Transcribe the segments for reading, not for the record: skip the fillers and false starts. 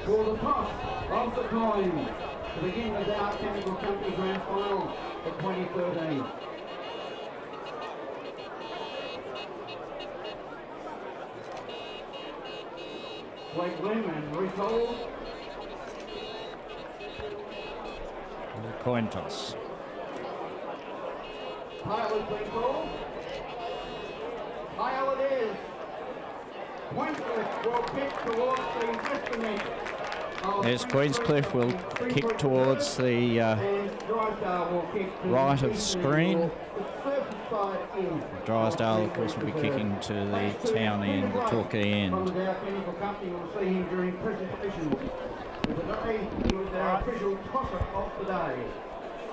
For the toss of the coin to begin the Dow Chemical Company Grand Final for 2013. Blake Bloom and Retold. The coin toss. Pile has been called. Pile it is. Queenscliff will kick towards the western end. There's Queenscliff will kick towards the right of screen. Drysdale, of course, will be kicking to the town end, the Torquay end.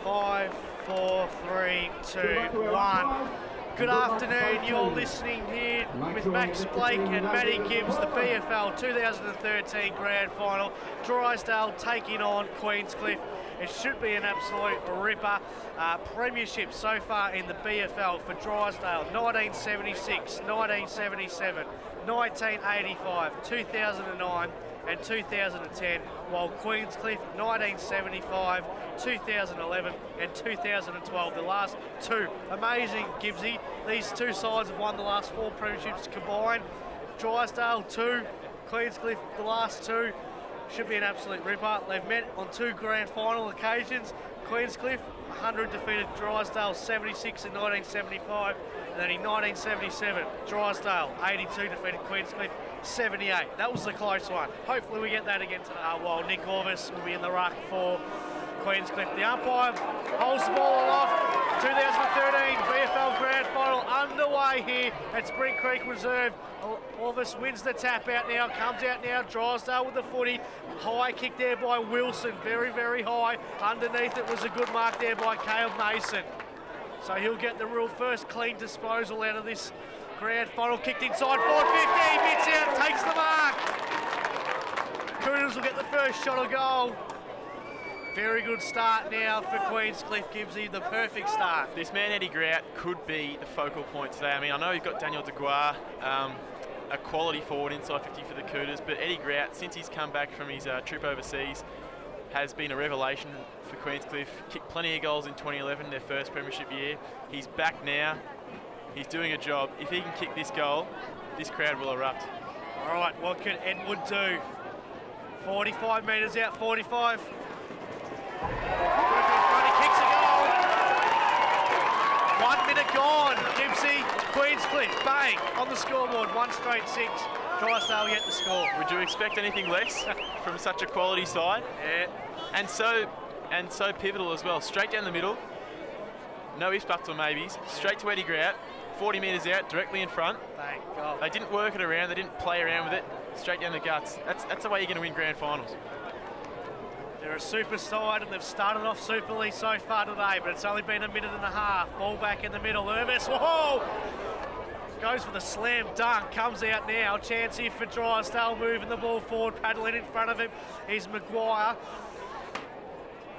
5, 4, 3, 2, 1. Good afternoon, you're listening here with Max Blake and Matty Gibbs, the BFL 2013 Grand Final. Drysdale taking on Queenscliff. It should be an absolute ripper. Premiership so far in the BFL for Drysdale, 1976, 1977, 1985, 2009 and 2010, while Queenscliff 1975, 2011 and 2012, the last two. Amazing, Gibbsy. These two sides have won the last 4 premierships combined. Drysdale 2, Queenscliff the last 2. Should be an absolute ripper. They've met on 2 grand final occasions. Queenscliff 100 defeated Drysdale 76 in 1975, and then in 1977 Drysdale 82 defeated Queenscliff 78. That was a close one. Hopefully we get that again today, while Nick Orvis will be in the ruck for Queenscliff. The umpire holds the ball aloft. 2013 BFL Grand Final underway here at Spring Creek Reserve. Orvis wins the tap out now, comes out now, Drysdale with the footy. High kick there by Wilson, very, very high. Underneath it was a good mark there by Caleb Mason. So he'll get the real first clean disposal out of this grand final. Kicked inside, 450, mits out, takes the mark. Cougars will get the first shot of goal. Very good start now for Queenscliff, Gibbsy, the perfect start. This man, Eddie Grout, could be the focal point today. I mean, I know you've got Daniel Deguar, a quality forward inside 50 for the Cougars, but Eddie Grout, since he's come back from his trip overseas, has been a revelation for Queenscliff. Kicked plenty of goals in 2011, their first premiership year. He's back now. He's doing a job. If he can kick this goal, this crowd will erupt. All right, what can Edward do? 45 metres out, 45. He kicks a goal. 1 minute gone. Gibbsy, Queenscliff, bang, on the scoreboard, 1 straight 6. Drysdale get the score. Would you expect anything less from such a quality side? Yeah. And so pivotal as well. Straight down the middle. No ifs, buts or maybes. Straight to Eddie Grout. 40 metres out, directly in front. Thank God. They didn't work it around. They didn't play around with it. Straight down the guts. That's the way you're going to win grand finals. They're a super side, and they've started off superly so far today, but it's only been a minute and a half. Ball back in the middle. Urvis, whoa! Goes for the slam dunk, comes out now. Chance here for Drysdale, moving the ball forward, paddling in front of him is Maguire.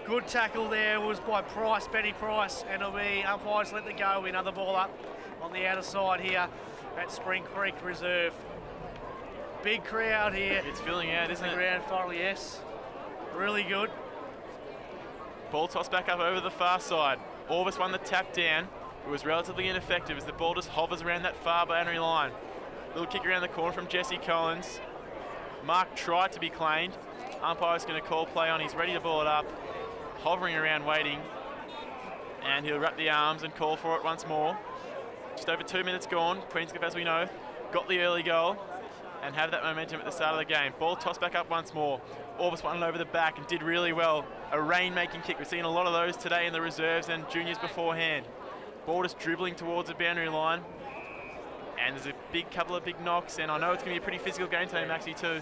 Good tackle there was by Price, Benny Price, and it'll be umpires let the go. Another ball up on the outer side here at Spring Creek Reserve. Big crowd here. It's filling out, isn't it? Grand final, yes. Really good. Ball tossed back up over the far side. Orvis won the tap down. It was relatively ineffective as the ball just hovers around that far boundary line. Little kick around the corner from Jesse Collins. Mark tried to be claimed. Umpire's going to call play on. He's ready to ball it up. Hovering around waiting. And he'll wrap the arms and call for it once more. Just over 2 minutes gone. Queenscliff, as we know, got the early goal and have that momentum at the start of the game. Ball tossed back up once more. Orbis won over the back and did really well. A rain-making kick. We've seen a lot of those today in the reserves and juniors beforehand. Ball just dribbling towards the boundary line. And there's a couple of big knocks, and I know it's going to be a pretty physical game today, Maxie, too.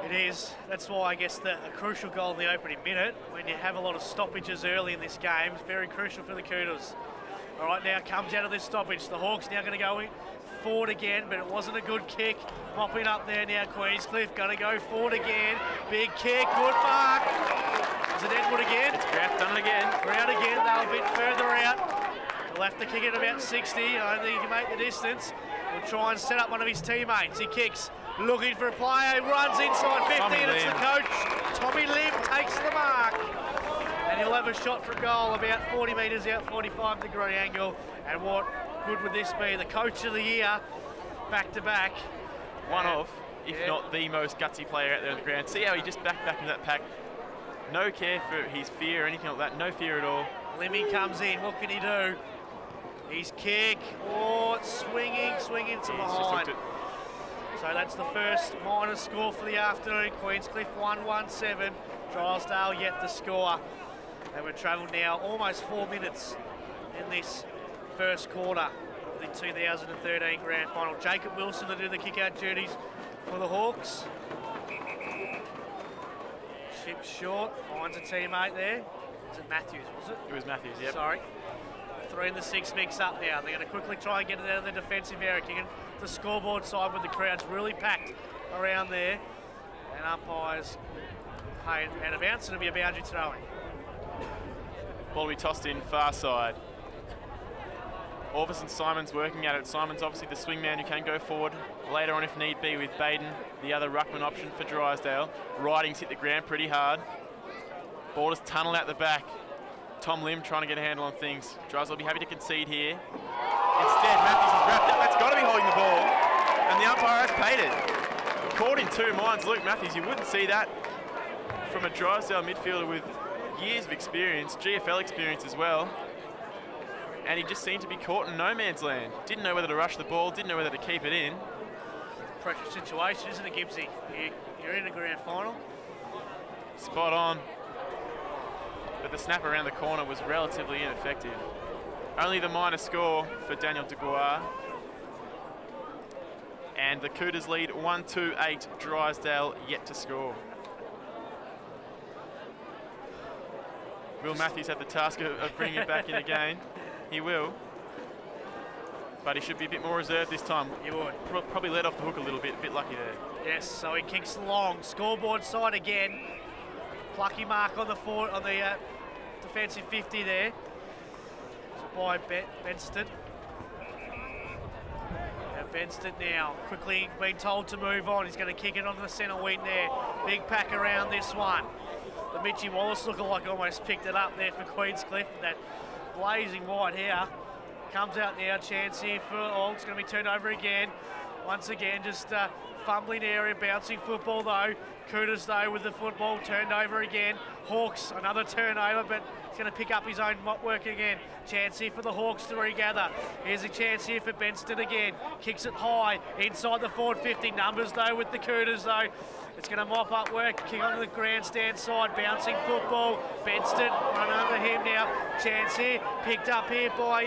It is. That's why I guess a crucial goal in the opening minute, when you have a lot of stoppages early in this game, is very crucial for the Cougars. All right, now comes out of this stoppage. The Hawks now going to go forward again, but it wasn't a good kick. Popping up there now, Queenscliff going to go forward again. Big kick, good mark. Is it Edward again? It's Graf done it again. Grout again, they're a bit further out. He'll have to kick it about 60. I don't think he can make the distance. He'll try and set up one of his teammates. He kicks, looking for a player, runs inside 50, and it's the coach. Tommy Lim takes the mark. And he'll have a shot for goal about 40 metres out, 45-degree angle. And what good would this be? The coach of the year, back-to-back. One of, if not the most gutsy player out there on the ground. See how he just backed back into that pack. No care for his fear or anything like that. No fear at all. Limmy comes in. What can he do? His kick. Oh, it's swinging to behind. So that's the first minor score for the afternoon. Queenscliff 1-1-7. Drysdale yet to score. And we've travelled now almost 4 minutes in this first quarter of the 2013 Grand Final. Jacob Wilson to do the kick-out duties for the Hawks. Ships short, finds a teammate there. Was it Matthews, was it? It was Matthews, yep. Sorry. 3 and the 6 mix up now. They're going to quickly try and get it out of the defensive area. Kicking the scoreboard side with the crowds really packed around there. And umpires paying out of bounds. It'll be a boundary throwing. Ball will be tossed in far side. Orvis and Simon's working at it. Simon's obviously the swingman who can go forward later on if need be with Baden, the other ruckman option for Drysdale. Ridings hit the ground pretty hard. Ball just tunnel out the back. Tom Lim trying to get a handle on things. Drysdale will be happy to concede here. Instead, Matthews has wrapped it. That's got to be holding the ball. And the umpire has paid it. Caught in two minds. Luke Matthews, you wouldn't see that from a Drysdale midfielder with years of experience, GFL experience as well. And he just seemed to be caught in no man's land. Didn't know whether to rush the ball, didn't know whether to keep it in. Pressure situation, isn't it, Gibbsy? You're in a grand final. Spot on. But the snap around the corner was relatively ineffective. Only the minor score for Daniel Deguar. And the Cougars lead 1-2-8. Drysdale yet to score. Will Matthews have the task of bringing it back in again? He will. But he should be a bit more reserved this time. He would. Probably let off the hook a little bit lucky there. Yes, so he kicks long. Scoreboard side again. Plucky mark on the defensive 50 there. By Benston. Now Benston now quickly being told to move on. He's going to kick it onto the centre wing there. Big pack around this one. The Mitchie Wallace looking like almost picked it up there for Queenscliff. That blazing white hair comes out now. Chance here for it's going to be turned over again. Once again, just fumbling area, bouncing football though. Cougars though with the football turned over again. Hawks another turnover, but he's going to pick up his own work again. Chance here for the Hawks to regather. Here's a chance here for Benston again. Kicks it high inside the forward 50. Numbers though with the Cougars though. It's going to mop up work, kick onto the grandstand side, bouncing football. Benston run over him now. Chance here, picked up here by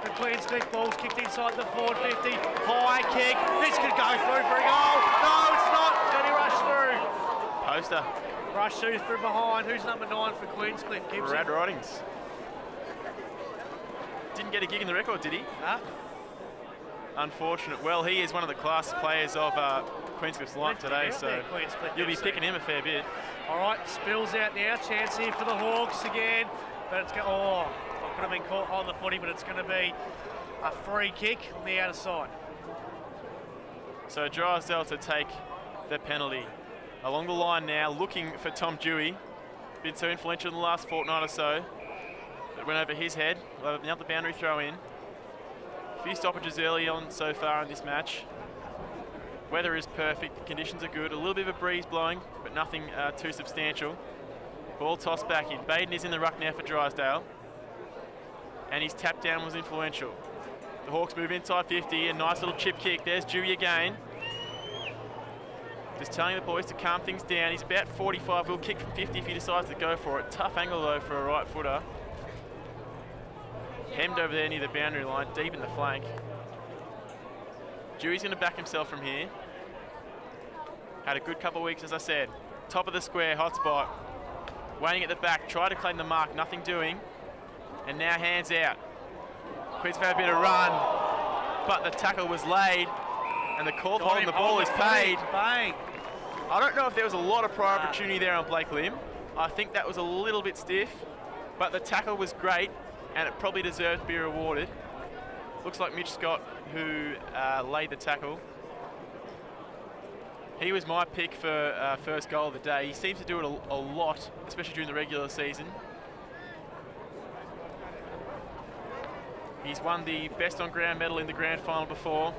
the Queenscliff. Ball's kicked inside the forward 50. High kick. This could go through for a goal. No, it's not. Going to rush through. Poster. Rush through behind. Who's number 9 for Queenscliff? Gibbs. Brad Ridings. Didn't get a gig in the record, did he? Huh? Unfortunate. Well, he is one of the class players of Queenscliff's lineup today, so you'll be picking him a fair bit. All right, spills out now. Chance here for the Hawks again, but it's going. Oh, could have been caught on the footy, but it's going to be a free kick on the outer side. So Drysdale to take the penalty. Along the line now, looking for Tom Dewey. Been so influential in the last fortnight or so. It went over his head. Another boundary throw in. A few stoppages early on so far in this match. Weather is perfect, the conditions are good. A little bit of a breeze blowing, but nothing too substantial. Ball tossed back in. Baden is in the ruck now for Drysdale. And his tap down was influential. The Hawks move inside 50, a nice little chip kick. There's Dewey again. Just telling the boys to calm things down. He's about 45, will kick from 50 if he decides to go for it. Tough angle though for a right footer. Hemmed over there near the boundary line, deep in the flank. Dewey's going to back himself from here. Had a good couple of weeks, as I said. Top of the square, hot spot. Waiting at the back, tried to claim the mark, nothing doing. And now hands out. Queenscliff had a bit of run, but the tackle was laid. And the call for holding the ball is paid. Bang. I don't know if there was a lot of prior opportunity there on Blake Lim. I think that was a little bit stiff, but the tackle was great, and it probably deserved to be rewarded. Looks like Mitch Scott, who laid the tackle. He was my pick for first goal of the day. He seems to do it a lot, especially during the regular season. He's won the best on ground medal in the grand final before.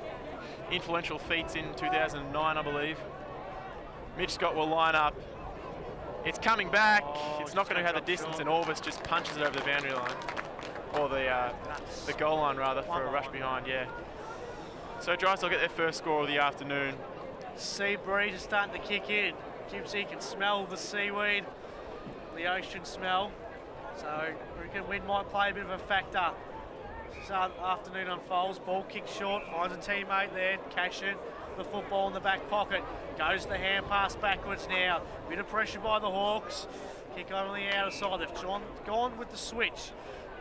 Influential feats in 2009, I believe. Mitch Scott will line up. It's coming back. It's not going to have the distance, and Orvis just punches it over the boundary line. Or the goal line, rather, for a rush behind, yeah. So Drysdale get their first score of the afternoon. Sea breeze is starting to kick in. Gibbsy can smell the seaweed, the ocean smell. So I reckon wind might play a bit of a factor. This afternoon unfolds, ball kicked short, finds a teammate there, Cashin, the football in the back pocket, goes the hand pass backwards now, bit of pressure by the Hawks, kick over on the outer side, they've gone with the switch,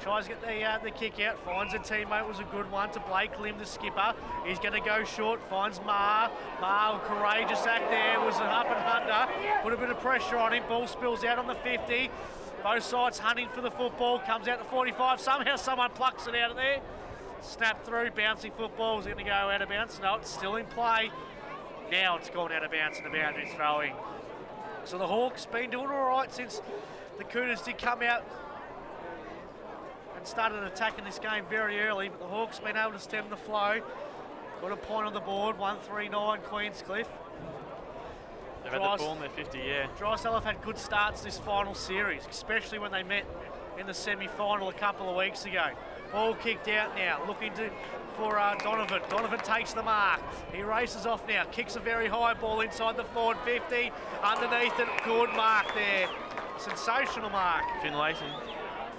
tries to get the kick out, finds a teammate, was a good one to Blake Lim, the skipper, he's going to go short, finds Mar, courageous act there, was an up and under, put a bit of pressure on him, ball spills out on the 50, both sides hunting for the football, comes out to 45, somehow someone plucks it out of there. Snap through, bouncing football, is going to go out of bounds. No, it's still in play. Now it's gone out of bounds and the boundary throwing. So the Hawks been doing all right since the Cougars did come out and started attacking this game very early, but the Hawks been able to stem the flow. Got a point on the board, 139 Queenscliff. They've had the ball in their 50, yeah. Drysdale have had good starts this final series, especially when they met in the semi-final a couple of weeks ago. Ball kicked out now, looking for Donovan. Donovan takes the mark. He races off now, kicks a very high ball inside the forward 50. Underneath it, good mark there. Sensational mark.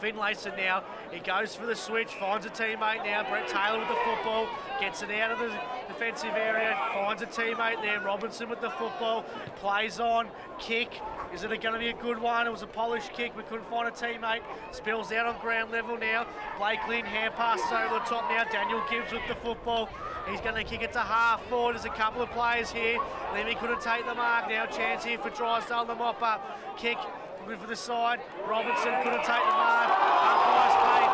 Finlayson now, he goes for the switch, finds a teammate now, Brett Taylor with the football, gets it out of the defensive area, finds a teammate there, Robinson with the football, plays on, kick, is it going to be a good one? It was a polished kick, we couldn't find a teammate, spills out on ground level now, Blake Lynn, hand passes over the top now, Daniel Gibbs with the football, he's going to kick it to half forward, there's a couple of players here, Lemmy couldn't take the mark now, chance here for Drysdale, the mop up, kick, looking for the side, Robinson couldn't take the mark, umpire's paid,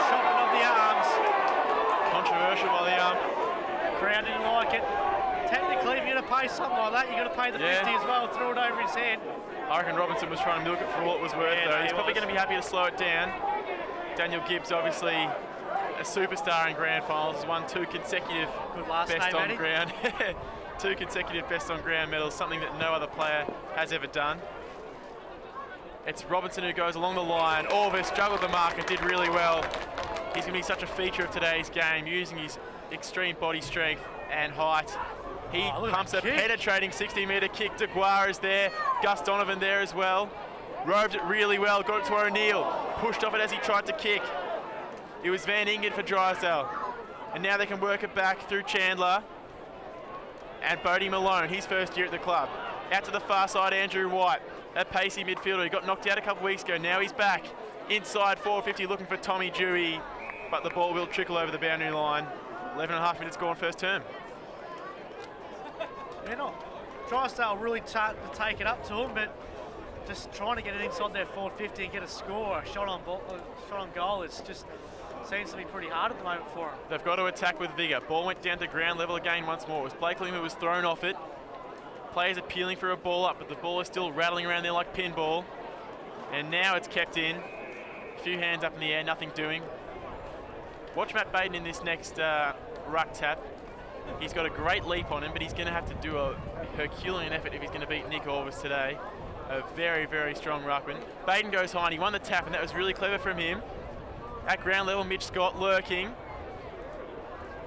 chopping of the arms. Controversial by the arm. Crowd didn't like it. Technically, if you're going to pay something like that, you're going to pay the 50 as well, throw it over his head. I reckon Robinson was trying to milk it for all it was worth, though. He's probably going to be happy to slow it down. Daniel Gibbs, obviously a superstar in grand finals, has won 2 consecutive best on ground. 2 consecutive best on ground medals, something that no other player has ever done. It's Robinson who goes along the line. Orvis juggled the mark and did really well. He's going to be such a feature of today's game, using his extreme body strength and height. He pumps a penetrating 60-metre kick. Deguara is there. Gus Donovan there as well. Roved it really well. Got it to O'Neill. Pushed off it as he tried to kick. It was Van Ingen for Drysdale. And now they can work it back through Chandler. And Bodie Malone, his first year at the club. Out to the far side, Andrew White. A pacey midfielder. He got knocked out a couple of weeks ago. Now he's back. Inside 450 looking for Tommy Dewey. But the ball will trickle over the boundary line. 11.5 minutes gone first term. Drysdale really starting to take it up to him, but just trying to get it inside their 450 and get a score, a shot on goal, it's just seems to be pretty hard at the moment for him. They've got to attack with vigour. Ball went down to ground level again once more. It was Blake Lim who was thrown off it. Players appealing for a ball up, but the ball is still rattling around there like pinball. And now it's kept in. A few hands up in the air, nothing doing. Watch Matt Baden in this next ruck tap. He's got a great leap on him, but he's going to have to do a Herculean effort if he's going to beat Nick Orvis today. A very, very strong ruckman. Baden goes high and he won the tap, and that was really clever from him. At ground level, Mitch Scott lurking.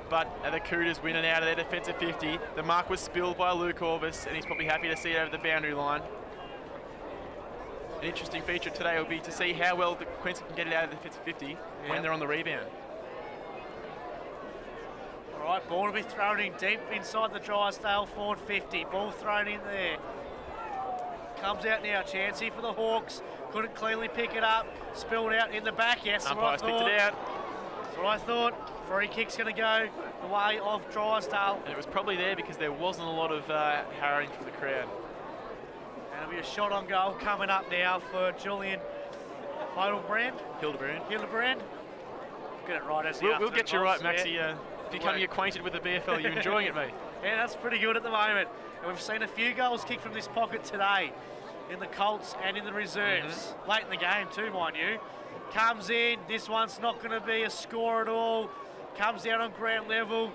But the Cooters win it out of their defensive 50. The mark was spilled by Luke Orvis, and he's probably happy to see it over the boundary line. An interesting feature today will be to see how well the Queenscliff can get it out of the defensive 50 when they're on the rebound. All right, ball to be thrown in deep inside the Drysdale forward 50. Ball thrown in there. Comes out now, Chancey for the Hawks. Couldn't cleanly pick it up. Spilled out in the back, yes. Umpire's picked it out. That's what I thought. Free kick's going to go the way of Drysdale. And it was probably there because there wasn't a lot of harrowing from the crowd. And it'll be a shot on goal coming up now for Julian Hildebrand. Get it right as the We'll get you right, Maxie. Becoming acquainted with the BFL, you're enjoying it, mate. Yeah, that's pretty good at the moment. And we've seen a few goals kicked from this pocket today in the Colts and in the reserves. Late in the game too, mind you. Comes in, this one's not going to be a score at all. Comes down on ground level.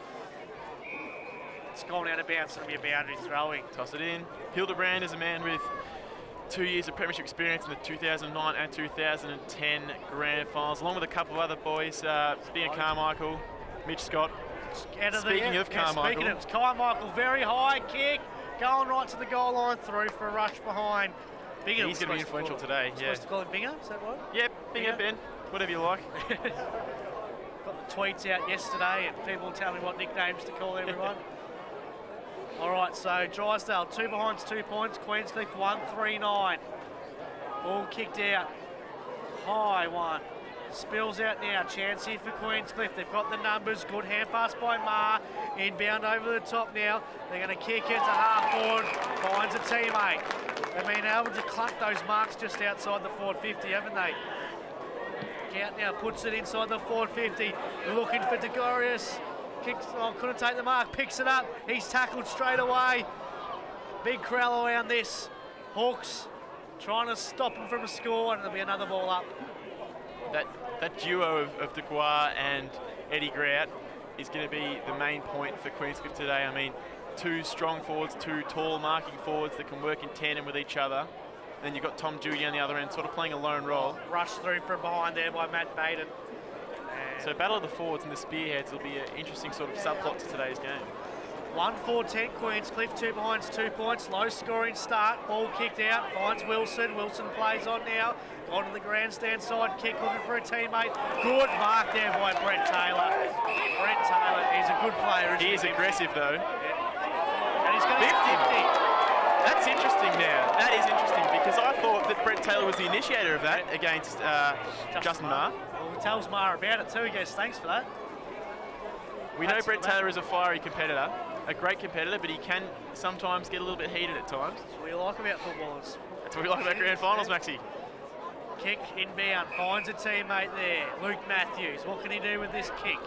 It's gone out of bounds, it'll be a boundary throwing. Toss it in. Hildebrand is a man with 2 years of premiership experience in the 2009 and 2010 Grand Finals, along with a couple of other boys, being Carmichael, Mitch Scott. Speaking of Carmichael. Carmichael, very high kick, going right to the goal line, through for a rush behind. Bingham. He's going to be influential today. Supposed to call him Bingham, is that right? Yep, Bingham, Ben, whatever you like. Got the tweets out yesterday and people tell me what nicknames to call everyone. All right, so Drysdale, 2 behinds, 2 points. Queenscliff, 1-3-9. Ball kicked out. High one. Spills out now. Chance here for Queenscliff. They've got the numbers. Good hand pass by Marr. Inbound over the top now. They're going to kick it to half forward. Finds a teammate. They've been able to cluck those marks just outside the forward 50, haven't they? Count now, puts it inside the forward 50. Looking for DeGorius. Kicks, couldn't take the mark. Picks it up. He's tackled straight away. Big crowd around this. Hawks trying to stop him from a score, and there'll be another ball up. That duo of Torquay and Eddie Grout is going to be the main point for Queenscliff today. I mean, 2 strong forwards, 2 tall marking forwards that can work in tandem with each other. Then you've got Tom Dewey on the other end, sort of playing a lone role. Rushed through from behind there by Matt Baden. So battle of the forwards and the spearheads will be an interesting sort of subplot to today's game. 1-4-10 Queenscliff, 2 behinds, 2 points. Low scoring start. Ball kicked out. Finds Wilson. Wilson plays on now. Onto the grandstand side. Kick looking for a teammate. Good mark there by Brett Taylor. Brett Taylor, he's a good player. He is aggressive though. Yeah. And he's going to 50. That's interesting now. That is interesting because I thought that Brett Taylor was the initiator of that against Justin Marr. Well, he tells Marr about it too. He goes, thanks for that. We know Brett Taylor is a fiery competitor, a great competitor, but he can sometimes get a little bit heated at times. That's what we like about footballers. That's what we like about Grand Finals, Maxie. Kick inbound, finds a teammate there. Luke Matthews, what can he do with this kick?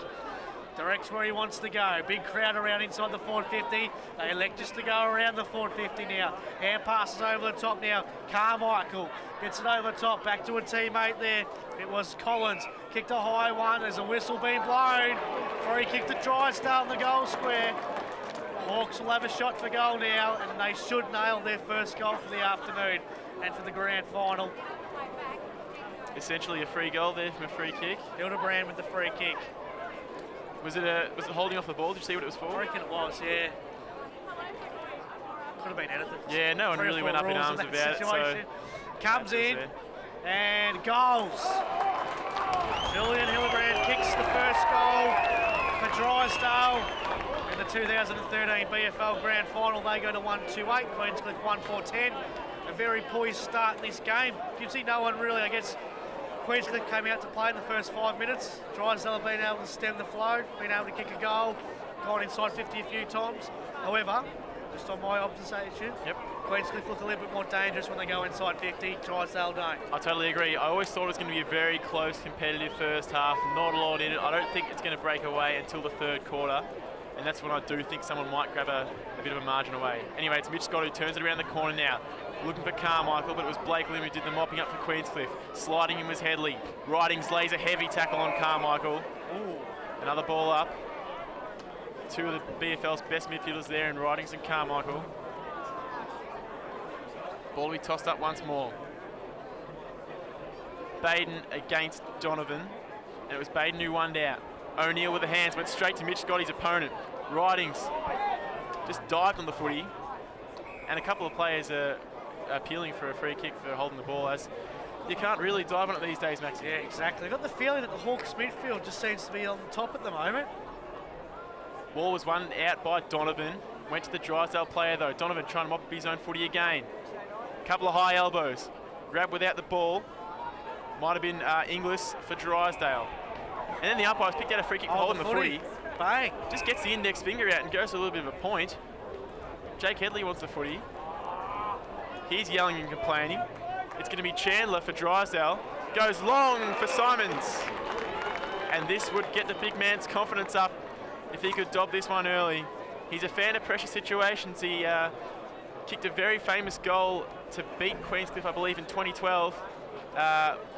Directs where he wants to go. Big crowd around inside the forward 50. They elect just to go around the forward 50 now. Hand passes over the top now. Carmichael gets it over the top. Back to a teammate there. It was Collins. Kicked a high one. There's a whistle being blown. Free kick to Drysdale in the goal square. Hawks will have a shot for goal now, and they should nail their first goal for the afternoon and for the grand final. Essentially a free goal there from a free kick. Hildebrand with the free kick. Was it holding off the ball? Did you see what it was for? I reckon it was, yeah. Could have been anything. Yeah, no one really went up in arms about it. So comes in and goals. Julian Hildebrand kicks the first goal for Drysdale in the 2013 BFL Grand Final. They go to 1-2-8. Queenscliff 1-4-10. A very poised start in this game. You see no one really, I guess. Queenscliff came out to play in the first 5 minutes. Drysdale have been able to stem the flow, been able to kick a goal, gone inside 50 a few times. However, just on my observation, Queenscliff look a little bit more dangerous when they go inside 50. Drysdale don't. I totally agree. I always thought it was going to be a very close, competitive first half. Not a lot in it. I don't think it's going to break away until the third quarter. And that's when I do think someone might grab a bit of a margin away. Anyway, it's Mitch Scott who turns it around the corner now. Looking for Carmichael, but it was Blake Lim who did the mopping up for Queenscliff. Sliding in was Headley. Ridings lays a heavy tackle on Carmichael. Ooh. Another ball up. two of the BFL's best midfielders there in Ridings and Carmichael. Ball will be tossed up once more. Baden against Donovan, and it was Baden who won out. O'Neill with the hands, went straight to Mitch, got his opponent. Ridings just dived on the footy, and a couple of players are appealing for a free kick for holding the ball, as you can't really dive on it these days, Max. Yeah, exactly. I've got the feeling that the Hawks midfield just seems to be on top at the moment. Ball was won out by Donovan. Went to the Drysdale player though. Donovan trying to mop up his own footy again. Couple of high elbows. Grab without the ball. Might have been Inglis for Drysdale. And then the umpires picked out a free kick for holding the footy. Bang. Just gets the index finger out and goes to a little bit of a point. Jake Headley wants the footy. He's yelling and complaining. It's going to be Chandler for Drysdale. Goes long for Simons. And this would get the big man's confidence up if he could dob this one early. He's a fan of pressure situations. He kicked a very famous goal to beat Queenscliff, I believe, in 2012,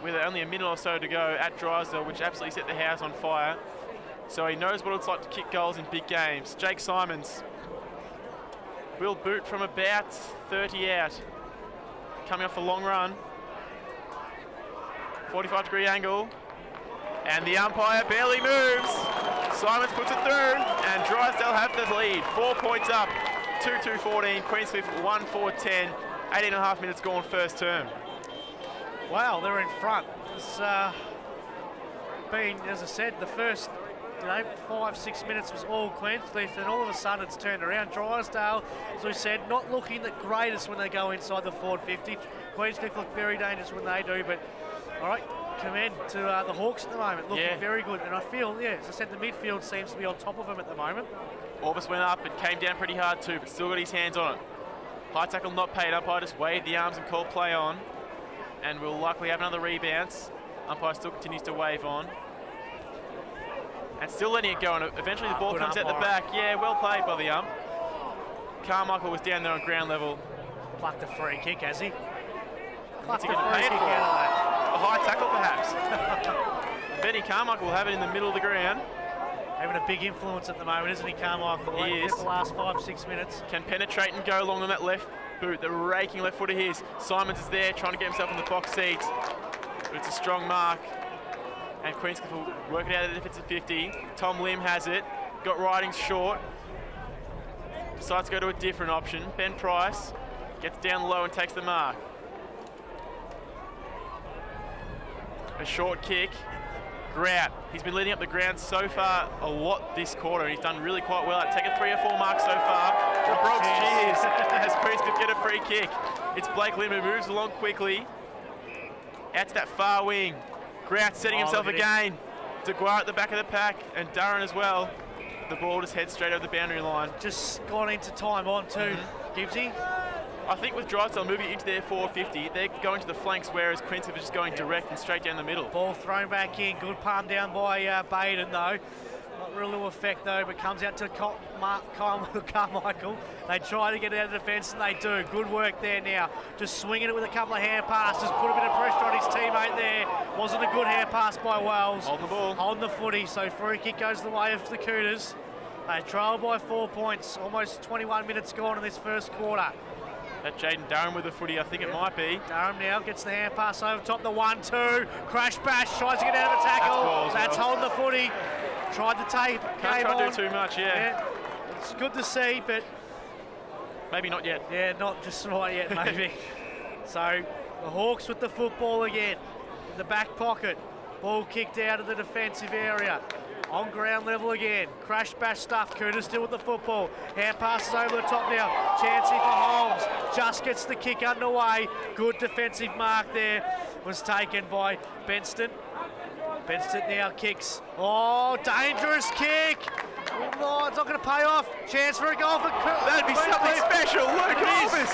with only a minute or so to go at Drysdale, which absolutely set the house on fire. So he knows what it's like to kick goals in big games. Jake Simons will boot from about 30 out. Coming off the long run. 45-degree angle. And the umpire barely moves. Simons puts it through, and Drysdale have the lead. 4 points up, 2-2-14. Queenscliff 1-4-10. 18.5 minutes gone first term. Wow, they're in front. It's been, as I said, the first 5-6 minutes was all Queenscliff, and all of a sudden it's turned around. Drysdale, as we said, not looking the greatest when they go inside the forward 50. Queenscliff look very dangerous when they do, but all right, commend to the Hawks at the moment, looking very good. And I feel, as I said, the midfield seems to be on top of them at the moment. Orvis went up and came down pretty hard too, but still got his hands on it. High tackle not paid. Umpire just waved the arms and called play on, and we'll likely have another rebounce. Umpire still continues to wave on. And still letting it go, and eventually the ball comes out the back. Yeah, well played by the ump. Carmichael was down there on ground level. Plucked a free kick, has he? What's he going to pay it for? A high tackle, perhaps. Benny Carmichael will have it in the middle of the ground. Having a big influence at the moment, isn't he, Carmichael? He is. The last 5-6 minutes. Can penetrate and go along on that left boot, the raking left foot of his. Simons is there, trying to get himself in the box seat. But it's a strong mark. And Queenscliff will work it out at the defensive 50. Tom Lim has it. Got Ridings short. Decides to go to a different option. Ben Price gets down low and takes the mark. A short kick. Grout. He's been leading up the ground so far a lot this quarter. He's done really quite well at taking 3 or 4 marks so far. The Bronx cheers as Queenscliff get a free kick. It's Blake Lim who moves along quickly. Out to that far wing. Grout setting himself again. DeGuire at the back of the pack, and Durran as well. The ball just heads straight over the boundary line. Just gone into time on too, Gibbsy. I think with Drysdale moving into their 450, they're going to the flanks, whereas Queenscliff is just going direct and straight down the middle. Ball thrown back in, good palm down by Baden though. Not real little effect though, but comes out to Carmichael. They try to get out of defence, and they do. Good work there now. Just swinging it with a couple of hand passes, put a bit of pressure on his teammate there. Wasn't a good hand pass by Wells. Holding the ball. Holding the footy, so free kick goes the way of the Cooters. They trail by 4 points, almost 21 minutes gone in this first quarter. That Jaden Durham with the footy, I think it might be. Durham now gets the hand pass over top, the 1-2. Crash bash, tries to get out of a tackle. That's holding the footy. Tried to take, can't try to do too much, yeah. It's good to see, but maybe not yet. Yeah, not just right yet, maybe. So the Hawks with the football again. In the back pocket. Ball kicked out of the defensive area. On ground level again. Crash bash stuff. Cooter still with the football. Hand passes over the top now. Chancey for Holmes. Just gets the kick underway. Good defensive mark there. Was taken by Benston. Benston now kicks. Oh, dangerous kick. Oh, it's not going to pay off. Chance for a goal for Cooter. That'd be something special. Look at this.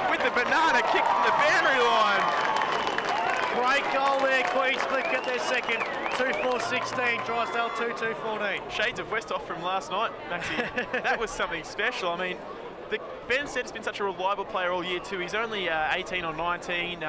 With the banana kick from the boundary line. Great goal there. Queenscliff get their second. 2-4-16. Drysdale 2-2-14. Shades of Westhoff from last night, Maxie. That was something special. I mean, Ben said has been such a reliable player all year too. He's only 18 or 19.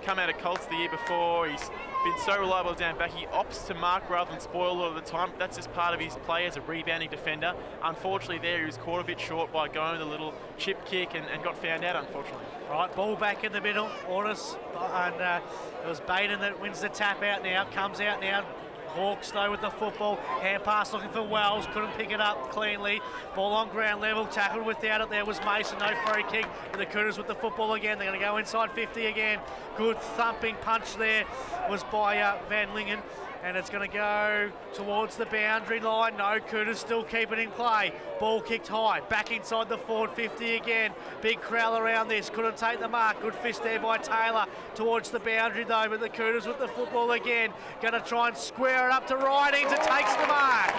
come out of Colts the year before. He's been so reliable down back. He opts to mark rather than spoil a lot of the time. That's just part of his play as a rebounding defender. Unfortunately there, he was caught a bit short by going with a little chip kick and got found out, unfortunately. Right, ball back in the middle, Ornis, and it was Baden that wins the tap out now, comes out now. Hawks though with the football, hand pass looking for Wells, couldn't pick it up cleanly. Ball on ground level, tackled without it. There was Mason, no free kick. But the Cougars with the football again. They're going to go inside 50 again. Good thumping punch there was by Van Lingen. And it's going to go towards the boundary line. No, Cougars still keep it in play. Ball kicked high, back inside the forward 50 again. Big crowd around this, couldn't take the mark. Good fist there by Taylor towards the boundary though, but the Cougars with the football again. Going to try and square it up to Ridings. It takes the mark.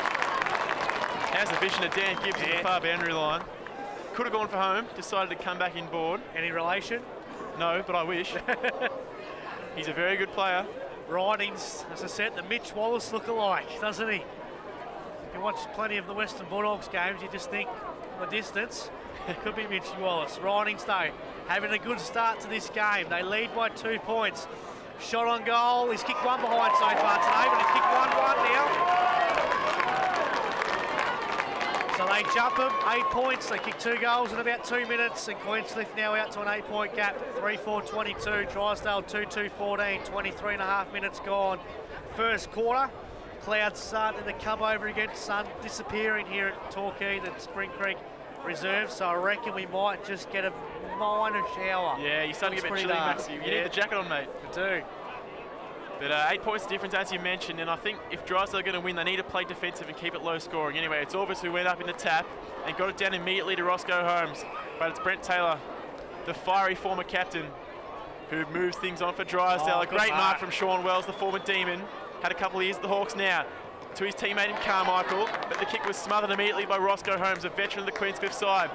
How's the vision of Dan Gibbs at the far boundary line? Could have gone for home, decided to come back inboard. Any relation? No, but I wish. He's a very good player. Ridings, as I said, the Mitch Wallace look-alike, doesn't he? You watch plenty of the Western Bulldogs games, you just think from a distance, it could be Mitch Wallace. Ridings, though, having a good start to this game. They lead by 2 points. Shot on goal, he's kicked one behind so far today, but he's kicked 1-1 now. So they jump them, 8 points. They kick 2 goals in about 2 minutes, and Queenscliff now out to an 8-point gap. 3-4-22. Drysdale 2-2-14. 23.5 minutes gone. First quarter. Clouds starting to come over again. Sun disappearing here at Torquay, the Spring Creek Reserve. So I reckon we might just get a minor shower. Yeah, you're starting to get a bit chilly, Maxie. You need the jacket on, mate. I do. But 8 points difference, as you mentioned, and I think if Drysdale are going to win, they need to play defensive and keep it low scoring. Anyway, it's Orvis who went up in the tap and got it down immediately to Roscoe Holmes. But it's Brent Taylor, the fiery former captain, who moves things on for Drysdale. A great mark from Sean Wells, the former Demon. Had a couple of years at the Hawks now. To his teammate in Carmichael, but the kick was smothered immediately by Roscoe Holmes, a veteran of the Queenscliff side.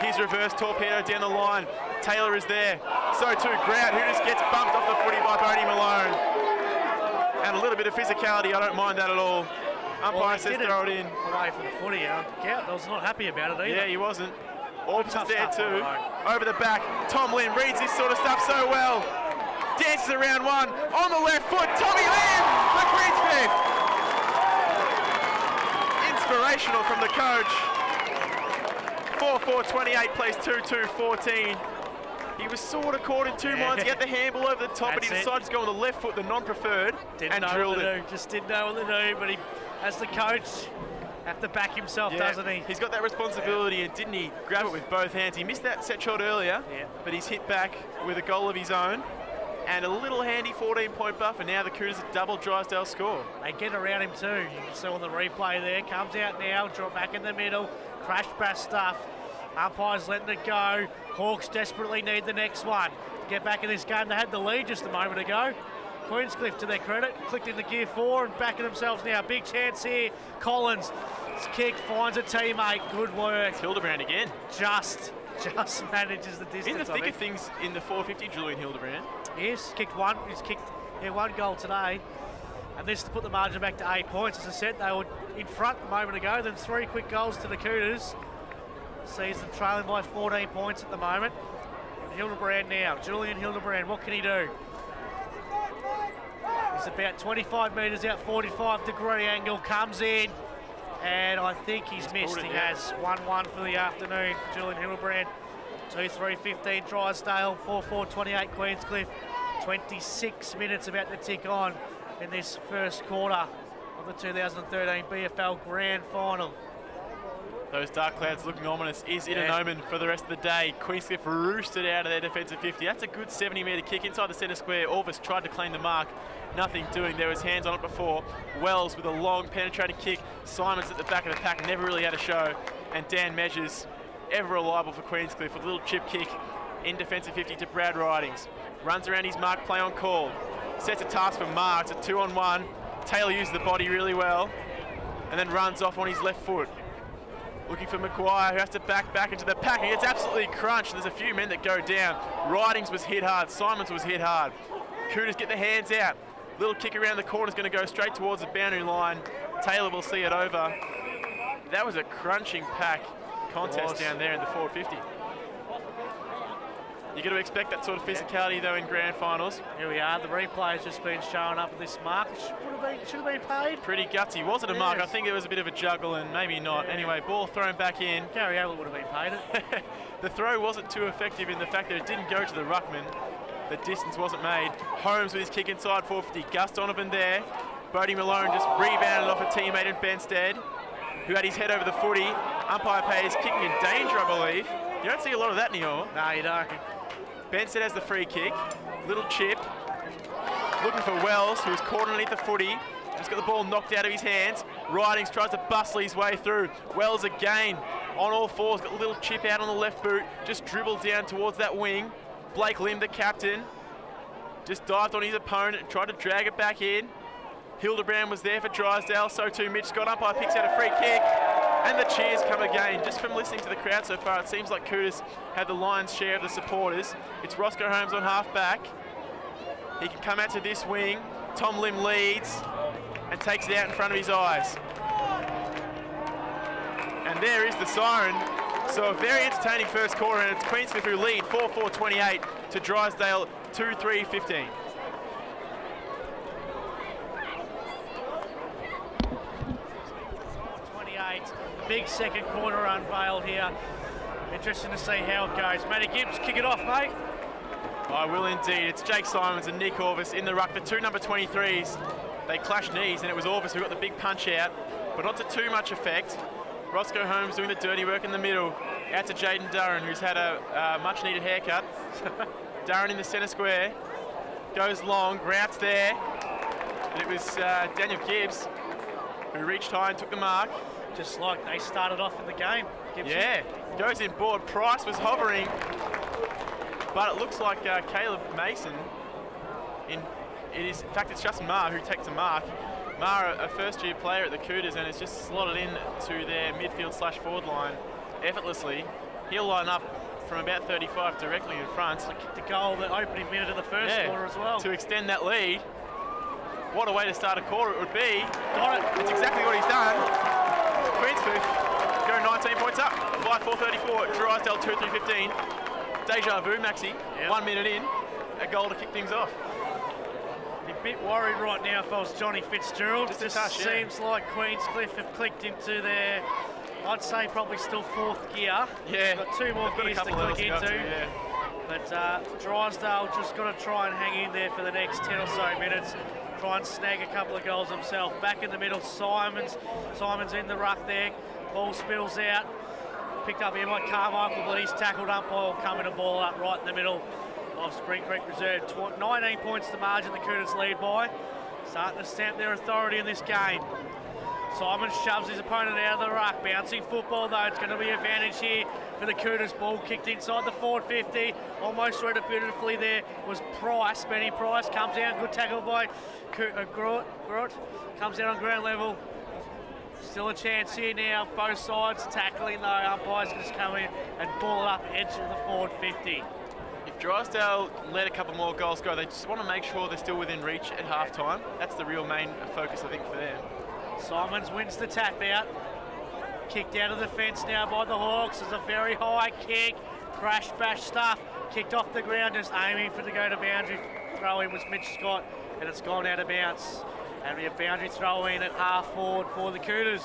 His reverse torpedo down the line. Taylor is there. So too Grout, who just gets bumped off the footy by Bodie Malone. And a little bit of physicality, I don't mind that at all. Umpire says throw it in. Away from the footy, Gout was not happy about it either. Yeah, he wasn't. Orbs is there too. Over the back, Tom Lynn reads this sort of stuff so well. Dances around one, on the left foot, Tommy Lynn for Queenscliff. Inspirational from the coach. 4-4-28 plays 2-2-14. He was sort of caught in two minds. He had the handball over the top, but he decided to go on the left foot, the non-preferred, and drilled it. Just didn't know what to do, but he, as the coach, have to back himself, doesn't he? He's got that responsibility, and didn't he grab it with both hands? He missed that set shot earlier, but he's hit back with a goal of his own. And a little handy 14-point buffer. Now the Cougars have doubled Drysdale's score. They get around him too. You can see on the replay there. Comes out now, drop back in the middle. Crash bash stuff. Umpire's letting it go. Hawks desperately need the next one to get back in this game. They had the lead just a moment ago. Queenscliff, to their credit, clicked into gear 4 and backing themselves now. Big chance here. Collins, kick, finds a teammate. Good work. It's Hildebrand again. Just manages the distance. In the thick of things in the 450, Julian Hildebrand. Yes, kicked one. He's kicked one goal today. And this to put the margin back to 8 points. As I said, they were in front a moment ago. Then 3 quick goals to the Cougars. Sees them trailing by 14 points at the moment. Hildebrand now. Julian Hildebrand, what can he do? He's about 25 metres out, 45-degree angle, comes in. And I think he's missed. He has 1-1 for the afternoon. Julian Hildebrand, 2-3-15 Drysdale, 4-4-28 Queenscliff. 26 minutes about to tick on in this first quarter of the 2013 BFL Grand Final. Those dark clouds looking ominous. Is it an omen for the rest of the day? Queenscliff roosted out of their defensive 50. That's a good 70-metre kick inside the centre square. Orvis tried to claim the mark. Nothing doing. There was hands on it before. Wells with a long penetrating kick. Simons at the back of the pack, never really had a show. And Dan Measures, ever reliable for Queenscliff, with a little chip kick in defensive 50 to Brad Ridings. Runs around his mark, play on call. Sets a task for Mark. It's a 2-on-1. Taylor uses the body really well. And then runs off on his left foot. Looking for Maguire, who has to back into the pack. He gets absolutely crunched. There's a few men that go down. Ridings was hit hard. Simons was hit hard. Cougars get the hands out. Little kick around the corner is going to go straight towards the boundary line. Taylor will see it over. That was a crunching pack contest down there in the 450. You got to expect that sort of physicality though in grand finals. Here we are. The replay's just been showing up at this mark. Should have been paid. Pretty gutsy. Was it a mark? I think it was a bit of a juggle and maybe not. Yeah. Anyway, ball thrown back in. Gary Ablett would have been paid it. The throw wasn't too effective in the fact that it didn't go to the ruckman. The distance wasn't made. Holmes with his kick inside 450. Gus Donovan there. Bodie Malone just rebounded off a teammate in Benstead, who had his head over the footy. Umpire pays kicking in danger, I believe. You don't see a lot of that anymore. No, you don't. Benstead has the free kick. Little chip. Looking for Wells, who's caught underneath the footy. Just got the ball knocked out of his hands. Ridings tries to bustle his way through. Wells again on all fours. Got a little chip out on the left boot. Just dribbled down towards that wing. Blake Lim, the captain, just dived on his opponent and tried to drag it back in. Hildebrand was there for Drysdale, so too Mitch Scott. Umpire picks out a free kick, and the cheers come again. Just from listening to the crowd so far, it seems like Cooters had the lion's share of the supporters. It's Roscoe Holmes on half back. He can come out to this wing. Tom Lim leads and takes it out in front of his eyes. And there is the siren. So a very entertaining first quarter, and it's Queenscliff who lead 4-4-28 to Drysdale 2-3-15. Big second quarter unveiled here. Interesting to see how it goes. Matty Gibbs, kick it off, mate. I will indeed. It's Jake Simons and Nick Orvis in the ruck. The two number 23s, they clashed knees, and it was Orvis who got the big punch out, but not to too much effect. Roscoe Holmes doing the dirty work in the middle. Out to Jaden Durran, who's had a much-needed haircut. Durran in the centre square. Goes long, routes there. And it was Daniel Gibbs who reached high and took the mark. Just like they started off in the game. Gibson. Yeah, goes in board. Price was hovering, but it looks like Caleb Mason. In fact, it's just Marr who takes the mark. Marr, a first-year player at the Cooters, and has just slotted in to their midfield/forward line effortlessly. He'll line up from about 35 directly in front. The goal, the opening minute of the first quarter as well. To extend that lead. What a way to start a quarter it would be. Got it. It's exactly what he's done. Queenscliff go 19 points up. 5-4-34, Drysdale 2-3-15. Deja vu, Maxi. Yep. 1 minute in, a goal to kick things off. A bit worried right now if I was Johnny Fitzgerald. Just it a touch, seems like Queenscliff have clicked into their, I'd say probably still fourth gear. Yeah. Got two more gears to click into. Yeah. But Drysdale just got to try and hang in there for the next 10 or so minutes. Try and snag a couple of goals himself. Back in the middle, Simon's in the ruck there. Ball spills out. Picked up here by Carmichael, but he's tackled umpire, coming a ball up right in the middle of Spring Creek Reserve. 19 points the margin the Cooters lead by. Starting to stamp their authority in this game. Simon shoves his opponent out of the ruck. Bouncing football though, it's going to be advantage here for the Cooters. Ball kicked inside the forward 50. Almost read it beautifully there was Price. Benny Price comes out, good tackle by Groot. Comes out on ground level. Still a chance here now, both sides tackling though. Umpires can just come in and ball it up edge of the forward 50. If Drysdale let a couple more goals go, they just want to make sure they're still within reach at half-time. That's the real main focus, I think, for them. Simons wins the tap out. Kicked out of the fence now by the Hawks. It's a very high kick. Crash bash stuff. Kicked off the ground, just aiming for the go to boundary. Throw in was Mitch Scott, and it's gone out of bounds. And we have boundary throw in at half forward for the Cooters.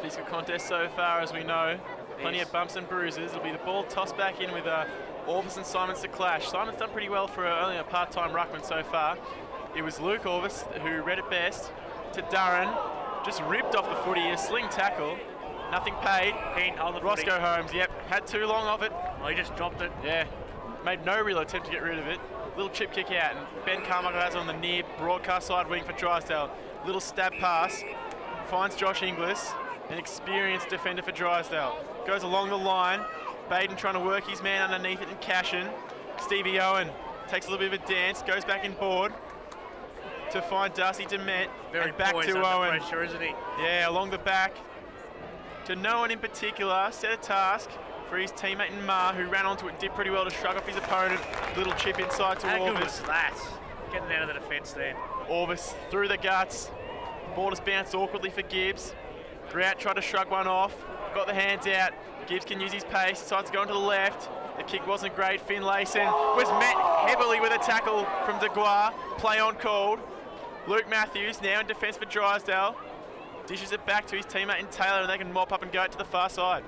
Physical contest so far, as we know. Plenty of bumps and bruises. It'll be the ball tossed back in with Orvis and Simons to clash. Simons done pretty well for only a part-time ruckman so far. It was Luke Orvis who read it best to Durran. Just ripped off the footy, a sling tackle. Nothing paid. On the Roscoe Holmes, yep, had too long of it. Well, he just dropped it. Yeah, made no real attempt to get rid of it. Little chip kick out, and Ben Carmichael has on the near broadcast side wing for Drysdale. Little stab pass, finds Josh Inglis, an experienced defender for Drysdale. Goes along the line, Baden trying to work his man underneath it and Cashin. Stevie Owen takes a little bit of a dance, goes back in board to find Darcy Dement, and back to Owen. Pressure, isn't he? Yeah, along the back to no one in particular, set a task for his teammate in Marr, who ran onto it and did pretty well to shrug off his opponent. Little chip inside to How Orvis. good was that? Getting out of the defence there. Orvis through the guts. Ball just bounced awkwardly for Gibbs. Grout tried to shrug one off. Got the hands out. Gibbs can use his pace. Decides to go into the left. The kick wasn't great. Finlayson was met heavily with a tackle from Deguar. Play on called. Luke Matthews now in defence for Drysdale. Dishes it back to his teammate in Taylor, and they can mop up and go to the far side.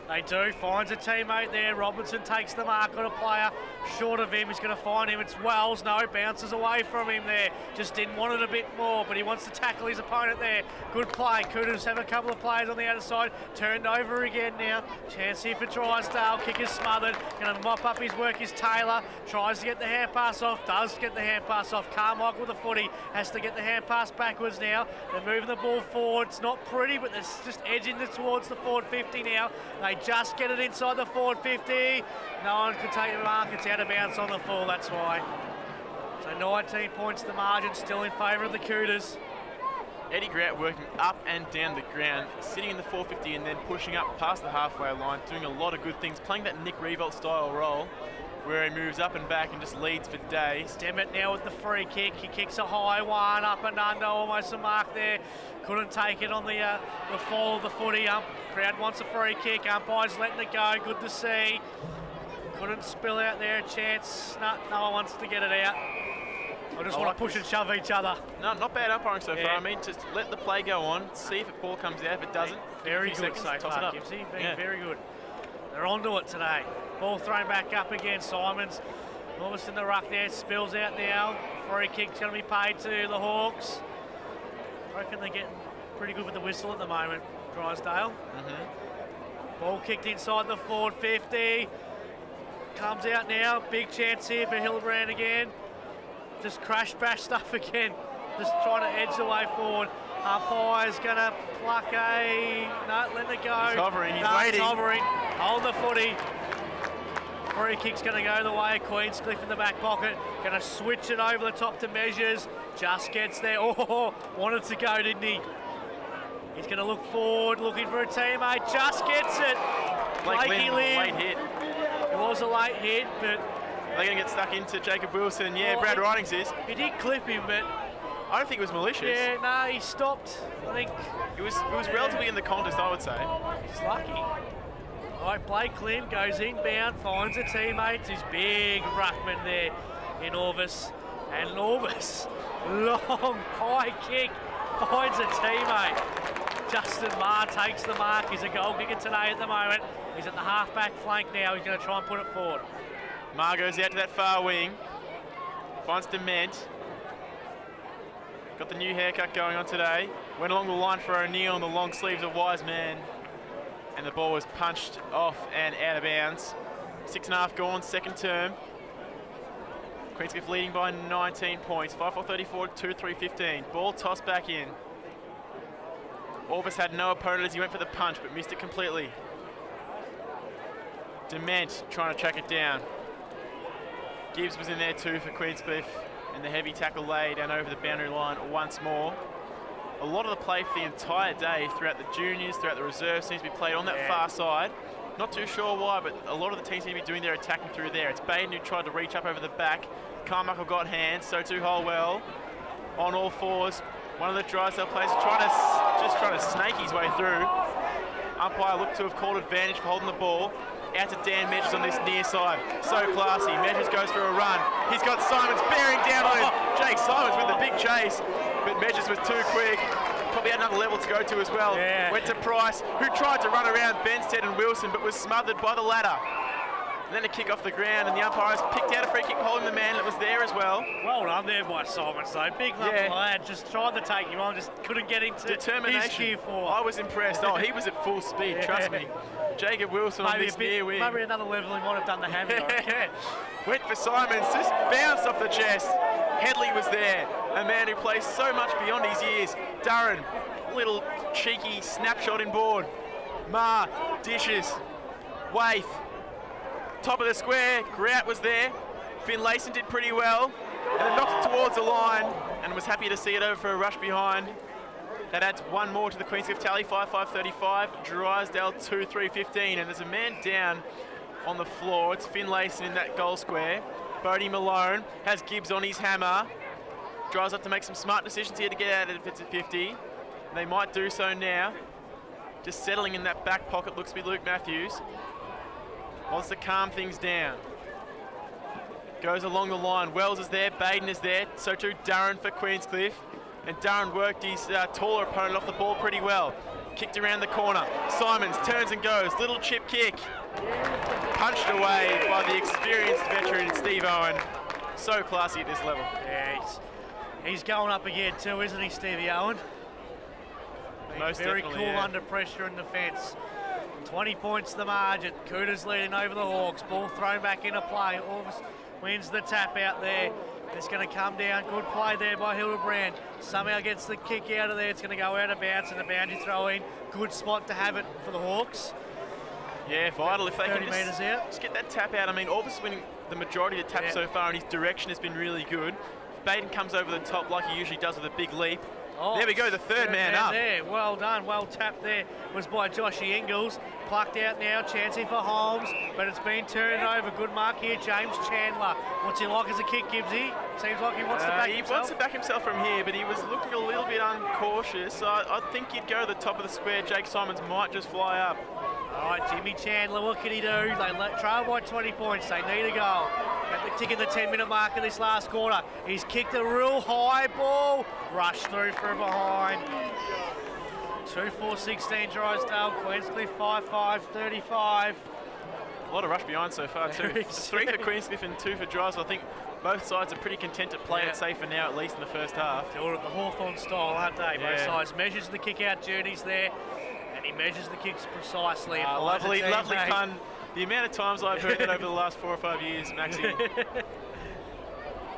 They do, finds a teammate there. Robinson takes the mark on a player short of him. He's going to find him. It's Wells. No, bounces away from him there. Just didn't want it a bit more, but he wants to tackle his opponent there. Good play. Cougars have a couple of players on the outer side. Turned over again now. Chance here for Drysdale. Kick is smothered. Going to mop up his work is Taylor. Tries to get the hand pass off. Does get the hand pass off. Carmichael with the footy. Has to get the hand pass backwards now. They're moving the ball forward. It's not pretty, but they're just edging it towards the forward 50 now. They just get it inside the forward 50. No one can take the mark. It's out of bounds on the full, that's why. So 19 points the margin, still in favour of the Cougars. Eddie Grant working up and down the ground, sitting in the 450 and then pushing up past the halfway line, doing a lot of good things, playing that Nick Revolt style role where he moves up and back and just leads for days. Demmett now with the free kick. He kicks a high one, up and under, almost a mark there. Couldn't take it on the fall of the footy. Crowd wants a free kick. Umpire's letting it go. Good to see. Couldn't spill out there a chance. No one wants to get it out. I just want to push and shove each other. No, not bad umpiring so far. I mean, just let the play go on, see if the ball comes out. If it doesn't, very good so far, Gibbsy. Being very good. They're onto it today. Ball thrown back up again. Simons almost in the ruck there. Spills out now. Free kick's going to be paid to the Hawks. I reckon they're getting pretty good with the whistle at the moment, Drysdale. Ball kicked inside the forward 50. Comes out now. Big chance here for Hildebrand again. Just crash bash stuff again. Just trying to edge the way forward. Umpire's going to pluck a... No, letting it go. He's hovering, he's waiting. He's hovering. Hold the footy. Free kick's going to go the way of Queenscliff in the back pocket. Going to switch it over the top to Measures. Just gets there. Oh, wanted to go, didn't he? He's going to look forward, looking for a teammate. Just gets it. Blakey Lynn. Late hit. It was a late hit, but... They're going to get stuck into Jacob Wilson. Yeah, Brad Ridings is. He did clip him, but... I don't think it was malicious. Yeah, no, he stopped. I think... It was relatively in the contest, I would say. He's lucky. All right, Blake Lim goes inbound, finds a teammate. His big ruckman there in Orvis. And Orvis, long, high kick, finds a teammate. Justin Marr takes the mark. He's a goal kicker today at the moment. He's at the half-back flank now. He's going to try and put it forward. Marr goes out to that far wing. Finds Dement. Got the new haircut going on today. Went along the line for O'Neill and the long sleeves of Wiseman. And the ball was punched off and out of bounds. 6.5 gone, second term. Queenscliff leading by 19 points. 5-4-34, 2-3-15. Ball tossed back in. Orvis had no opponent as he went for the punch, but missed it completely. Dement trying to track it down. Gibbs was in there too for Queenscliff, and the heavy tackle laid down over the boundary line once more. A lot of the play for the entire day throughout the juniors, throughout the reserves, seems to be played on that far side. Not too sure why, but a lot of the teams seem to be doing their attacking through there. It's Baden who tried to reach up over the back. Carmichael got hands, so too Holwell. On all fours. One of the Drysdale players just trying to snake his way through. Umpire looked to have called advantage for holding the ball. Out to Dan Measures on this near side. So classy. Measures goes for a run. He's got Simons bearing down on him. Jake Simons with the big chase, but Measures was too quick. Probably had another level to go to as well. Went to Price, who tried to run around Benstead and Wilson, but was smothered by the ladder. And then a kick off the ground, and the umpires picked out a free kick holding the man that was there as well. Well done there by Simons, though. Big lump lad, just tried to take him on, just couldn't get into determination. His Q4. I was impressed. Oh, he was at full speed, trust me. Jacob Wilson on this near wing. Maybe another level he might have done the hammy. Went for Simons, just bounced off the chest. Headley was there, a man who plays so much beyond his years. Durran, little cheeky snapshot in board. Marr, dishes. Waith, top of the square. Grout was there. Finlayson did pretty well, and then knocked it towards the line, and was happy to see it over for a rush behind. That adds one more to the Queenscliff tally, 5-5-35. Drysdale 2-3-15, and there's a man down on the floor. It's Finlayson in that goal square. Bodie Malone has Gibbs on his hammer. Drysdale have to make some smart decisions here to get out if it's at 50. They might do so now. Just settling in that back pocket looks to be Luke Matthews. Wants to calm things down. Goes along the line. Wells is there. Baden is there. So too Darren for Queenscliff. And Darren worked his taller opponent off the ball pretty well. Kicked around the corner. Simons turns and goes. Little chip kick. Punched away by the experienced veteran Steve Owen. So classy at this level. Yeah, he's going up again too, isn't he, Stevie Owen? Most very cool yeah. under pressure in defence. 20 points the margin. Cooters leading over the Hawks. Ball thrown back into play. Orvis wins the tap out there. It's going to come down. Good play there by Hildebrand. Somehow gets the kick out of there. It's going to go out of bounds and a boundary throw in. Good spot to have it for the Hawks. Yeah, vital if they can 30 metres out. Just get that tap out. I mean, Orvis winning the majority of the taps so far, and his direction has been really good. If Baden comes over the top like he usually does with a big leap. Oh, there we go, the third man up. There. Well done, well tapped there was by Joshy Ingles. Plucked out now, chancing for Holmes, but it's been turned over. Good mark here, James Chandler. What's he like as a kick, Gibbsy? Seems like he wants to back himself. He wants to back himself from here, but he was looking a little bit uncautious. So I think he'd go to the top of the square. Jake Simons might just fly up. All right, Jimmy Chandler, what can he do? They trail by 20 points. They need a goal. Ticking the 10-minute mark of this last quarter. He's kicked a real high ball. Rushed through from behind. 2-4-16 Drysdale. Queenscliff 5-5-35. A lot of rush behind so far too. 3 for Queenscliff and 2 for Drysdale. I think both sides are pretty content to play it safe for now, at least in the first half. They're all at the Hawthorn style, aren't they? Both sides. Measures the kick-out journeys there, and he measures the kicks precisely. Lovely fun. The amount of times I've heard that over the last 4 or 5 years, Maxie.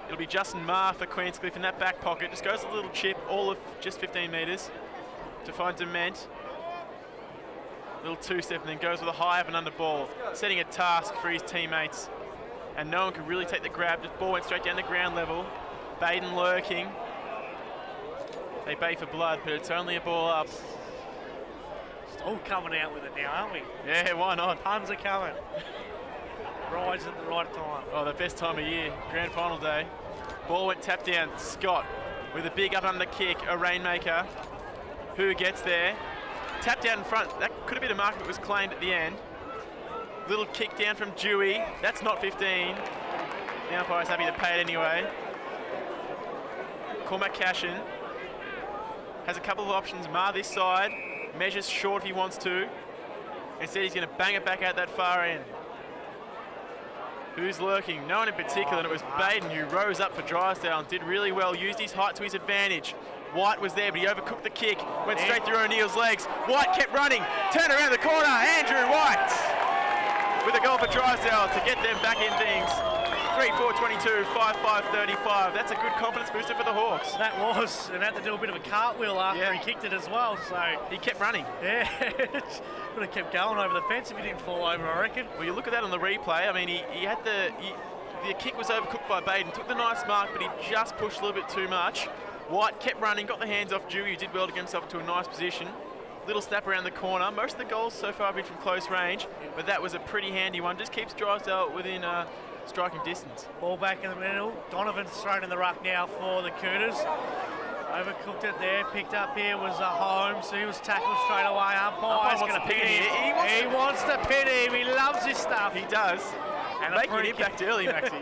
It'll be Justin Marr for Queenscliff in that back pocket. Just goes a little chip, all of just 15 metres to find Dement. Little two-step and then goes with a high up and under ball, setting a task for his teammates. And no one could really take the grab. The ball went straight down the ground level. Baden lurking. They bay for blood, but it's only a ball up. All coming out with it now, aren't we? Yeah, why not? Tons are coming. Rise at the right time. Oh, the best time of year, grand final day. Ball went tap down. Scott with a big up under kick, a rainmaker. Who gets there? Tap down in front. That could have been a mark if it was claimed at the end. Little kick down from Dewey. That's not 15. The umpire's happy to pay it anyway. Cormac Cashin has a couple of options. Marr this side. Measures short if he wants to. Instead, he's going to bang it back out that far end. Who's lurking? No one in particular, and it was Baden who rose up for Drysdale and did really well, used his height to his advantage. White was there, but he overcooked the kick, went straight through O'Neill's legs. White kept running, turned around the corner, Andrew White with a goal for Drysdale to get them back in things. 3-4-22, 5-5-35. That's a good confidence booster for the Hawks. That was, and had to do a bit of a cartwheel after he kicked it as well, so... He kept running. Yeah, would have kept going over the fence if he didn't fall over, I reckon. Well, you look at that on the replay, I mean, he had the kick was overcooked by Baden, took the nice mark, but he just pushed a little bit too much. White kept running, got the hands off Dewey, who did well to get himself into a nice position. Little snap around the corner. Most of the goals so far have been from close range, but that was a pretty handy one. Just keeps Drysdale within striking distance. Ball back in the middle. Donovan's thrown in the ruck now for the Cooters. Overcooked it there. Picked up here was Holmes. He was tackled straight away. Umpire's going to pin him. He wants to pin him. He loves this stuff. He does. And making an impact early, Maxie.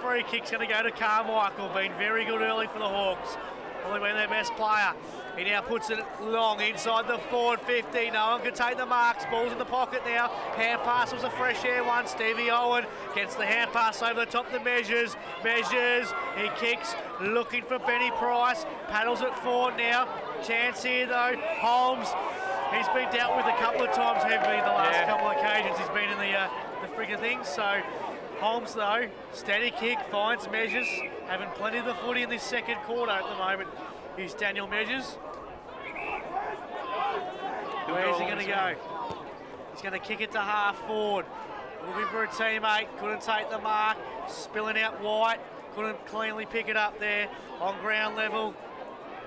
Free kick's going to go to Carmichael. Been very good early for the Hawks. Probably been their best player. He now puts it long inside the forward 50. No one can take the marks. Ball's in the pocket now. Hand pass was a fresh air one. Stevie Owen gets the hand pass over the top to Measures. Measures. He kicks. Looking for Benny Price. Paddles it forward now. Chance here though. Holmes. He's been dealt with a couple of times heavily the last couple of occasions. He's been in the freaking things. So Holmes though, steady kick, finds Measures. Having plenty of the footy in this second quarter at the moment. Here's Daniel Measures. Where's he going to go? He's going to kick it to half forward. Looking for a teammate, couldn't take the mark. Spilling out White, couldn't cleanly pick it up there on ground level.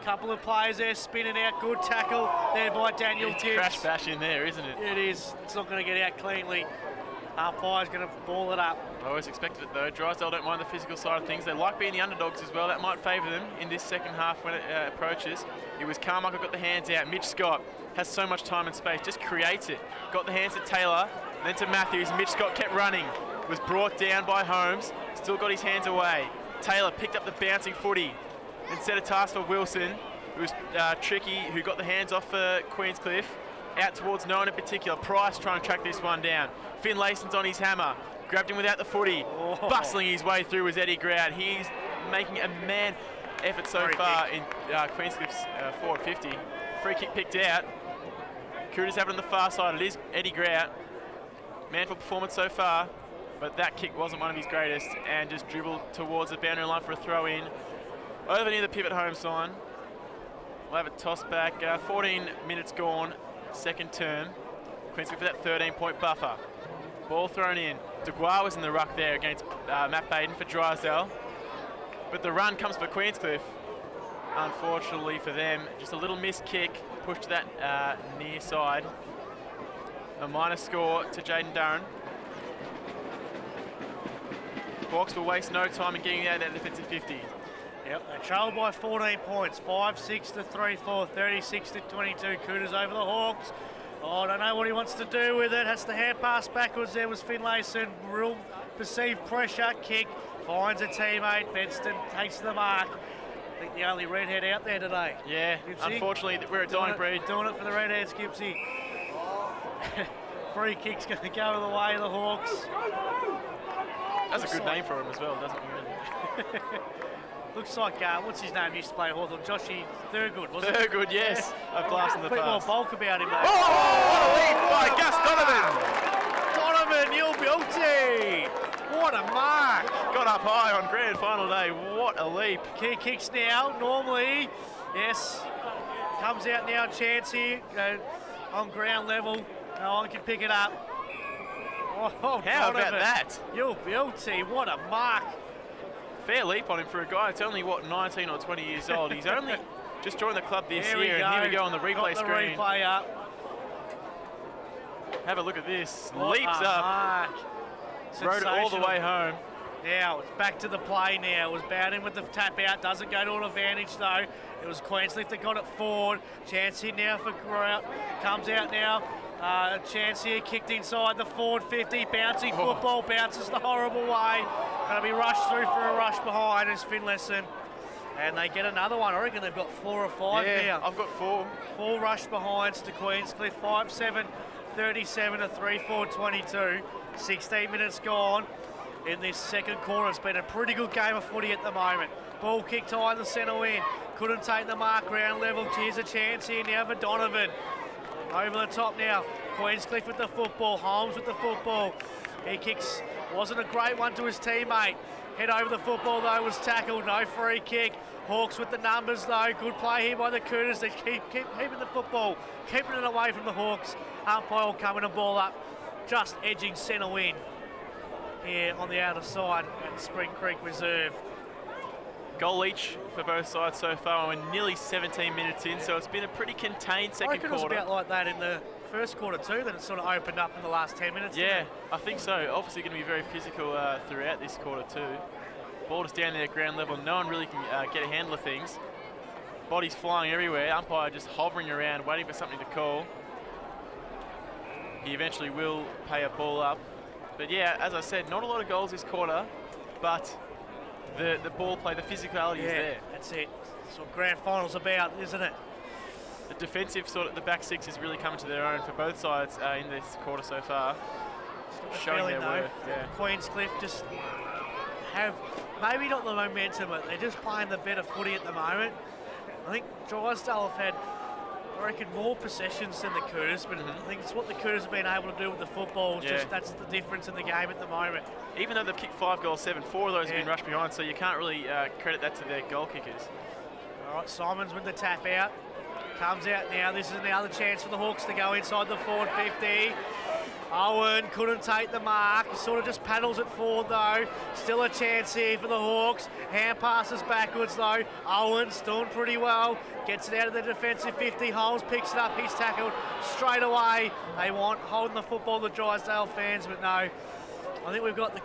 Couple of players there spinning out, good tackle there by Daniel Gibbs. Crash bash in there, isn't it? It is. It's not going to get out cleanly. Umpire's going to ball it up. I always expected it though. Drysdale don't mind the physical side of things. They like being the underdogs as well. That might favour them in this second half when it approaches. It was Carmichael got the hands out. Mitch Scott has so much time and space, just creates it. Got the hands to Taylor, Then to Matthews. Mitch Scott kept running. Was brought down by Holmes. Still got his hands away. Taylor picked up the bouncing footy and set a task for Wilson. It was Tricky who got the hands off for Queenscliff. Out towards no one in particular. Price trying to track this one down. Finlayson's on his hammer. Grabbed him without the footy. Bustling his way through was Eddie Grout. He's making a man effort so far in Queenscliff's forward 50. Free kick picked out. Cooters have it on the far side. It is Eddie Grout. Manful performance so far, but that kick wasn't one of his greatest, and just dribbled towards the boundary line for a throw in. Over near the pivot home sign. We'll have a toss back. 14 minutes gone, second term. Queenscliff for that 13-point buffer. Ball thrown in. Duguay was in the ruck there against Matt Baden for Drysdale. But the run comes for Queenscliff. Unfortunately for them, just a little missed kick, pushed to that near side. A minor score to Jaden Durran. Hawks will waste no time in getting out that defensive 50. Yep, they trailed by 14 points, 5-6 to 3-4, 36 to 22. Cooters over the Hawks. Oh, I don't know what he wants to do with it. Has the hand pass backwards there was Finlayson. Real perceived pressure, kick, finds a teammate. Benston takes the mark. I think the only redhead out there today. Yeah, Gibbsy. Unfortunately, we're a dying breed. Doing it for the redheads, Gibbsy. Free kick's going to go the way of the Hawks. That's a good name for him as well, doesn't it? Really? Looks like, what's his name, used to play Hawthorn? Joshy Thurgood, wasn't it? Thurgood, yes. Yeah. A blast in the A bit more past. bulk about him, though. Oh, what a lead by Gus Donovan. Donovan, you'll beauty. What a mark. Got up high on grand final day. What a leap. Key kicks now, normally. Yes. Comes out now, chance here. On ground level. No one can pick it up. Oh, How Donovan, about that? You'll beauty. What a mark. Fair leap on him for a guy that's only, what, 19 or 20 years old. He's only just joined the club this year, and here we go on the replay screen. Replay up. Have a look at this. What Leaps a up. mark. Rode it all the way home. Now it's back to the play now. It was Bowden with the tap out. Doesn't go to an advantage though. It was Queenscliff that got it forward. Chance here now for Grout. Comes out now. A chance here, kicked inside the forward 50. Bouncing football, bounces the horrible way. Going to be rushed through for a rush behind is Finlayson. And they get another one. I reckon they've got 4 or 5 now. I've got 4. 4 rush behinds to Queenscliff. 5-7, 37 to 3-4, 22. 16 minutes gone in this second quarter. It's been a pretty good game of footy at the moment. Ball kicked high in the centre wing. Couldn't take the mark, ground level. Here's a chance here now for Donovan. Over the top now. Queenscliff with the football. Holmes with the football. He kicks. Wasn't a great one to his teammate. Head over the football though, was tackled. No free kick. Hawks with the numbers though. Good play here by the Cooters. They keep keeping the football. Keeping it away from the Hawks. Umpire will come in and ball up. Just edging centre wing here on the outer side at Spring Creek Reserve. Goal each for both sides so far. We're nearly 17 minutes in, so it's been a pretty contained second I reckon quarter. It was about like that in the first quarter too, then it sort of opened up in the last 10 minutes. Yeah, I think so. Obviously going to be very physical throughout this quarter too. Ball just down there at ground level. No one really can get a handle of things. Bodies flying everywhere. Umpire just hovering around, waiting for something to call. He eventually will pay a ball up. But yeah, as I said, not a lot of goals this quarter, but the ball play, the physicality is there. That's it. That's what grand final's about, isn't it? The defensive the back six is really coming to their own for both sides in this quarter so far. Showing their worth. Yeah. Queenscliff just have maybe not the momentum, but they're just playing the better footy at the moment. I think Drysdale have had, I reckon, more possessions than the Cooters, but I think it's what the Cooters have been able to do with the football. Just that's the difference in the game at the moment. Even though they've kicked 5 goals, 4 of those have been rushed behind, so you can't really credit that to their goal kickers. All right, Simons with the tap out. Comes out now. This is another chance for the Hawks to go inside the forward 50. Owen couldn't take the mark. He sort of just paddles it forward though. Still a chance here for the Hawks. Hand passes backwards though. Owen's doing pretty well. Gets it out of the defensive 50. Holmes picks it up. He's tackled straight away. They want holding the football, the Drysdale fans, but no. I think we've got the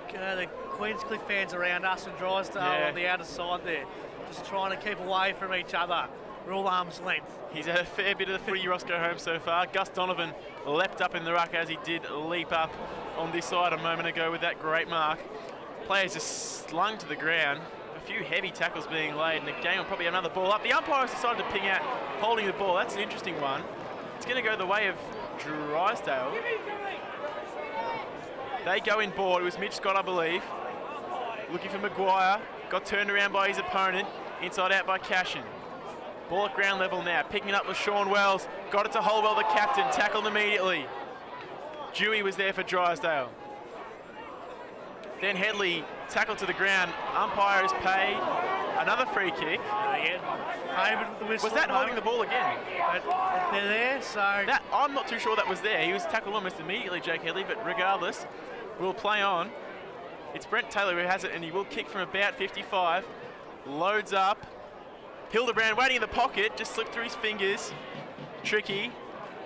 Queenscliff fans around us and Drysdale on the outer side there. Just trying to keep away from each other. rule arm's length. He's had a fair bit of the footy, Roscoe Holmes, so far. Gus Donovan leapt up in the ruck as he did leap up on this side a moment ago with that great mark. Players just slung to the ground. A few heavy tackles being laid, and the game will probably have another ball up. The umpire has decided to ping out holding the ball. That's an interesting one. It's going to go the way of Drysdale. They go in board. It was Mitch Scott, I believe. Looking for Maguire. Got turned around by his opponent. Inside out by Cashin. Ball at ground level now. Picking it up with Sean Wells. Got it to Holwell, the captain. Tackled immediately. Dewey was there for Drysdale. Then Headley tackled to the ground. Umpire has paid another free kick. Was that holding the ball again? They're there, so... I'm not too sure that was there. He was tackled almost immediately, Jake Headley, but regardless, we'll play on. It's Brent Taylor who has it, and he will kick from about 55. Loads up. Hildebrand waiting in the pocket, just slipped through his fingers. Tricky.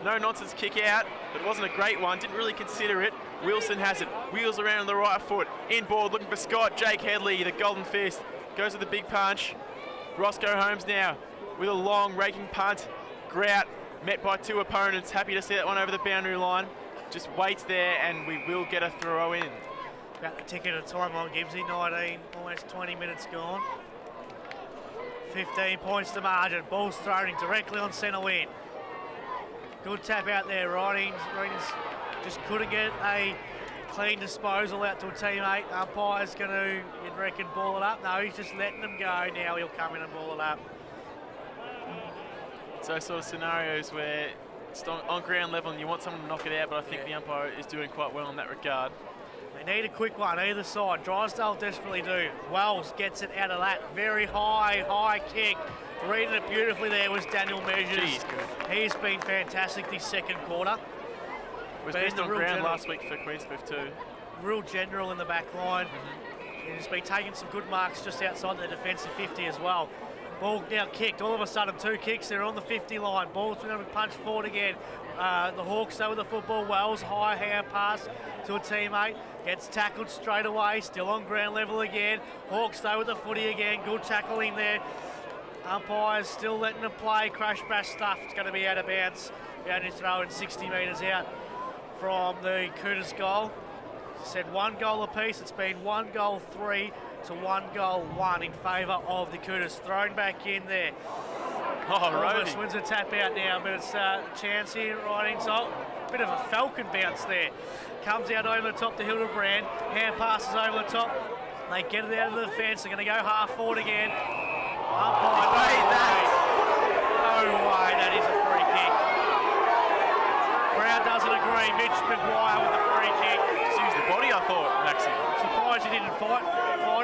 No nonsense kick out, but it wasn't a great one. Didn't really consider it. Wilson has it. Wheels around on the right foot. Inboard looking for Scott. Jake Headley, the golden fist. Goes with the big punch. Roscoe Holmes now with a long raking punt. Grout met by two opponents. Happy to see that one over the boundary line. Just waits there and we will get a throw in. About the ticket of time on Gibbsy. 19, almost 20 minutes gone. 15 points to margin. Ball's thrown in directly on centre wing. Good tap out there, Ridings just couldn't get a clean disposal out to a teammate. Umpire's going to, you'd reckon, ball it up. No, he's just letting them go. Now he'll come in and ball it up. So sort of scenarios where it's on ground level and you want someone to knock it out, but I think the umpire is doing quite well in that regard. They need a quick one either side. Drysdale desperately do. Wells gets it out of that. Very high kick. Reading it beautifully there was Daniel Measures. He's been fantastic this second quarter. Was best on ground last week for Queenscliff too. Real general in the back line. He's been taking some good marks just outside the defensive 50 as well. Ball now kicked. All of a sudden, two kicks. They're on the 50 line. Ball's going to punch forward again. The Hawks stay with the football. Wells, high hand pass to a teammate. Gets tackled straight away. Still on ground level again. Hawks stay with the footy again. Good tackling there. Umpires still letting them play. Crash bash stuff. It's going to be out of bounds. Down to throw in 60 metres out from the Cooters goal. Said 1 goal apiece. It's been 1 goal 3 to 1 goal 1 in favour of the Cooters. Thrown back in there. Almost wins a tap out now, but it's a chance here right inside. Bit of a falcon bounce there. Comes out over the top to Hildebrand. Hand passes over the top. They get it out of the fence. They're going to go half forward again. Umpire made that. No way, that is a free kick. Crowd doesn't agree. Mitch Maguire with the free kick. Just used the body, I thought, Maxie. Surprised he didn't fight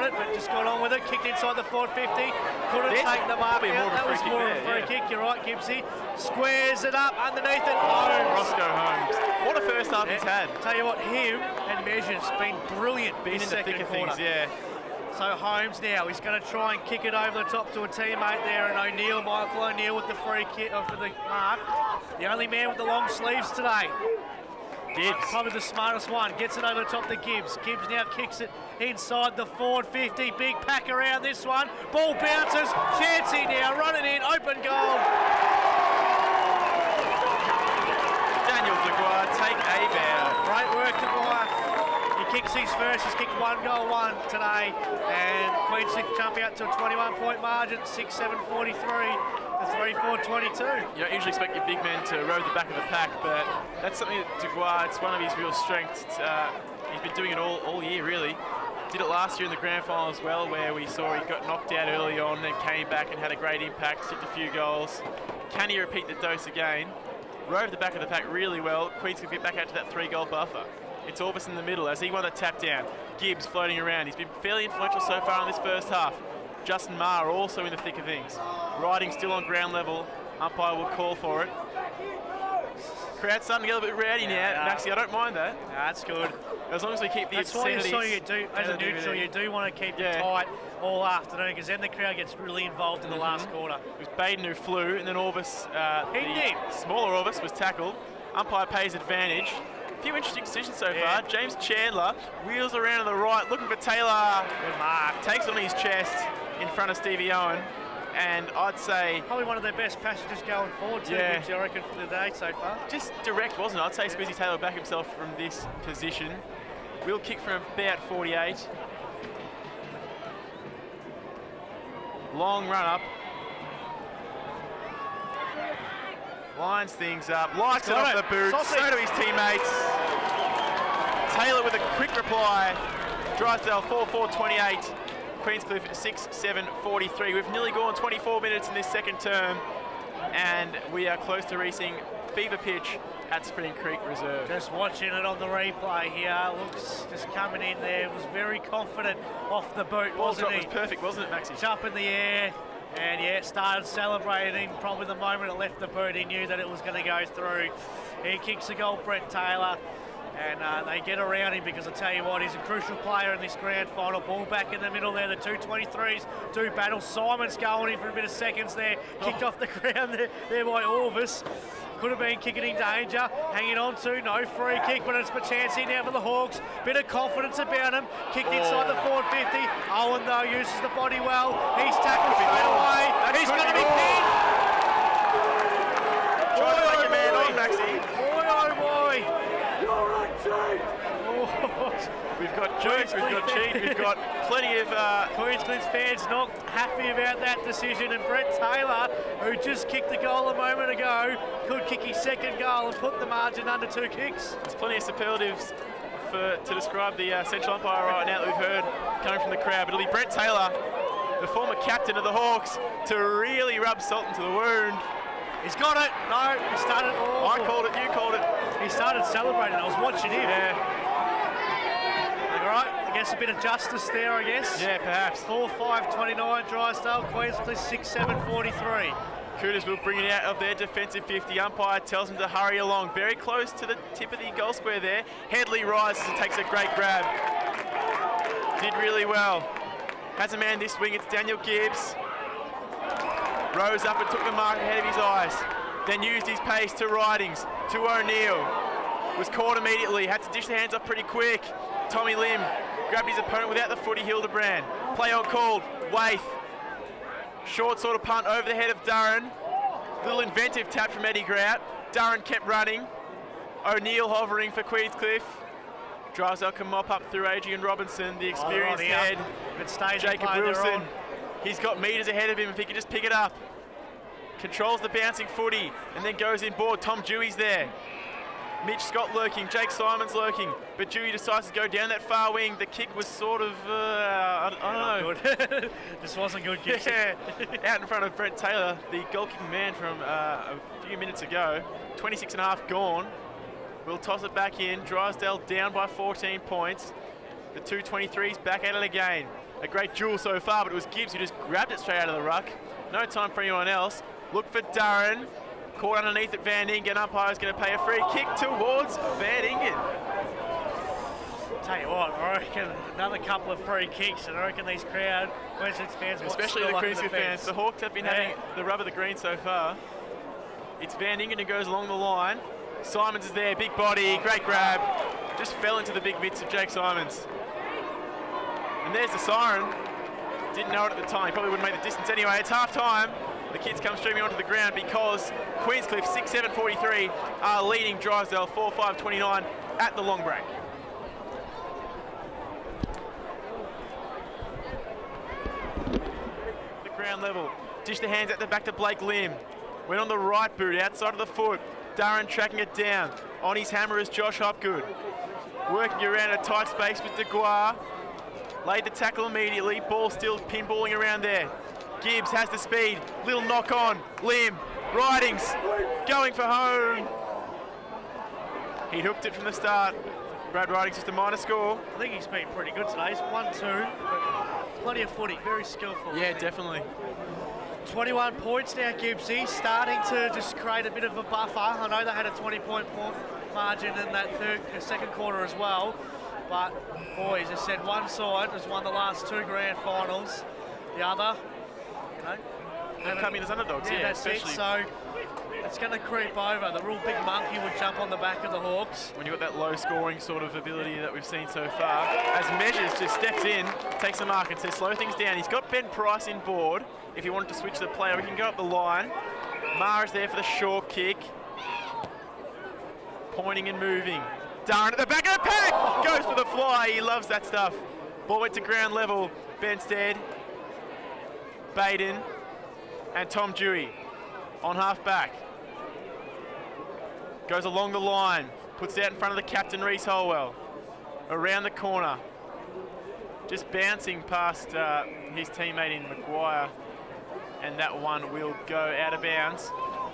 it, but just got on with it. Kicked inside the forward 50. Couldn't take the mark out. That was more of a free kick. You're right, Gibbsy. Squares it up underneath it. Roscoe Holmes. What a first half he's had. Tell you what, him and Measures been brilliant. Been in the thick of things, yeah. So Holmes now, he's going to try and kick it over the top to a teammate there, and O'Neill, Michael O'Neill with the free kick for the mark. The only man with the long sleeves today. Gibbs. Probably the smartest one. Gets it over the top to Gibbs. Gibbs now kicks it inside the forward 50. Big pack around this one. Ball bounces. Chancey now running in. Open goal. Daniel Maguire take a bow. Great work, Maguire. He kicks his first. He's kicked 1 goal 1 today. And Queenscliff jump out to a 21-point margin. 6-7-43. 3-4-22. You don't usually expect your big men to row the back of the pack, but that's something that Duguay, it's one of his real strengths. He's been doing it all year, really. Did it last year in the grand final as well, where we saw he got knocked out early on, then came back and had a great impact, kicked a few goals. Can he repeat the dose again? Rove the back of the pack really well. Queens can get back out to that 3-goal buffer. It's Orvis in the middle as he won the tap down. Gibbs floating around. He's been fairly influential so far in this first half. Justin Maher also in the thick of things. Riding still on ground level. Umpire will call for it. Crowd's starting to get a little bit rowdy now. Maxie, I don't mind that. That's good. As long as we keep the obscenities. That's what you do as a neutral. You do want to keep it tight all afternoon, because then the crowd gets really involved in the last quarter. It was Baden who flew, and then Orvis, the smaller Orvis, was tackled. Umpire pays advantage. A few interesting decisions so far. James Chandler wheels around to the right, looking for Taylor. Good mark. Takes it on his chest in front of Stevie Owen. And I'd say probably one of their best passengers going forward too, Gibbs, I reckon, for the day so far. Just direct, wasn't it? I'd say Smizzy Taylor back himself from this position. We'll kick from about 48. Long run up. Lines things up, lights it off the boot, so do his teammates. Taylor with a quick reply. Drysdale 4-4-28. Queenscliff 6-7-43. We've nearly gone 24 minutes in this second term, and we are close to reaching fever pitch at Spring Creek Reserve. Just watching it on the replay here, looks just coming in there, was very confident off the boot, wasn't he? Was perfect, wasn't it, Maxie? It's up in the air, and yeah, started celebrating. Probably the moment it left the boot, he knew that it was going to go through. He kicks the goal, Brett Taylor, and they get around him because I tell you what, he's a crucial player in this grand final. Ball back in the middle there, the 223s do battle. Simon's going in for a bit of seconds there, kicked off the ground there by Orvis. Could have been kicking in danger, hanging on to, no free kick, but it's Machancy now for the Hawks. Bit of confidence about him, kicked inside the forward 50. Owen though uses the body well, he's tackled straight away, he's going to be pinned. Trying to make a man on, Maxie. Boy, oh boy. We've got jokes, we've got cheat, we've got plenty of... Queenscliff fans not happy about that decision, and Brett Taylor, who just kicked the goal a moment ago, could kick his second goal and put the margin under 2 kicks. There's plenty of superlatives to describe the central umpire right now that we've heard coming from the crowd, but it'll be Brett Taylor, the former captain of the Hawks, to really rub salt into the wound. He's got it. No, he started... Oh, I called it, you called it. He started celebrating. I was watching him. Yeah. All right, I guess a bit of justice there, I guess. Yeah, perhaps. 4-5-29 Drysdale, Queenscliff 6-7-43. Cougars will bring it out of their defensive 50. Umpire tells them to hurry along. Very close to the tip of the goal square there. Headley rises and takes a great grab. Did really well. Has a man this wing, it's Daniel Gibbs. Rose up and took the mark ahead of his eyes. Then used his pace to Ridings, to O'Neill. Was caught immediately, had to dish the hands off pretty quick. Tommy Lim grabbed his opponent without the footy, Hildebrand. Play on called, Waith. Short sort of punt over the head of Durran. Little inventive tap from Eddie Grout. Durran kept running. O'Neill hovering for Queenscliff. Drysdale can mop up through Adrian Robinson, the experienced head. Jacob Wilson. He's got metres ahead of him if he can just pick it up. Controls the bouncing footy and then goes in board. Tom Dewey's there. Mitch Scott lurking, Jake Simons lurking, but Dewey decides to go down that far wing. The kick was sort of, I don't know. Good. This wasn't good, Gibson. Yeah, out in front of Brett Taylor, the goal-kicking man from a few minutes ago. 26 and a half gone. We'll toss it back in. Drysdale down by 14 points. The 223's back at it again. A great duel so far, but it was Gibbs who just grabbed it straight out of the ruck. No time for anyone else. Look for Durran. Caught underneath at Van Ingen. Umpire's going to pay a free kick towards Van Ingen. Tell you what, I reckon another couple of free kicks, and I reckon these crowd, Queensland fans, especially the Queensland fans, the Hawks have been having the rub of the green so far. It's Van Ingen who goes along the line. Simons is there, big body, great grab. Just fell into the big mitts of Jake Simons. And there's the siren. Didn't know it at the time, probably wouldn't make the distance anyway. It's half time. The kids come streaming onto the ground because Queenscliff 6-7-43 are leading Drysdale 4-5-29 at the long break. The ground level. Dish the hands at the back to Blake Lim. Went on the right boot, outside of the foot. Durran tracking it down. On his hammer is Josh Hopgood. Working around a tight space with Deguar. Laid the tackle immediately. Ball still pinballing around there. Gibbs has the speed. Little knock on. Lim. Ridings. Going for home. He hooked it from the start. Brad Ridings just a minor score. I think he's been pretty good today. He's 1-2. But plenty of footy. Very skillful. Yeah, definitely. 21 points now, Gibbsy. Starting to just create a bit of a buffer. I know they had a 20-point margin in that second quarter as well. But, boys, as I said, one side has won the last 2 grand finals. The other, they've come in as underdogs, yeah, that's especially. it. So It's going to creep over. The real big monkey would jump on the back of the Hawks. When you've got that low-scoring sort of ability that we've seen so far, as Measures just steps in, takes the mark and says slow things down. He's got Ben Price in board. If he wanted to switch the player, we can go up the line. Mara's there for the short kick. Pointing and moving. Darren at the back of the pack! Goes for the fly. He loves that stuff. Ball went to ground level. Benstead, Baden, and Tom Dewey on half back. Goes along the line. Puts it out in front of the captain, Reece Holwell. Around the corner. Just bouncing past his teammate in Maguire. And that one will go out of bounds.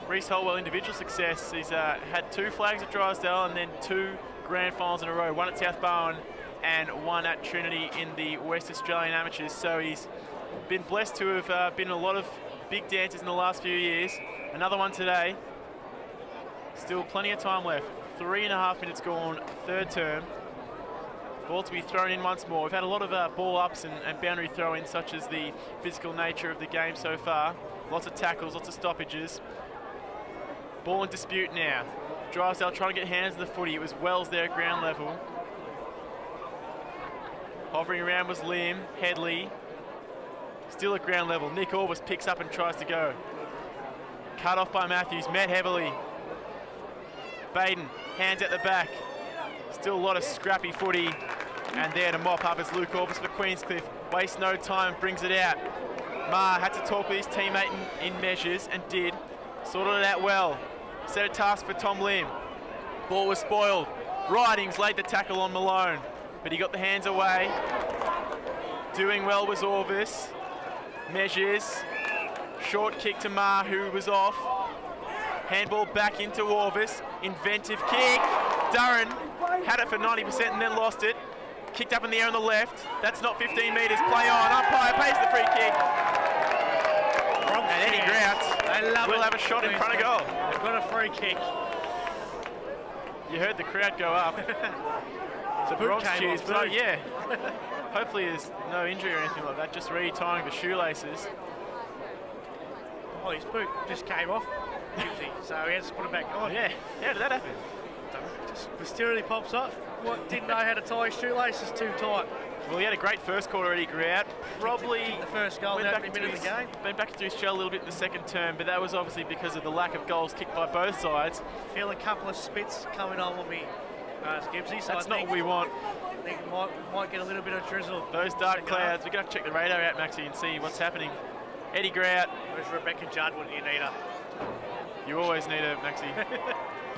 Reece Holwell, individual success. He's had 2 flags at Drysdale and then 2 grand finals in a row. 1 at South Bowen and 1 at Trinity in the West Australian Amateurs. So he's been blessed to have been in a lot of big dances in the last few years. Another one today. Still plenty of time left. 3.5 minutes gone, third term. Ball to be thrown in once more. We've had a lot of ball ups and boundary throw-ins, such as the physical nature of the game so far. Lots of tackles, lots of stoppages. Ball in dispute now. Drysdale trying to get hands on the footy. It was Wells there at ground level. Hovering around was Liam, Headley. Still at ground level. Nick Orvis picks up and tries to go. Cut off by Matthews, met heavily. Baden, hands at the back. Still a lot of scrappy footy. And there to mop up is Luke Orvis for Queenscliff. Wastes no time, brings it out. Ma had to talk with his teammate in Measures and did. Sorted it out well. Set a task for Tom Lim. Ball was spoiled. Ridings laid the tackle on Malone, but he got the hands away. Doing well was Orvis. Measures. Short kick to Ma, who was off. Handball back into Orvis. Inventive kick. Durran had it for 90% and then lost it. Kicked up in the air on the left. That's not 15 metres. Play on. Umpire pays the free kick. And Eddie Grout will have a shot in front of goal. They've got a free kick. You heard the crowd go up. The Bronx cheers, but yeah. Hopefully there's no injury or anything like that. Just retying the shoelaces. Oh, his boot just came off. So he has to put it back on. Yeah. How did that happen? Just mysteriously pops up. Didn't know how to tie his shoelaces too tight. Well, he had a great first quarter, Eddie Grout. Probably the first goal in every minute of the game. Went back into his shell a little bit in the second term, but that was obviously because of the lack of goals kicked by both sides. Feel a couple of spits coming on with me, Gibbsy. So that's not what we want. I think might get a little bit of drizzle. Those dark clouds. We're going to check the radar out, Maxie, and see what's happening. Eddie Grout. Where's Rebecca Judd when you need her? You always need her, Maxie.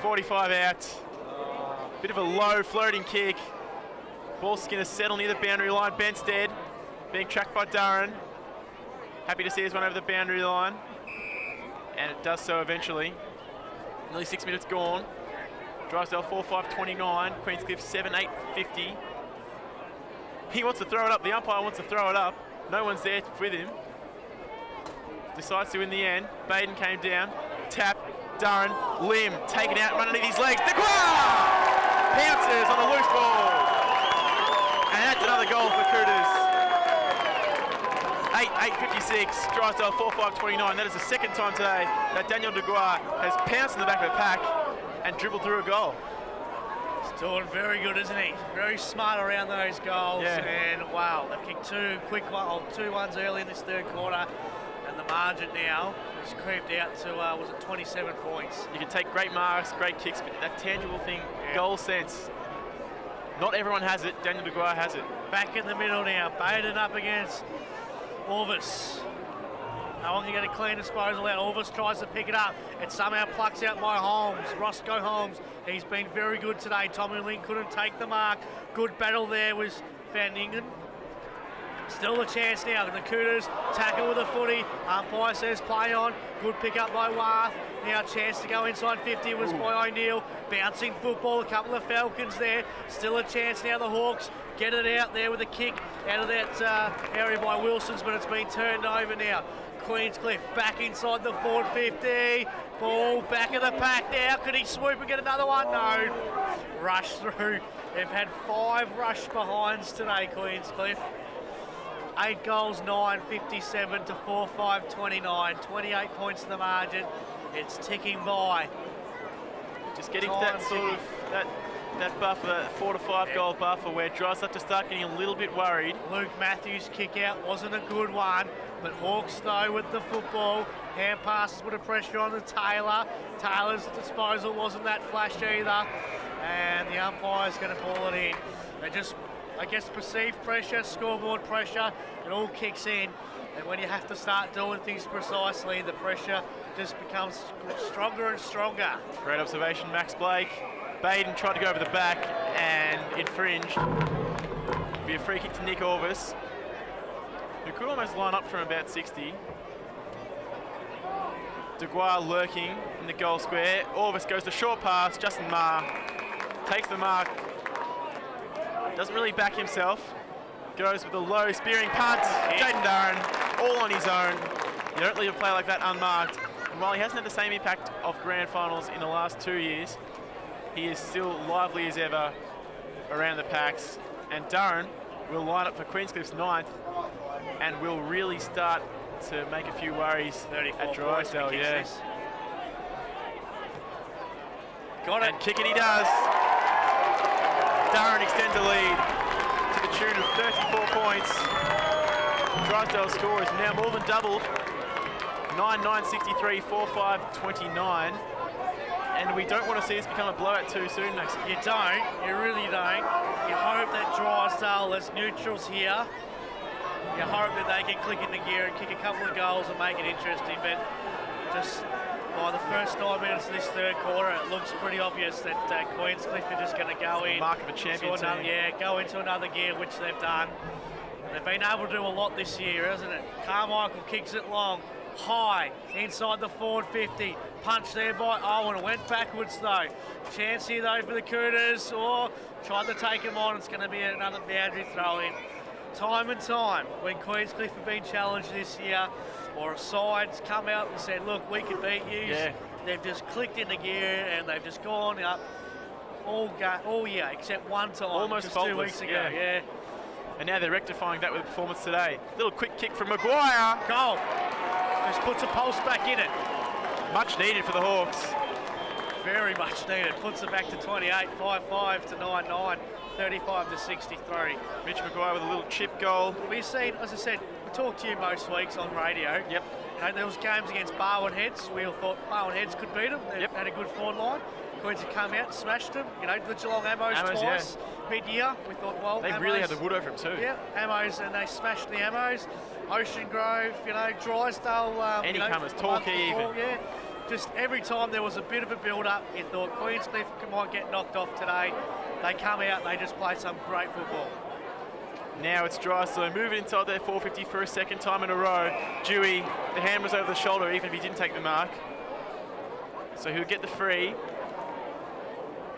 45 out. Bit of a low floating kick. Ball Skinner settle near the boundary line. Benstead being tracked by Durran. Happy to see his one over the boundary line. And it does so eventually. Nearly 6 minutes gone. Drysdale 4-5-29. Queenscliff 7-8-50. He wants to throw it up. The umpire wants to throw it up. No one's there with him. Decides to in the end. Baden came down. Tap. Durran. Lim. Taken out. Run underneath his legs. DeGuar! Pounces on the loose ball. And that's another goal for Cooters. 8-8-56, Drysdale 4-5-29. That is the second time today that Daniel DeGuar has pounced in the back of the pack and dribbled through a goal. He's doing very good, isn't he? Very smart around those goals. Yeah. And wow, they've kicked 2 quick ones, 2 ones early in this third quarter. And the margin now has creeped out to, was it 27 points? You can take great marks, great kicks, but that tangible thing, goal sense, not everyone has it. Daniel DeGuar has it. Back in the middle now. Baden up against Orvis. How long are you going to clean disposal out? Orvis tries to pick it up. It somehow plucks out by Holmes. Roscoe Holmes. He's been very good today. Tommy Link couldn't take the mark. Good battle there was Van Ingen. Still a chance now. The Cooters tackle with a footy. Umpire says play on. Good pick up by Warth. Now a chance to go inside 50 was by O'Neill. Bouncing football. A couple of Falcons there. Still a chance now. The Hawks get it out there with a kick out of that area by Wilson's, but it's been turned over now. Queenscliff back inside the forward 50. Ball back of the pack now. Could he swoop and get another one? No. Rush through. They've had 5 rush behinds today, Queenscliff. 8 goals, 9, 57 to 4-5-29. 28 points in the margin. It's ticking by. Just getting to that sort of that buffer, that 4 to 5 goal buffer, where Drysdale have to start getting a little bit worried. Luke Matthews' kick out wasn't a good one, but Hawks though with the football. Hand passes with a pressure on the Taylor. Taylor's disposal wasn't that flash either, and the umpire's going to pull it in. They just, I guess, perceived pressure, scoreboard pressure, it all kicks in. And when you have to start doing things precisely, the pressure just becomes stronger and stronger. Great observation, Max Blake. Baden tried to go over the back and infringed. It'll be a free kick to Nick Orvis, who could almost line up from about 60. Deguar lurking in the goal square. Orvis goes to short pass. Justin Marr takes the mark. Doesn't really back himself. Goes with a low spearing punt. Jaden Durran, all on his own. You don't leave a play like that unmarked. And while he hasn't had the same impact of grand finals in the last 2 years, he is still lively as ever around the packs. And Durran will line up for Queenscliff's 9th and will really start to make a few worries at Drysdale. Yeah. Got it. And kick it he does. Durran extends the lead to the tune of 34 points. Drysdale's score is now more than doubled. 9-9-63, 4-5-29. And we don't want to see this become a blowout too soon, Max. You don't, you really don't. You hope that Drysdale, as neutrals here, you hope that they can click into gear and kick a couple of goals and make it interesting, but just by the first 9 minutes of this third quarter, it looks pretty obvious that Queenscliff are just going to go in. Mark of a champion team. Yeah, go into another gear, which they've done. They've been able to do a lot this year, hasn't it? Carmichael kicks it long, high, inside the forward 50. Punch there by Owen, went backwards though. Chance here though for the Cooters, or tried to take him on. It's going to be another boundary throw in. Time and time, when Queenscliff have been challenged this year, or a side's come out and said, look, we can beat you, they've just clicked into gear and they've just gone up all year, except one time, almost just faultless, 2 weeks ago. Yeah. And now they're rectifying that with a performance today. Little quick kick from Maguire. Goal. Just puts a pulse back in it. Much needed for the Hawks. Very much needed. Puts it back to 28, 5-5 to 9-9, 35 to 63. Mitch Maguire with a little chip goal. We've seen, as I said, we talk to you most weeks on radio. Yep. You know, there was games against Barwon Heads. We all thought Barwon Heads could beat them. They've had a good forward line. Queens had come out, smashed them. You know, the Geelong Ammos twice mid-year. We thought, well, they really had the wood over them too. Yeah, Ammos, and they smashed the Ammos. Ocean Grove, you know, Drysdale. Any comers, Torquay even. Yeah, just every time there was a bit of a build-up, you thought Queenscliff might get knocked off today. They come out and they just play some great football. Now it's Drysdale moving inside their 450 for a second time in a row. Dewey, the hand was over the shoulder even if he didn't take the mark. So he'll get the free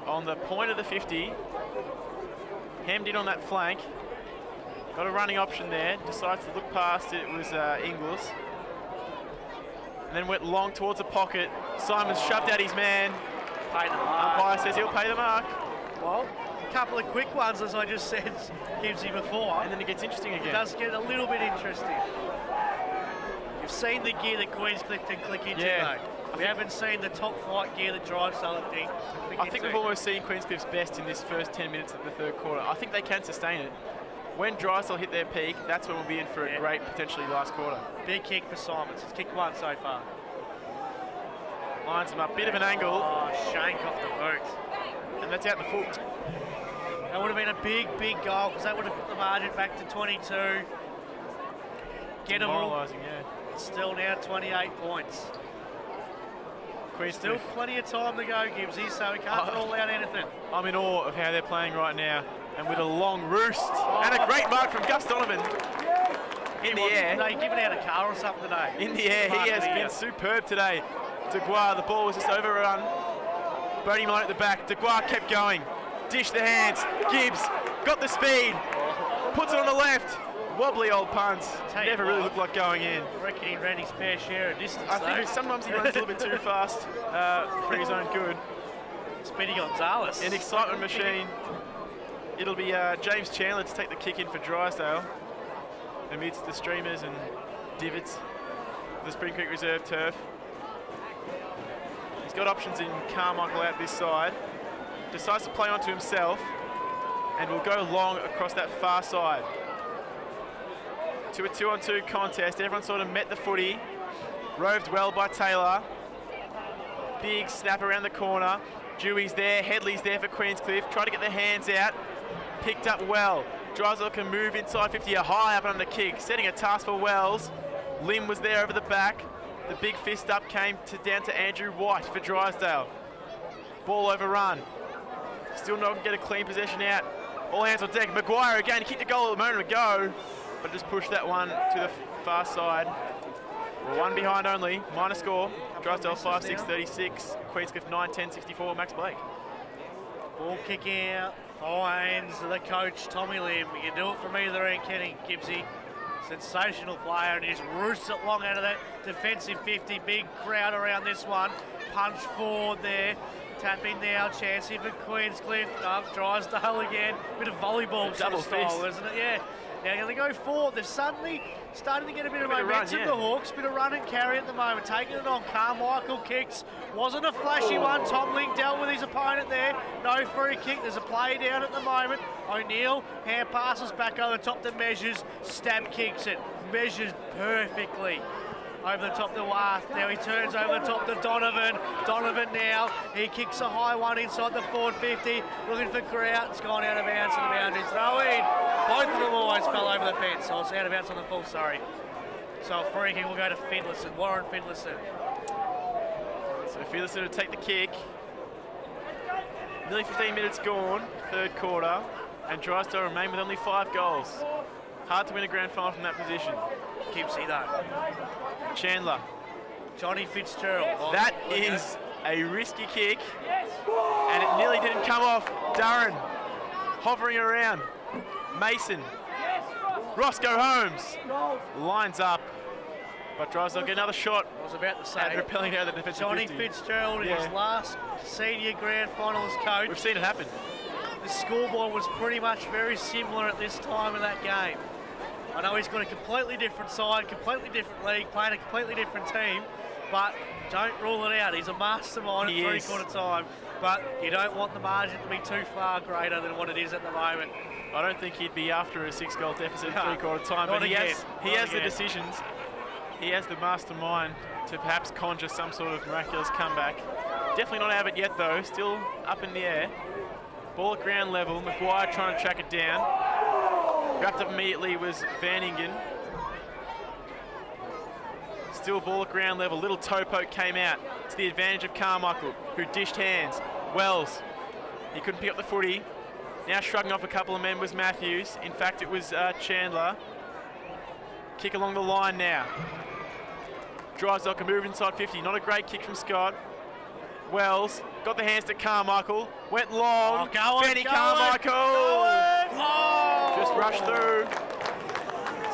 on the point of the 50. Hemmed in on that flank. Got a running option there. Decides to look past it. It was Ingles. And then went long towards the pocket. Simons shoved out his man. Pay the mark. Umpire says he'll pay the mark. Well, a couple of quick ones, as I just said, Gibbsy before. And then it gets interesting again. It does get a little bit interesting. You've seen the gear that Queenscliff can click into, though. We haven't seen the top flight gear that Drysdale have click I think we've almost seen Queenscliff's best in this first 10 minutes of the third quarter. I think they can sustain it. When Drysdale hit their peak, that's when we'll be in for a great, potentially last quarter. Big kick for Simons. It's kicked one so far. Lines him up, bit of an angle. Oh, shank off the boot. And that's out the foot. That would have been a big, big goal, because that would have put the margin back to 22. Get them all. Still now 28 points. Still plenty of time to go, Gibbsy, so we can't rule out anything. I'm in awe of how they're playing right now. And with a long roost. And a great mark from Gus Donovan. In the air. They giving out a car or something today. In the air, he has been superb today. Deguar, the ball was just overrun. Bodie Malone at the back. Deguar kept going. Dish the hands. Gibbs got the speed. Puts it on the left. Wobbly old punts. Never really looked like going in. I reckon he ran his fair share of distance. I think sometimes he runs a little bit too fast for his own good. Speedy Gonzalez. An excitement machine. It'll be James Chandler to take the kick in for Drysdale amidst the streamers and divots of the Spring Creek Reserve turf. got options in Carmichael out this side. Decides to play onto himself and will go long across that far side. To a 2-on-2 contest. Everyone sort of met the footy. Roved well by Taylor. Big snap around the corner. Dewey's there, Headley's there for Queenscliff. Try to get their hands out. Picked up well. Drysdale can move inside 50, a high up and under kick. Setting a task for Wells. Lim was there over the back. The big fist up came down to Andrew White for Drysdale. Ball overrun. Still not get a clean possession out. All hands on deck. Maguire again, he kicked the goal a moment ago, but just pushed that one to the far side. Well, one behind only, minor score. Drysdale 5-6-36, Queenscliff 9-10-64, Max Blake. Ball kicking out, finds the coach, Tommy Lim. You can do it from either end, Kenny Gibbsy. Sensational player, and he just roosts it long out of that defensive 50. Big crowd around this one. Punch forward there. Tap in now, chance here for Queenscliff. Drysdale again. Bit of volleyball sort of style, isn't it? Yeah. Now they go forward. They're suddenly starting to get a bit of momentum, the Hawks. Bit of run and carry at the moment. Taking it on. Carmichael kicks. Wasn't a flashy one. Tom Ling dealt with his opponent there. No free kick. There's a play down at the moment. O'Neill hand passes back over the top to Measures. Stab kicks it. Measures perfectly. Over the top to Warth. Now he turns over the top to Donovan. Donovan now. He kicks a high one inside the forward 50. Looking for Grout. It's gone out of bounds to the boundaries. Throw in. Both of them always fell over the fence. So it's out of bounds on the full, sorry. So a free kick will go to Findlayson. Warren Findlayson. So Findlayson will take the kick. Nearly 15 minutes gone, third quarter. And Drysdale remain with only 5 goals. Hard to win a grand final from that position. Gibbsy though. Chandler. Johnny Fitzgerald. That is a risky kick, and it nearly didn't come off. Durran hovering around. Mason. Roscoe Holmes lines up, but Drysdale get another shot. I was about to say. And repelling out of the defensive Johnny 50. Fitzgerald, his last senior grand finalist coach. We've seen it happen. The scoreboard was pretty much very similar at this time of that game. I know he's got a completely different side, completely different league, playing a completely different team, but don't rule it out. He's a mastermind at three-quarter time, but you don't want the margin to be too far greater than what it is at the moment. I don't think he'd be after a 6-goal deficit at three-quarter time, but he has the decisions. He has the mastermind to perhaps conjure some sort of miraculous comeback. Definitely not out of it yet, though. Still up in the air. Ball at ground level. Maguire trying to track it down. Wrapped up immediately was Van Ingen. Still ball at ground level. Little toe poke came out to the advantage of Carmichael, who dished hands. Wells, he couldn't pick up the footy. Now shrugging off a couple of men was Matthews. In fact, it was Chandler. Kick along the line now. Drysdale can move inside 50. Not a great kick from Scott. Wells got the hands to Carmichael. Went long. Benny Carmichael. Just rushed through.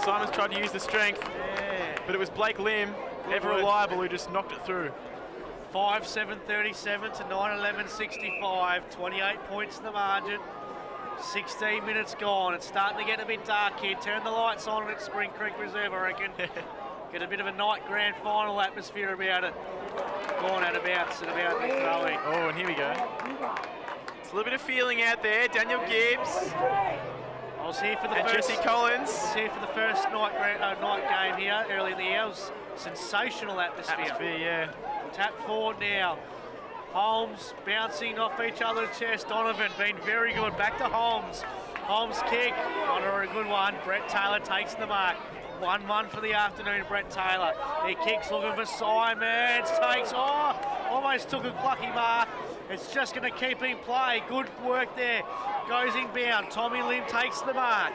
Simons tried to use the strength, but it was Blake Lim, ever reliable, who just knocked it through. 5-7-37 to 9-11-65. 28 points in the margin. 16 minutes gone. It's starting to get a bit dark here. Turn the lights on at Spring Creek Reserve, I reckon. Get a bit of a night grand final atmosphere about it. Gone out of bounds and about the throwing. Oh, and here we go. It's a little bit of feeling out there. Daniel Gibbs. I was here for the Jesse Collins. I was here for the first night game here early in the year. It was sensational atmosphere. Yeah. Tap forward now. Holmes bouncing off each other's chest. Donovan been very good. Back to Holmes. Holmes kick. Not a good one. Brett Taylor takes the mark. 1-1 for the afternoon, Brett Taylor. He kicks looking for Simons. Takes, almost took a plucky mark. It's just going to keep in play. Good work there. Goes inbound. Tommy Lim takes the mark.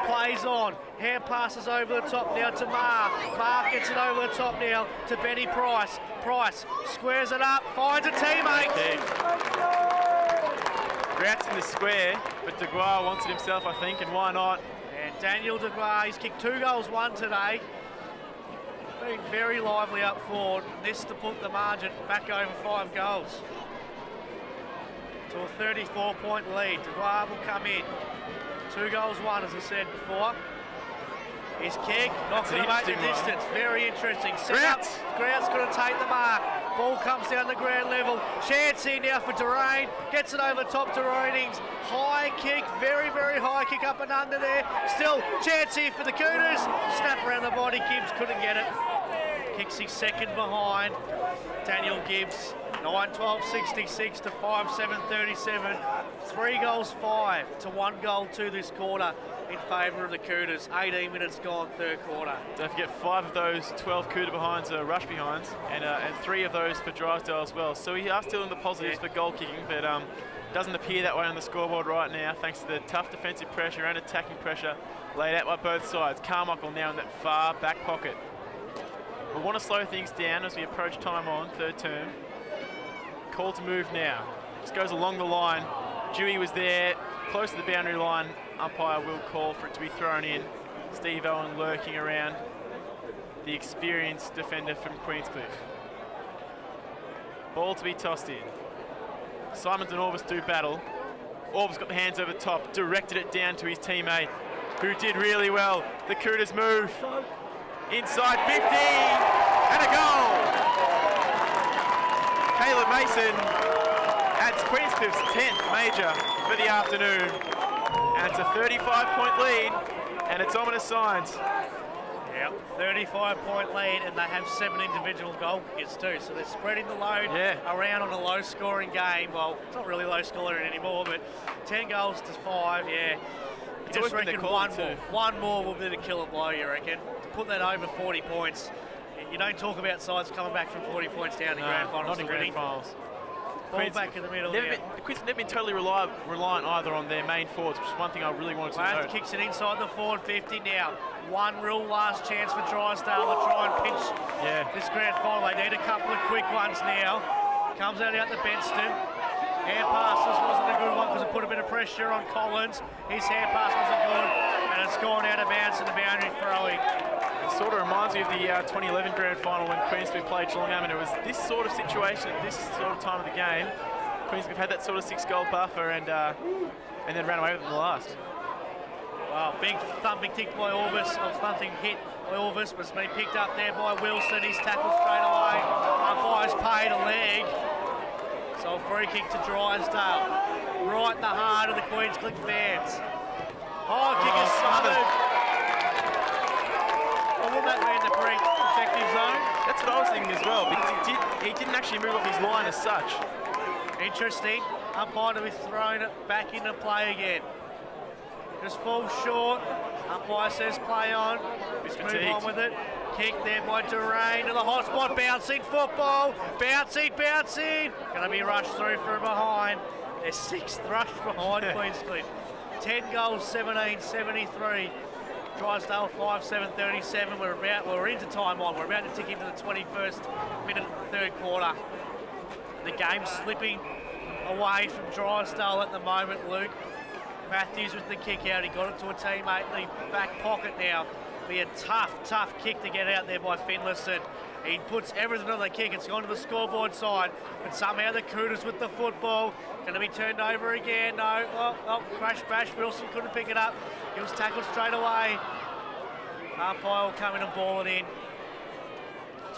Plays on. Hand passes over the top now to Mark. Mark gets it over the top now to Benny Price. Price squares it up. Finds a teammate. Grout's in the square, but Deguar wants it himself, I think, and why not? And Daniel Deguar, he's kicked 2 goals, 1 today. Been very lively up forward. This to put the margin back over 5 goals. To a 34-point lead. Deguar will come in. 2 goals, 1, as I said before. His kick, not going to make the distance. Very interesting. Grout's going to take the mark. Ball comes down the ground level. Chance here now for Durain. Gets it over the top to Ratings. High kick, very, very high kick up and under there. Still chance here for the Cougars. Snap around the body. Gibbs couldn't get it. Kicks his second behind. Daniel Gibbs. 9-12-66 to 5-7-37. 3 goals 5 to 1 goal 2 this quarter in favour of the Cougars. 18 minutes gone, third quarter. Don't forget 5 of those 12 Cooter behinds are rush behinds, and 3 of those for Drysdale as well. So we are still in the positives for goal kicking, but doesn't appear that way on the scoreboard right now, thanks to the tough defensive pressure and attacking pressure laid out by both sides. Carmichael now in that far back pocket. We want to slow things down as we approach time on, third term. Call to move now. Just goes along the line. Dewey was there, close to the boundary line. Umpire will call for it to be thrown in. Steve Owen lurking around, the experienced defender from Queenscliff. Ball to be tossed in. Simons and Orvis do battle. Orvis got the hands over top, directed it down to his teammate, who did really well. The Cougars move. Inside 15, and a goal! Caleb Mason adds Queenscliff's 10th major for the afternoon. And it's a 35-point lead, and it's ominous signs. Yep, 35-point lead, and they have 7 individual goal kickers too, so they're spreading the load around on a low-scoring game. Well, it's not really low-scoring anymore, but 10 goals to 5, yeah. You just reckon one more will be the killer blow, you reckon? To put that over 40 points. You don't talk about sides coming back from 40 points down in grand finals. Not in grand finals. Ball back in the middle. Queens have never been totally reliant either on their main forwards, which is one thing I really wanted to note. Kicks it inside the forward 50 now. One real last chance for Drysdale to try and pinch this grand final. They need a couple of quick ones now. Comes out to Benston. Hand passes wasn't a good one because it put a bit of pressure on Collins. His hand pass wasn't good, and it's gone out of bounds in the boundary throwing. It sort of reminds me of the 2011 grand final when Queenscliff played Geelong, and it was this sort of situation at this sort of time of the game. Queenscliff had that sort of 6-goal buffer and then ran away with it in the last. Wow, big thumping kick by Orvis, or thumping hit by Orvis, but it's been picked up there by Wilson. He's tackled straight away. Umpire's paid a leg. So a free kick to Drysdale, right in the heart of the Queenscliff fans. Oh, kick is smothered. Well, will that be in the protective zone? That's what I was thinking as well, because he didn't actually move off his line as such. Interesting. Umpire to be thrown it back into play again. Just falls short. Umpire says play on. Let's move on with it. Kick there by Durain to the hot spot. Bouncing football. Bouncing. Going to be rushed through from behind. Their 6th rush behind Queenscliff. 10 goals, 17-73. Drysdale 5-7-37. We're into time on. We're about to tick into the 21st minute of the third quarter. The game's slipping away from Drysdale at the moment, Luke. Matthews with the kick out. He got it to a teammate in the back pocket now. Be a tough kick to get out there by Finlayson. He puts everything on the kick. It's gone to the scoreboard side, but somehow the Cougars with the football. Going to be turned over again. No, crash bash. Wilson couldn't pick it up. He was tackled straight away. Umpire will come in and ball it in.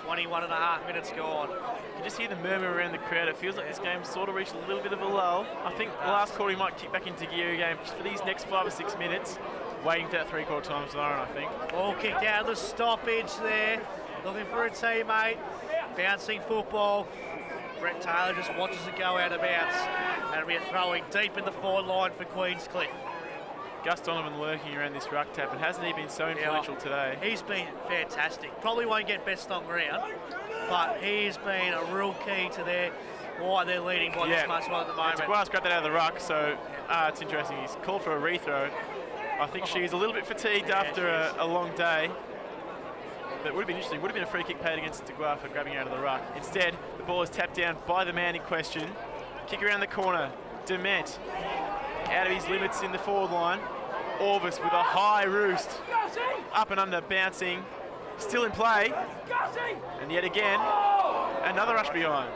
21.5 minutes gone. You just hear the murmur around the crowd. It feels like this game sort of reached a little bit of a lull. I think the last quarter he might kick back into gear again for these next 5 or 6 minutes, waiting for that 3/4 time siren, I think. Ball kicked out of the stoppage there, looking for a teammate. Bouncing football. Brett Taylor just watches it go out of bounds. That'll be a throwing deep in the forward line for Queenscliff. Gus Donovan lurking around this ruck tap, and hasn't he been so influential today? He's been fantastic. Probably won't get best on ground, but he's been a real key to why they're leading by this much more at the moment. Degwar's grabbed that out of the ruck, so it's interesting. He's called for a rethrow. I think she's a little bit fatigued after a long day. But it would have been interesting. Would have been a free kick paid against Degwar for grabbing out of the ruck. Instead, the ball is tapped down by the man in question. Kick around the corner. Dement out of his limits in the forward line. Orvis with a high roost. Up and under, bouncing. Still in play. And yet again, another rush behind.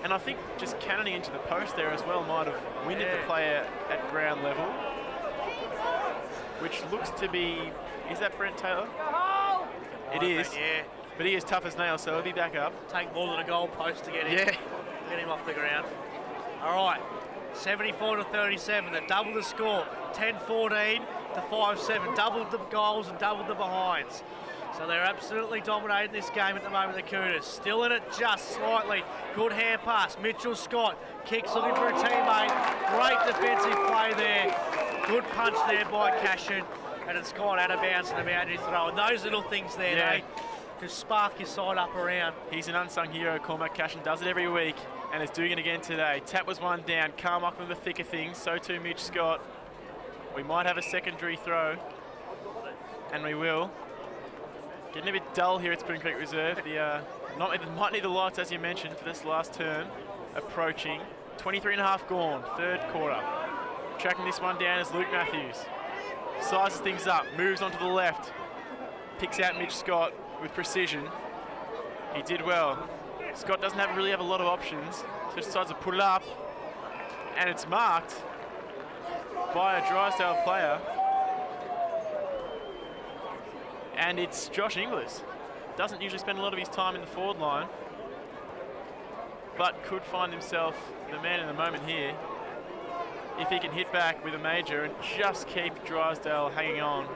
And I think just cannoning into the post there as well might have winded the player at ground level. Which looks to be, is that Brent Taylor? It is. but he is tough as nails, so he'll be back up. Take more than a goal post to get him. Yeah. Get him off the ground. All right, 74 to 37. They doubled the score. 10-14 to 5-7. Doubled the goals and doubled the behinds. So they're absolutely dominating this game at the moment, the Cougars. Still in it just slightly. Good hand pass. Mitchell Scott kicks looking for a teammate. Great defensive play there. Good punch there by Cashin. And it's gone out of bounds and a boundary throw. And those little things there, they just spark your side up around. He's an unsung hero, Cormac Cashin. Does it every week and is doing it again today. Tap was one down. Carmichael in the thick of things. So too Mitch Scott. We might have a secondary throw. And we will. Getting a bit dull here at Spring Creek Reserve. Might need the lights, as you mentioned, for this last term. Approaching. 23.5 gone, third quarter. Tracking this one down is Luke Matthews. Sizes things up, moves onto the left. Picks out Mitch Scott with precision. He did well. Scott doesn't really have a lot of options, so just decides to put it up. And it's marked by a Drysdale player. And it's Josh Inglis. Doesn't usually spend a lot of his time in the forward line, but could find himself the man in the moment here if he can hit back with a major and just keep Drysdale hanging on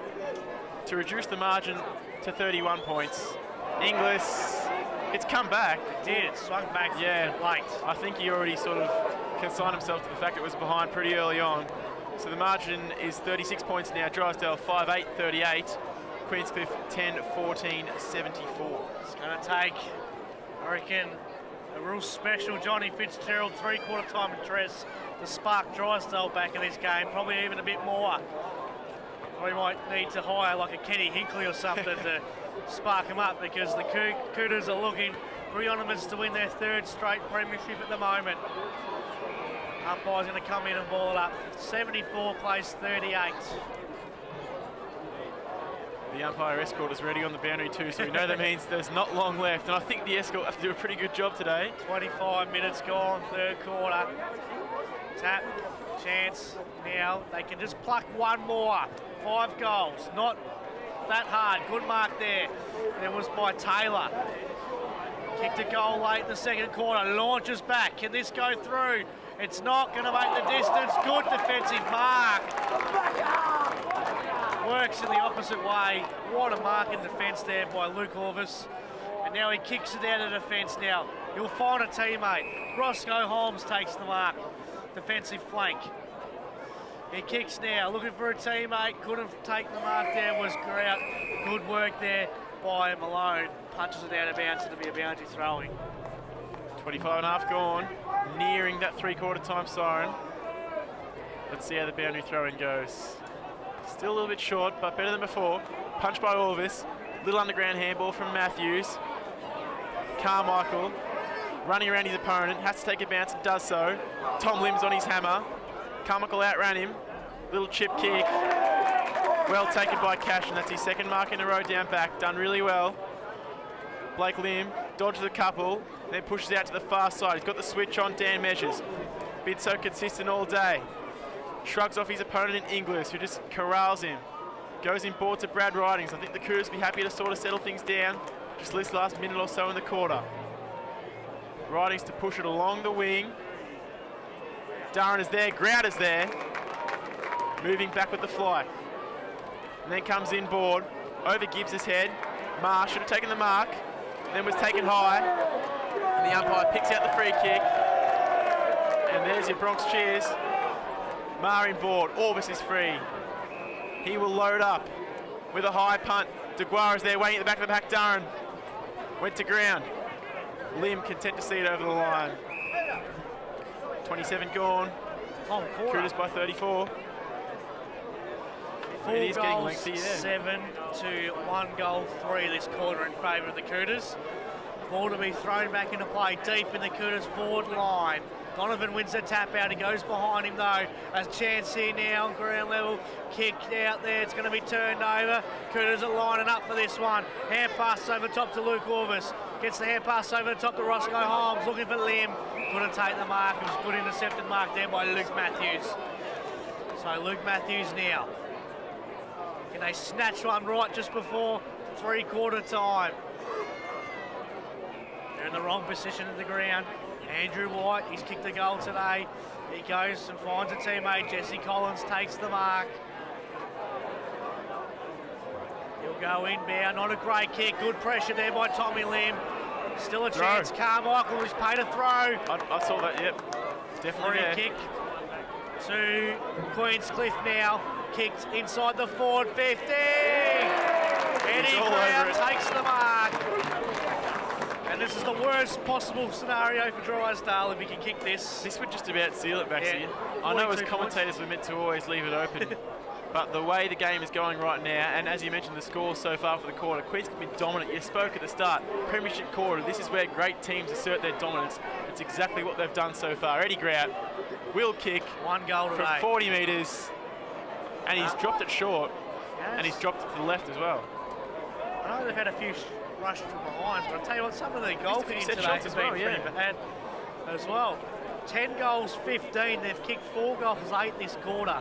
to reduce the margin to 31 points. Inglis, it's come back. It did, it swung back late. I think he already sort of consigned himself to the fact it was behind pretty early on. So the margin is 36 points now. Drysdale 5-8-38. Queenscliff 10-14-74. It's going to take, I reckon, a real special Johnny Fitzgerald three-quarter time address to spark Drysdale back in this game, probably even a bit more. We might need to hire like a Kenny Hinkley or something to spark him up, because the Cougars are looking preonymous to win their third straight premiership at the moment. Umpire's going to come in and ball it up. 74 plays 38. The umpire escort is ready on the boundary too, so we know that means there's not long left, and I think the escort have to do a pretty good job today. 25 minutes gone, third quarter. Tap, chance now. They can just pluck one more. 5 goals, not that hard. Good mark there. There was by Taylor. Kicked a goal late in the second quarter, launches back. Can this go through? It's not going to make the distance. Good defensive mark. Works in the opposite way. What a mark in defence there by Luke Orvis. And now he kicks it out of defence now. He'll find a teammate. Roscoe Holmes takes the mark. Defensive flank. He kicks now, looking for a teammate. Couldn't take the mark there, was Grout. Good work there by Malone. Punches it out of bounds, it'll be a boundary throwing. 25.5 gone, nearing that three-quarter time siren. Let's see how the boundary throwing goes. Still a little bit short, but better than before. Punch by Orvis. Little underground handball from Matthews. Carmichael running around his opponent, has to take a bounce and does so. Tom Lim's on his hammer. Carmichael outran him. Little chip kick. Well taken by Cash, and that's his second mark in a row down back. Done really well. Blake Lim dodges a couple, then pushes out to the far side. He's got the switch on, Dan Measures. Been so consistent all day. Shrugs off his opponent in Inglis, who just corrals him. Goes in board to Brad Ridings. I think the Cougars will be happy to sort of settle things down just this last minute or so in the quarter. Ridings to push it along the wing. Durran is there, Grout is there. Moving back with the fly. And then comes in board, over Gibbs' head. Marsh should have taken the mark, then was taken high. And the umpire picks out the free kick. And there's your Bronx cheers. Mar in board, Orvis is free. He will load up with a high punt. DeGuara is there waiting at the back of the pack. Durran went to ground. Lim content to see it over the line. 27 gone. Cougars by 34. 4 It is getting goals, lengthy, yeah. 7 to 1 goal 3 this quarter in favour of the Cougars. Ball to be thrown back into play deep in the Cougars forward line. Donovan wins the tap out. He goes behind him though. A chance here now on ground level. Kicked out there. It's going to be turned over. Cougars are lining up for this one. Hand pass over top to Luke Orvis. Gets the hand pass over the top to Roscoe Holmes. Looking for Lim. Couldn't take the mark. It was a good intercepted mark there by Luke Matthews. So Luke Matthews now. Can they snatch one right just before three-quarter time? in the wrong position in the ground. Andrew White, he's kicked a goal today. He goes and finds a teammate. Jesse Collins takes the mark. He'll go inbound, not a great kick. Good pressure there by Tommy Lim. Still a chance. Carmichael has paid a throw. I saw that, yep. Definitely Free there. kick to Queenscliff now. Kicked inside the forward 50. Eddie Brown takes the mark. And this is the worst possible scenario for Drysdale if he can kick this. This would just about seal it, Baxi. Yeah, I know as 42 commentators we're meant to always leave it open, but the way the game is going right now, and as you mentioned the score so far for the quarter, Queens have been dominant. You spoke at the start, Premiership quarter, this is where great teams assert their dominance. It's exactly what they've done so far. Eddie Grout will kick 1 goal from today. 40 metres, and he's dropped it short, Yes. and he's dropped it to the left as well. I know they've had a few rushed from behind, but I'll tell you what, some of the goal kicking set today shots has as been well, pretty yeah. bad as well. 10 goals, 15. They've kicked 4 goals, 8 this quarter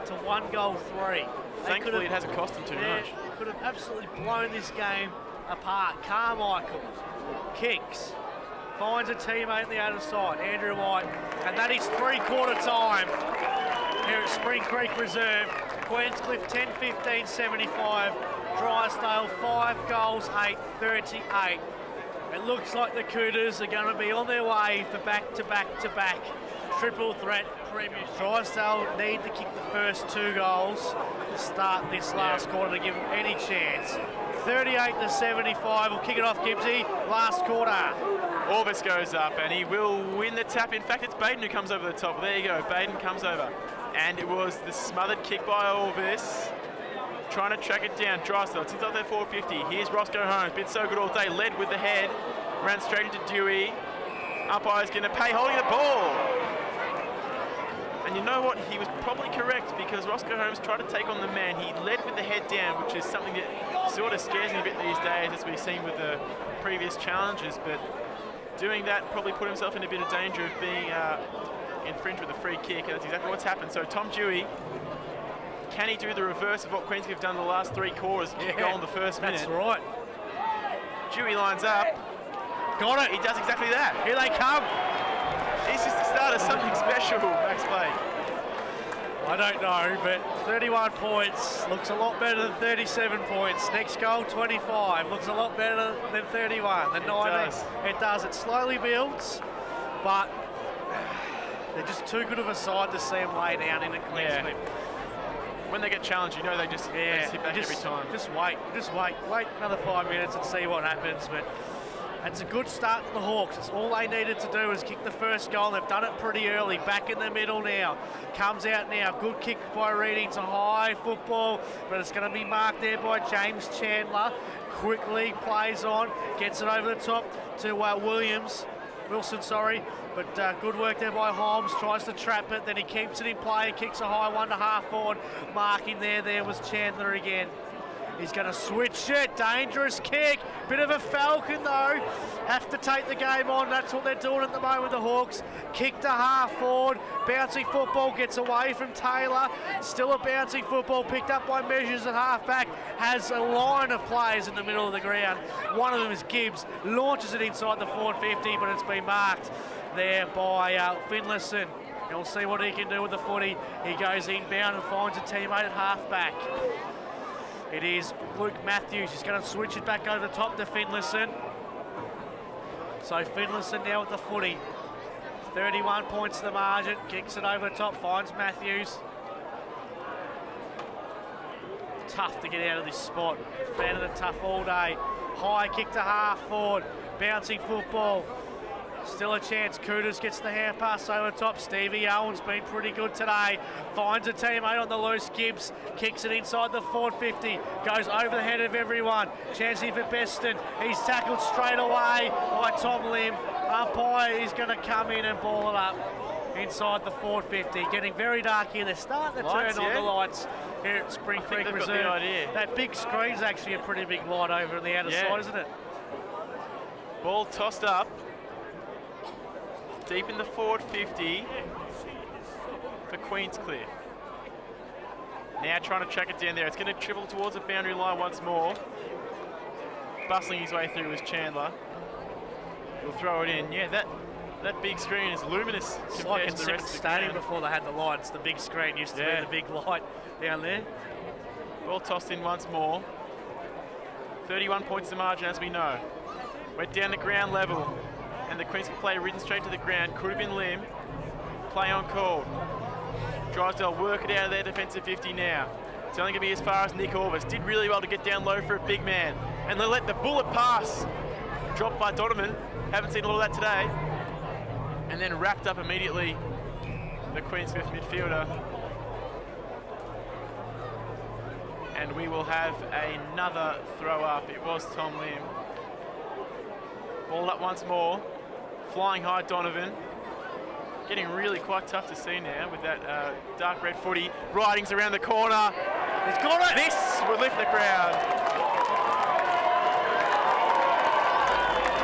to 1 goal, 3. Thankfully, it hasn't cost him too much. They could have absolutely blown this game apart. Carmichael kicks, finds a teammate on the other side, Andrew White, and that is 3-quarter time here at Spring Creek Reserve. Queenscliff 10-15, 75. Drysdale 5 goals, 8, 38. It looks like the Cooters are going to be on their way for back-to-back-to-back triple threat premiers. Drysdale need to kick the first 2 goals to start this last quarter to give them any chance. 38-75. We'll kick it off, Gibbsy. Last quarter. Orvis goes up and he will win the tap. In fact, it's Baden who comes over the top. There you go, Baden comes over. And it was the smothered kick by Orvis. Trying to track it down. Drysdale, it's inside their 450. Here's Roscoe Holmes, been so good all day. Led with the head, ran straight into Dewey. Umpire's going to pay, holding the ball. And you know what? He was probably correct because Roscoe Holmes tried to take on the man. He led with the head down, which is something that sort of scares me a bit these days, as we've seen with the previous challenges. But doing that probably put himself in a bit of danger of being infringed with a free kick, and that's exactly what's happened. So Tom Dewey, can he do the reverse of what Queenscliff have done the last 3 quarters? Kick goal in the first minute. That's right. Dewey lines up. Got it. He does exactly that. Here they come. This is the start of something special, Max Blake. I don't know, but 31 points looks a lot better than 37 points. Next goal, 25. Looks a lot better than 31. The 19. It does. It slowly builds, but they're just too good of a side to see them lay down in a Queenscliff. When they get challenged, you know they just hit back every time. Just wait another 5 minutes and see what happens. But it's a good start for the Hawks. It's all they needed to do is kick the first goal. They've done it pretty early. Back in the middle now. Comes out now. Good kick by Reading to high football, but it's going to be marked there by James Chandler. Quickly plays on, gets it over the top to Wilson, but good work there by Holmes, tries to trap it, then he keeps it in play, kicks a high 1 to half forward, marking there was Chandler again. He's going to switch it, dangerous kick, bit of a falcon though, have to take the game on, that's what they're doing at the moment, the Hawks. Kick to half forward, bouncing football, gets away from Taylor, still a bouncing football, picked up by Measures at half back, has a line of players in the middle of the ground. One of them is Gibbs, launches it inside the 450, but it's been marked there by Finlayson. And we'll see what he can do with the footy. He goes inbound and finds a teammate at half back. It is Luke Matthews. He's going to switch it back over the top to Finlayson. So Finlayson now with the footy. 31 points the margin. Kicks it over the top, finds Matthews. Tough to get out of this spot. Found it tough all day. High kick to half forward. Bouncing football. Still a chance. Cooters gets the hand pass over the top. Stevie Owen's been pretty good today. Finds a teammate on the loose. Gibbs kicks it inside the 450. Goes over the head of everyone. Chance here for Beston. He's tackled straight away by Tom Lim. Umpire is going to come in and ball it up inside the 450. Getting very dark here. They're starting to turn on the lights here at Spring Creek Reserve. That big screen's actually a pretty big light over on the outer side, isn't it? Ball tossed up. Deep in the forward 50 for Queenscliff. Now trying to track it down there. It's going to dribble towards the boundary line once more. Bustling his way through is Chandler. will throw it in. Yeah, that big screen is luminous It's compared like in to the rest Simmons of the Stadium ground. before they had the lights. The big screen used to be the big light down there. Ball tossed in once more. 31 points the margin, as we know. We're down to ground level, and the Queenscliff play ridden straight to the ground. Could have been Lim. Play on call. Drysdale work it out of their defensive 50 now. It's only going to be as far as Nick Orvis. Did really well to get down low for a big man. And they let the bullet pass. Dropped by Donovan. Haven't seen a lot of that today. And then wrapped up immediately the Queenscliff midfielder. And we will have another throw up. It was Tom Lim. Ball up once more. Flying high Donovan. Getting really quite tough to see now with that dark red footy. Ridings around the corner. He's got it! This will lift the crowd.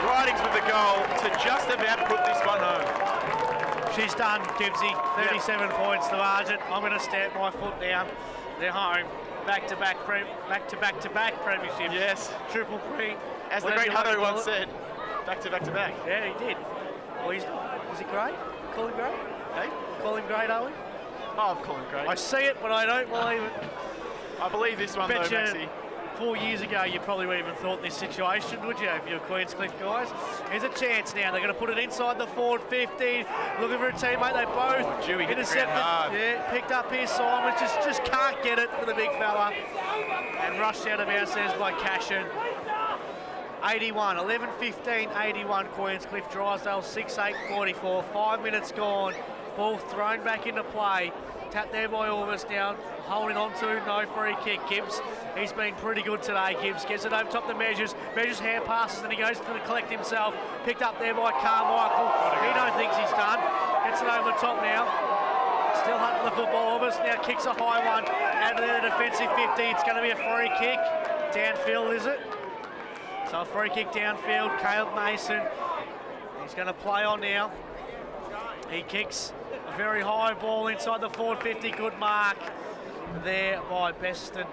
Ridings with the goal to just about put this one home. She's done, Gibbsy. 37 points the margin. I'm going to stamp my foot down. They're home. Back-to-back premierships. Yes. Triple pre. As the great Hutto once said, back-to-back-to-back. Yeah, he did. Well, is he great? Call him great? Hey? Call him great, are we? Oh, I'm calling great. I see it, but I don't believe it. I believe this one, though, Bet you Maxie. 4 years ago, you probably wouldn't even thought this situation, would you, if you're Queenscliff guys? Here's a chance now. They're going to put it inside the forward 50. Looking for a teammate. They both Dewey hit the intercepted. ground hard. Yeah, picked up here. Simon just can't get it for the big fella. And rushed out of bounds by Cashin. 81, 11-15, 81 Queenscliff. Drysdale 6-8-44. 5 minutes gone. Ball thrown back into play. Tapped there by Orvis down. Holding on to, no free kick. Gibbs, he's been pretty good today. Gibbs gets it over top the Measures. Measures hand passes and he goes to the collect himself. Picked up there by Carmichael. He don't think he's done. Gets it over the top now. Still hunting the football. Orvis now kicks a high one out of the defensive 50. It's going to be a free kick. Downfield, is it? So a free kick downfield. Caleb Mason. He's going to play on now. He kicks a very high ball inside the forward 50. Good mark there by Beston.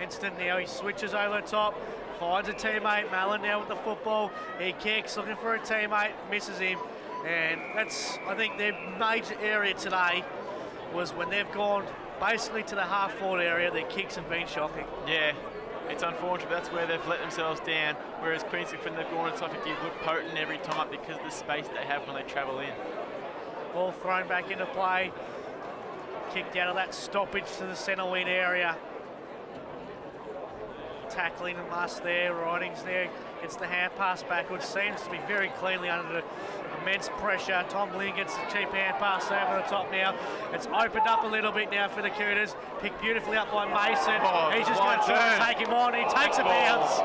Instant now, he switches over the top, finds a teammate. Mallon now with the football. He kicks, looking for a teammate, misses him. And that's, I think, their major area today was when they've gone basically to the half-forward area, their kicks have been shocking. Yeah, it's unfortunate. That's where they've let themselves down. Whereas Queenscliff, when they've gone inside 50, look potent every time because of the space they have when they travel in. Ball thrown back into play. Kicked out of that stoppage to the centre wing area. Tackling a must there, Ridings there. Gets the hand pass backwards. Seems to be very cleanly under immense pressure. Tom Lynn gets the cheap hand pass over the top now. It's opened up a little bit now for the Cooters. Picked beautifully up by Mason. He's just going to try to take him on. He takes a bounce.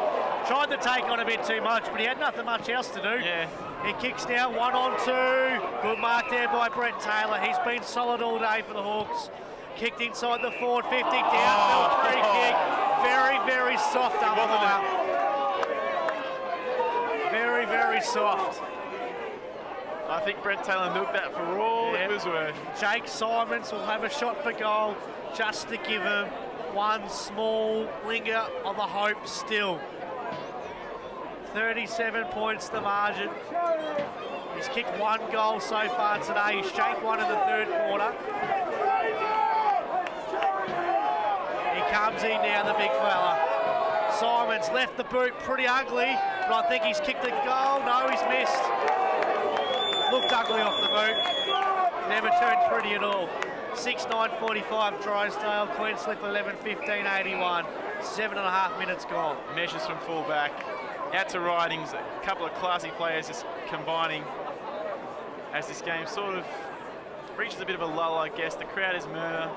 Tried to take on a bit too much, but he had nothing much else to do. Yeah. He kicks down 1-on-2. Good mark there by Brett Taylor. He's been solid all day for the Hawks. Kicked inside the forward 50. Downfield free kick. Very, very soft umpire. Very, very soft. I think Brett Taylor milked that for all it was worth. Jake Simons will have a shot for goal just to give him one small linger of a hope still. 37 points the margin. He's kicked one goal so far today. He's shanked one in the third quarter. He comes in now, the big fella. Simons left the boot pretty ugly, but I think he's kicked the goal. No, he's missed. Looked ugly off the boot. Never turned pretty at all. 6-9-45 Drysdale, Queenscliff 11-15, 81. 7.5 minutes gone. Measures from full back. Out to Ridings, a couple of classy players just combining as this game sort of reaches a bit of a lull, I guess. The crowd is murder.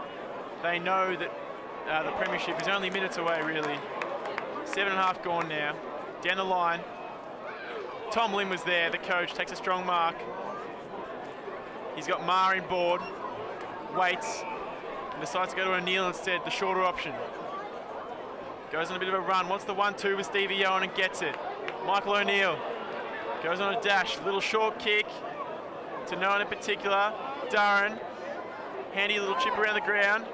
They know that the premiership is only minutes away, really. 7.5 gone now. Down the line. Tom Lynn was there, the coach, takes a strong mark. He's got Maher in board, waits, and decides to go to O'Neill instead, the shorter option. Goes on a bit of a run, wants the 1-2 with Stevie Owen and gets it. Michael O'Neill goes on a dash, little short kick to no one in particular. Durran, handy little chip around the ground,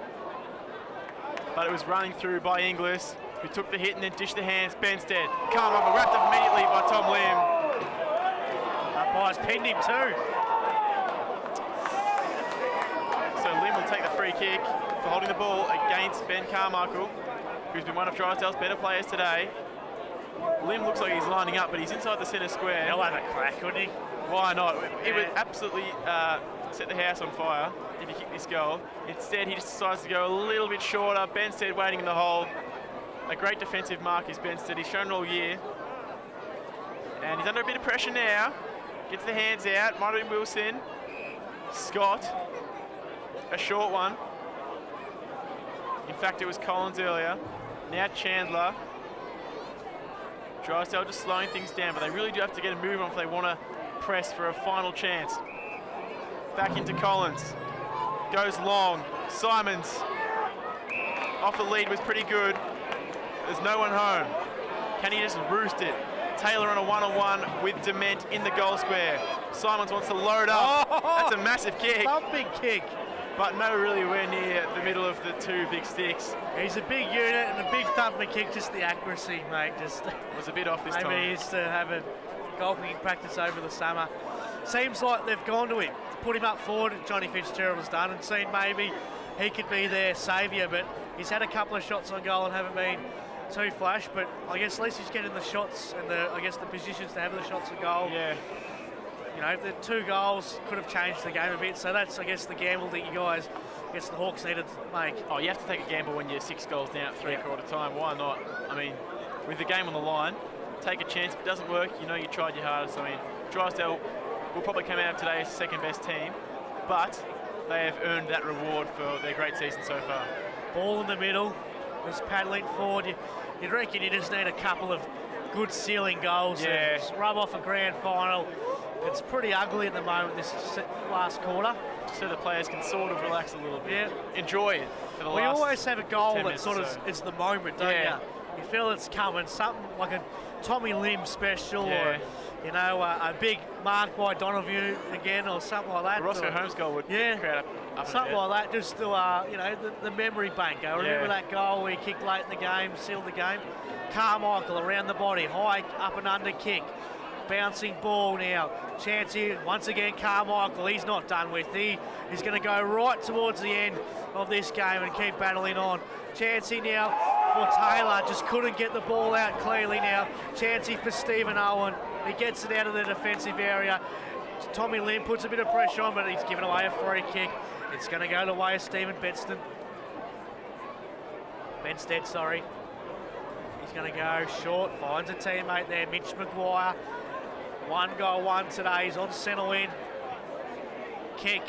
but it was running through by Inglis, who took the hit and then dished the hands. Benstead, come up and wrapped up immediately by Tom Lim. Umpire's pinned him too. So Lim will take the free kick for holding the ball against Ben Carmichael, who's been one of Drysdale's better players today. Lim looks like he's lining up, but he's inside the centre square. He'll have a crack, wouldn't he? Why not? It would absolutely set the house on fire if he kicked this goal. Instead, he just decides to go a little bit shorter. Benstead waiting in the hole. A great defensive mark is Benstead. He's shown it all year. And he's under a bit of pressure now. Gets the hands out. Might have been Wilson. Scott. A short one. In fact, it was Collins earlier. Now Chandler. Drysdale just slowing things down, but they really do have to get a move on if they want to press for a final chance. Back into Collins. Goes long. Simons. Off the lead was pretty good. There's no one home. Can he just roost it? Taylor on a one-on-one with Dement in the goal square. Simons wants to load up. Oh, that's a massive kick. Thumping kick. But no really anywhere near the middle of the two big sticks. He's a big unit and a big thumping kick, just the accuracy, mate. Just was a bit off this time. Maybe he used to have a golfing practice over the summer. Seems like they've gone to him, put him up forward, Johnny Fitzgerald has done, and seen maybe he could be their saviour, but he's had a couple of shots on goal and haven't been too flash, but I guess at least he's getting the shots and the positions to have the shots on goal. Yeah. You know, the 2 goals could have changed the game a bit, so that's, I guess, the gamble that you guys, I guess, the Hawks needed to make. Oh, you have to take a gamble when you're 6 goals down at three-quarter time. Why not? I mean, with the game on the line, take a chance. If it doesn't work, you know you tried your hardest. I mean, Drysdale will probably come out of today as the second-best team, but they have earned that reward for their great season so far. Ball in the middle, just paddling forward. You'd reckon you just need a couple of good ceiling goals to rub off a grand final. It's pretty ugly at the moment, this last quarter. So the players can sort of relax a little bit. Yeah. Enjoy it for the last. We always have a goal that sort of so. It's the moment, don't you? You feel it's coming, something like a Tommy Lim special or, you know, a big mark by Donovan again or something like that. The Roscoe Holmes goal would crowd up something like that, just to, you know, the memory bank. I remember that goal where he kicked late in the game, sealed the game. Carmichael around the body, high up and under kick. Bouncing ball now. Chancey, once again, Carmichael, he's not done with. He's going to go right towards the end of this game and keep battling on. Chancey now for Taylor, just couldn't get the ball out clearly now. Chancey for Stephen Owen. He gets it out of the defensive area. Tommy Lim puts a bit of pressure on, but he's given away a free kick. It's going to go the way of Stephen Benstead. He's going to go short, finds a teammate there, Mitch Maguire. 1 goal, 1 today. He's on centre wing. Kick,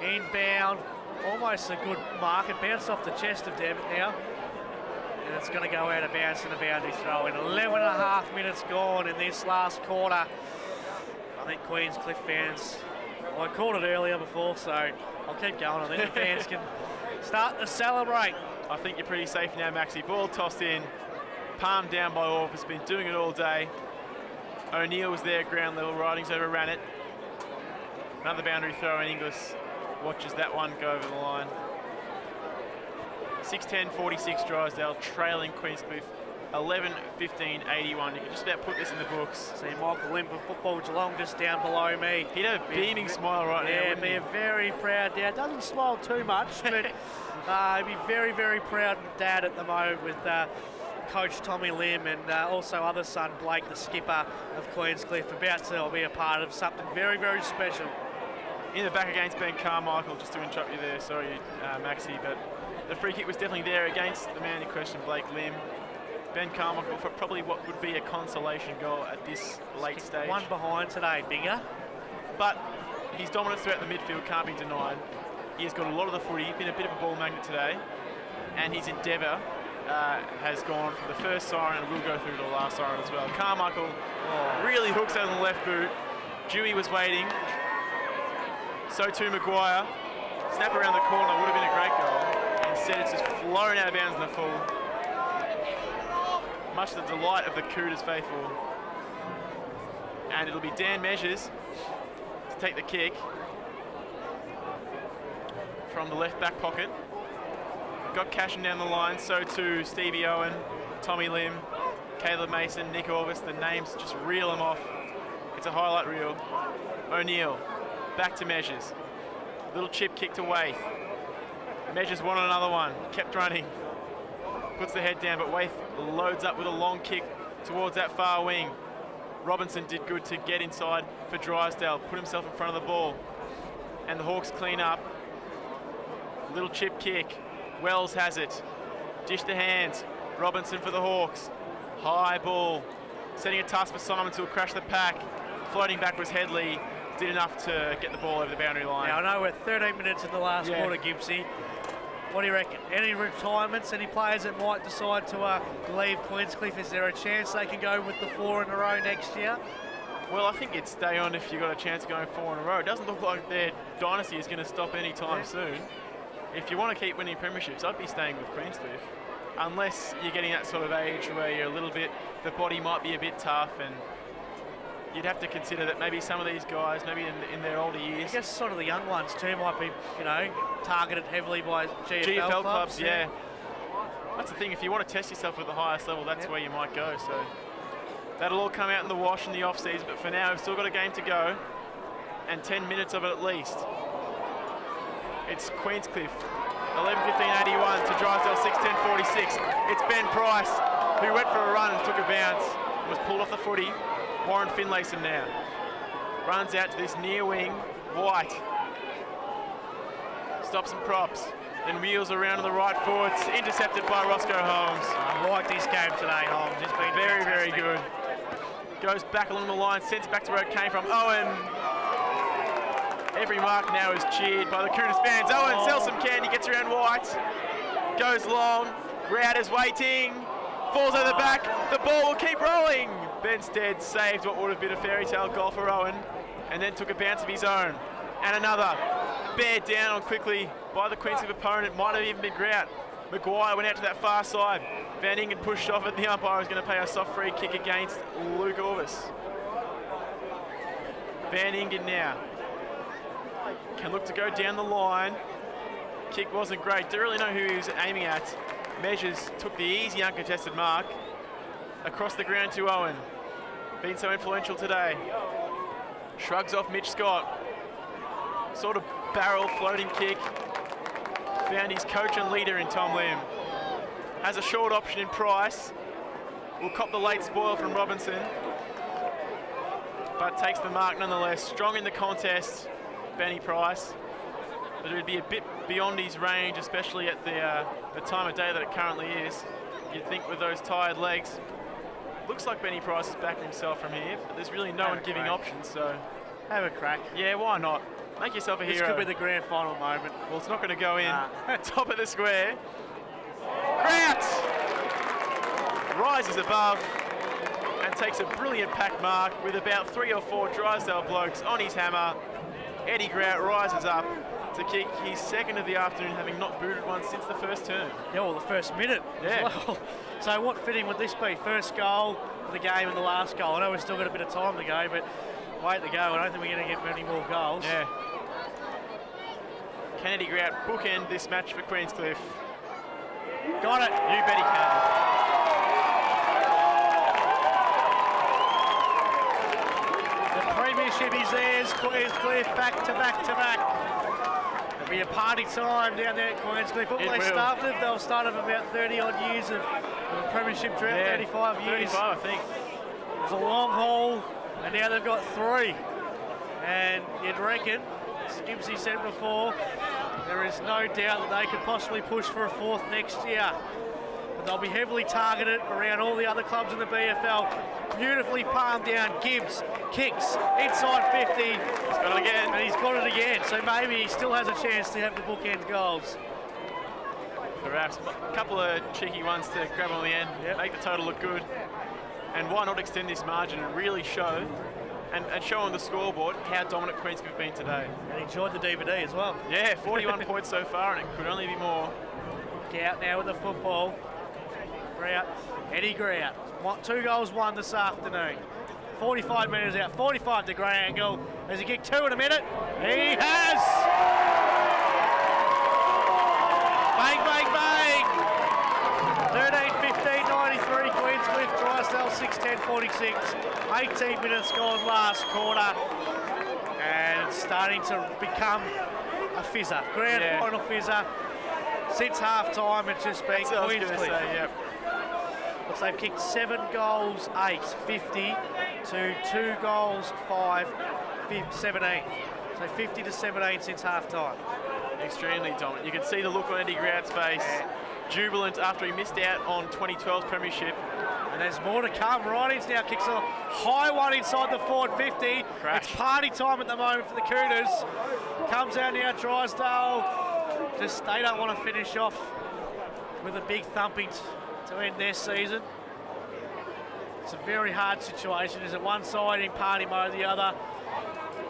inbound. Almost a good mark. It bounced off the chest of Devitt now. And it's going to go out of bounds and a boundary throw in. 11 and a half minutes gone in this last quarter. I think Queenscliff fans, well, I called it earlier before, so I'll keep going. I think the fans can start to celebrate. I think you're pretty safe now, Maxie. Ball tossed in, palmed down by Orff. Has been doing it all day. O'Neill was there, ground level, Ridings overran it. Another boundary throw, and Inglis watches that one go over the line. 6-10-46 Drysdale, trailing Queenscliff 11-15-81. You can just about put this in the books. See Michael Lim for Football Geelong just down below me. He'd have a beaming smile right now. Yeah, be a very proud dad. Doesn't smile too much, but he'd be very, very proud dad at the moment with Coach Tommy Lim and also other son Blake, the skipper of Queenscliff, about to be a part of something very, very special. In the back against Ben Carmichael, just to interrupt you there, sorry, Maxie, but the free kick was definitely there against the man in question, Blake Lim. Ben Carmichael for probably what would be a consolation goal at this late stage. One behind today, bigger. But his dominance throughout the midfield can't be denied. He has got a lot of the footy, been a bit of a ball magnet today, and his endeavour has gone from the first siren and will go through to the last siren as well. Carmichael really hooks out on the left boot. Dewey was waiting. So too Maguire. Snap around the corner would have been a great goal. Instead it's just flown out of bounds in the full. Much to the delight of the Cooters faithful. And it'll be Dan Measures to take the kick from the left back pocket. Got Cashin down the line, so too Stevie Owen, Tommy Lim, Caleb Mason, Nick Orvis. The names just reel them off. It's a highlight reel. O'Neill, back to Measures. Little chip kick to Waith. Measures wanted another one, kept running. Puts the head down, but Waith loads up with a long kick towards that far wing. Robinson did good to get inside for Drysdale, put himself in front of the ball. And the Hawks clean up. Little chip kick. Wells has it. Dish the hands. Robinson for the Hawks. High ball. Setting a task for Simons, who'll crash the pack. Floating back was Headley. Did enough to get the ball over the boundary line. Now, I know we're 13 minutes in the last quarter, Gibbsy. What do you reckon? Any retirements? Any players that might decide to leave Queenscliff? Is there a chance they can go with the 4 in a row next year? Well, I think it's stay on if you've got a chance of going 4 in a row. It doesn't look like their dynasty is going to stop anytime soon. If you want to keep winning premierships, I'd be staying with Queenscliff. Unless you're getting that sort of age where you're a little bit, the body might be a bit tough, and you'd have to consider that maybe some of these guys, maybe in their older years. I guess sort of the young ones too might be, you know, targeted heavily by GFL clubs. Yeah. That's the thing, if you want to test yourself at the highest level, that's where you might go. So that'll all come out in the wash in the off-season, but for now, we've still got a game to go, and 10 minutes of it at least. It's Queenscliff, 11:15:81 to Drysdale, 6:10:46. It's Ben Price, who went for a run and took a bounce, was pulled off the footy. Warren Finlayson now runs out to this near wing. White stops and props, then wheels around on the right foot. It's intercepted by Roscoe Holmes. I like this game today, Holmes. It's been very, fantastic. very good. Goes back along the line, sends it back to where it came from. Owen. Every mark now is cheered by the Cougars fans. Owen sells some candy, gets around White. Goes long. Grout is waiting. Falls over the back. The ball will keep rolling. Benstead saved what would have been a fairy tale goal for Owen, and then took a bounce of his own. And another. Bared down on quickly by the Queenscliff opponent. Might have even been Grout. Maguire went out to that far side. Van Ingen pushed off it. The umpire was going to pay a soft free kick against Luke Orvis. Van Ingen now can look to go down the line. Kick wasn't great. Don't really know who he was aiming at. Measures took the easy uncontested mark. Across the ground to Owen. Been so influential today. Shrugs off Mitch Scott. Sort of barrel floating kick. Found his coach and leader in Tom Lim. Has a short option in Price. Will cop the late spoil from Robinson. But takes the mark nonetheless. Strong in the contest, Benny Price. But it would be a bit beyond his range, especially at the time of day that it currently is. You'd think with those tired legs. Looks like Benny Price is backing himself from here, but there's really no one giving options, so... Have a crack. Yeah, why not? Make yourself a hero. This could be the grand final moment. Well, it's not going to go in. Top of the square. Grout! Rises above and takes a brilliant pack mark with about 3 or 4 Drysdale blokes on his hammer. Eddie Grout rises up to kick his second of the afternoon, having not booted one since the first term. Yeah, well, the first minute as well. So what fitting would this be? First goal of the game and the last goal. I know we've still got a bit of time to go, but wait to go. I don't think we're going to get many more goals. Yeah. Can Eddie Grout bookend this match for Queenscliff? Got it. You bet he can. The premiership is theirs. Queenscliff back to back to back. It'll be a party time down there at Queenscliff. What will they start with? They'll start with about 30 odd years of a premiership drought, 35 years. 35, I think. It's a long haul, and now they've got 3. And you'd reckon, as Gibbsy said before, there is no doubt that they could possibly push for a 4th next year. But they'll be heavily targeted around all the other clubs in the BFL. Beautifully palmed down. Gibbs kicks inside 50. He's got it again. And he's got it again. So maybe he still has a chance to have the bookend goals. Perhaps a couple of cheeky ones to grab on the end, make the total look good. And why not extend this margin and really show and show on the scoreboard how dominant Queenscliff have been today. And enjoyed the DVD as well. Yeah, 41 points so far, and it could only be more. Out now with the football. Grout, Eddie Grout. 2 goals won this afternoon. 45 metres out, 45 degree angle. Has he kicked 2 in a minute? He has! Bang, bang, bang! 13:15:93, Queenscliff, Drysdale 6:10:46. 18 minutes gone last quarter. it's starting to become a fizzer. Grand final fizzer. Since half-time, it's just been Queenscliff. Yep. Looks they've kicked 7 goals, 8, 50 to 2 goals, 5, 17. So 50 to 17 since half-time. Extremely dominant. You can see the look on Eddie Grout's face. Jubilant after he missed out on 2012's premiership. And there's more to come. Ridings now kicks a high one inside the forward 50. Crash. It's party time at the moment for the Cougars. Comes out now, Drysdale. Just they don't want to finish off with a big thumping to end their season. It's a very hard situation. Is it one side in party mode, the other?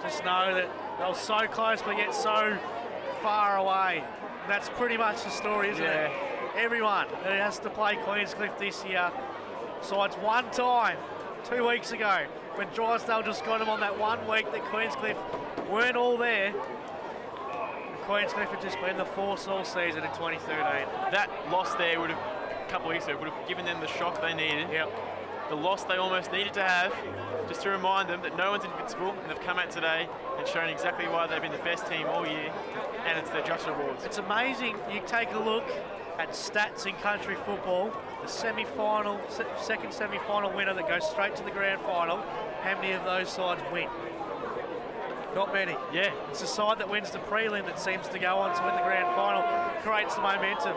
Just know that they were so close but yet so far away. And that's pretty much the story, isn't it? Everyone that has to play Queenscliff this year, besides one time 2 weeks ago when Drysdale just got them on that 1 week that Queenscliff weren't all there. Queenscliff had just been the force all season in 2013. That loss there would have, a couple of weeks ago, would have given them the shock they needed. Yep. The loss they almost needed to have, just to remind them that no one's invincible, and they've come out today and shown exactly why they've been the best team all year, and it's their just rewards. It's amazing. You take a look at stats in country football, the semi-final, second semi-final winner that goes straight to the grand final, how many of those sides win? Not many. Yeah. It's the side that wins the prelim that seems to go on to win the grand final, creates the momentum.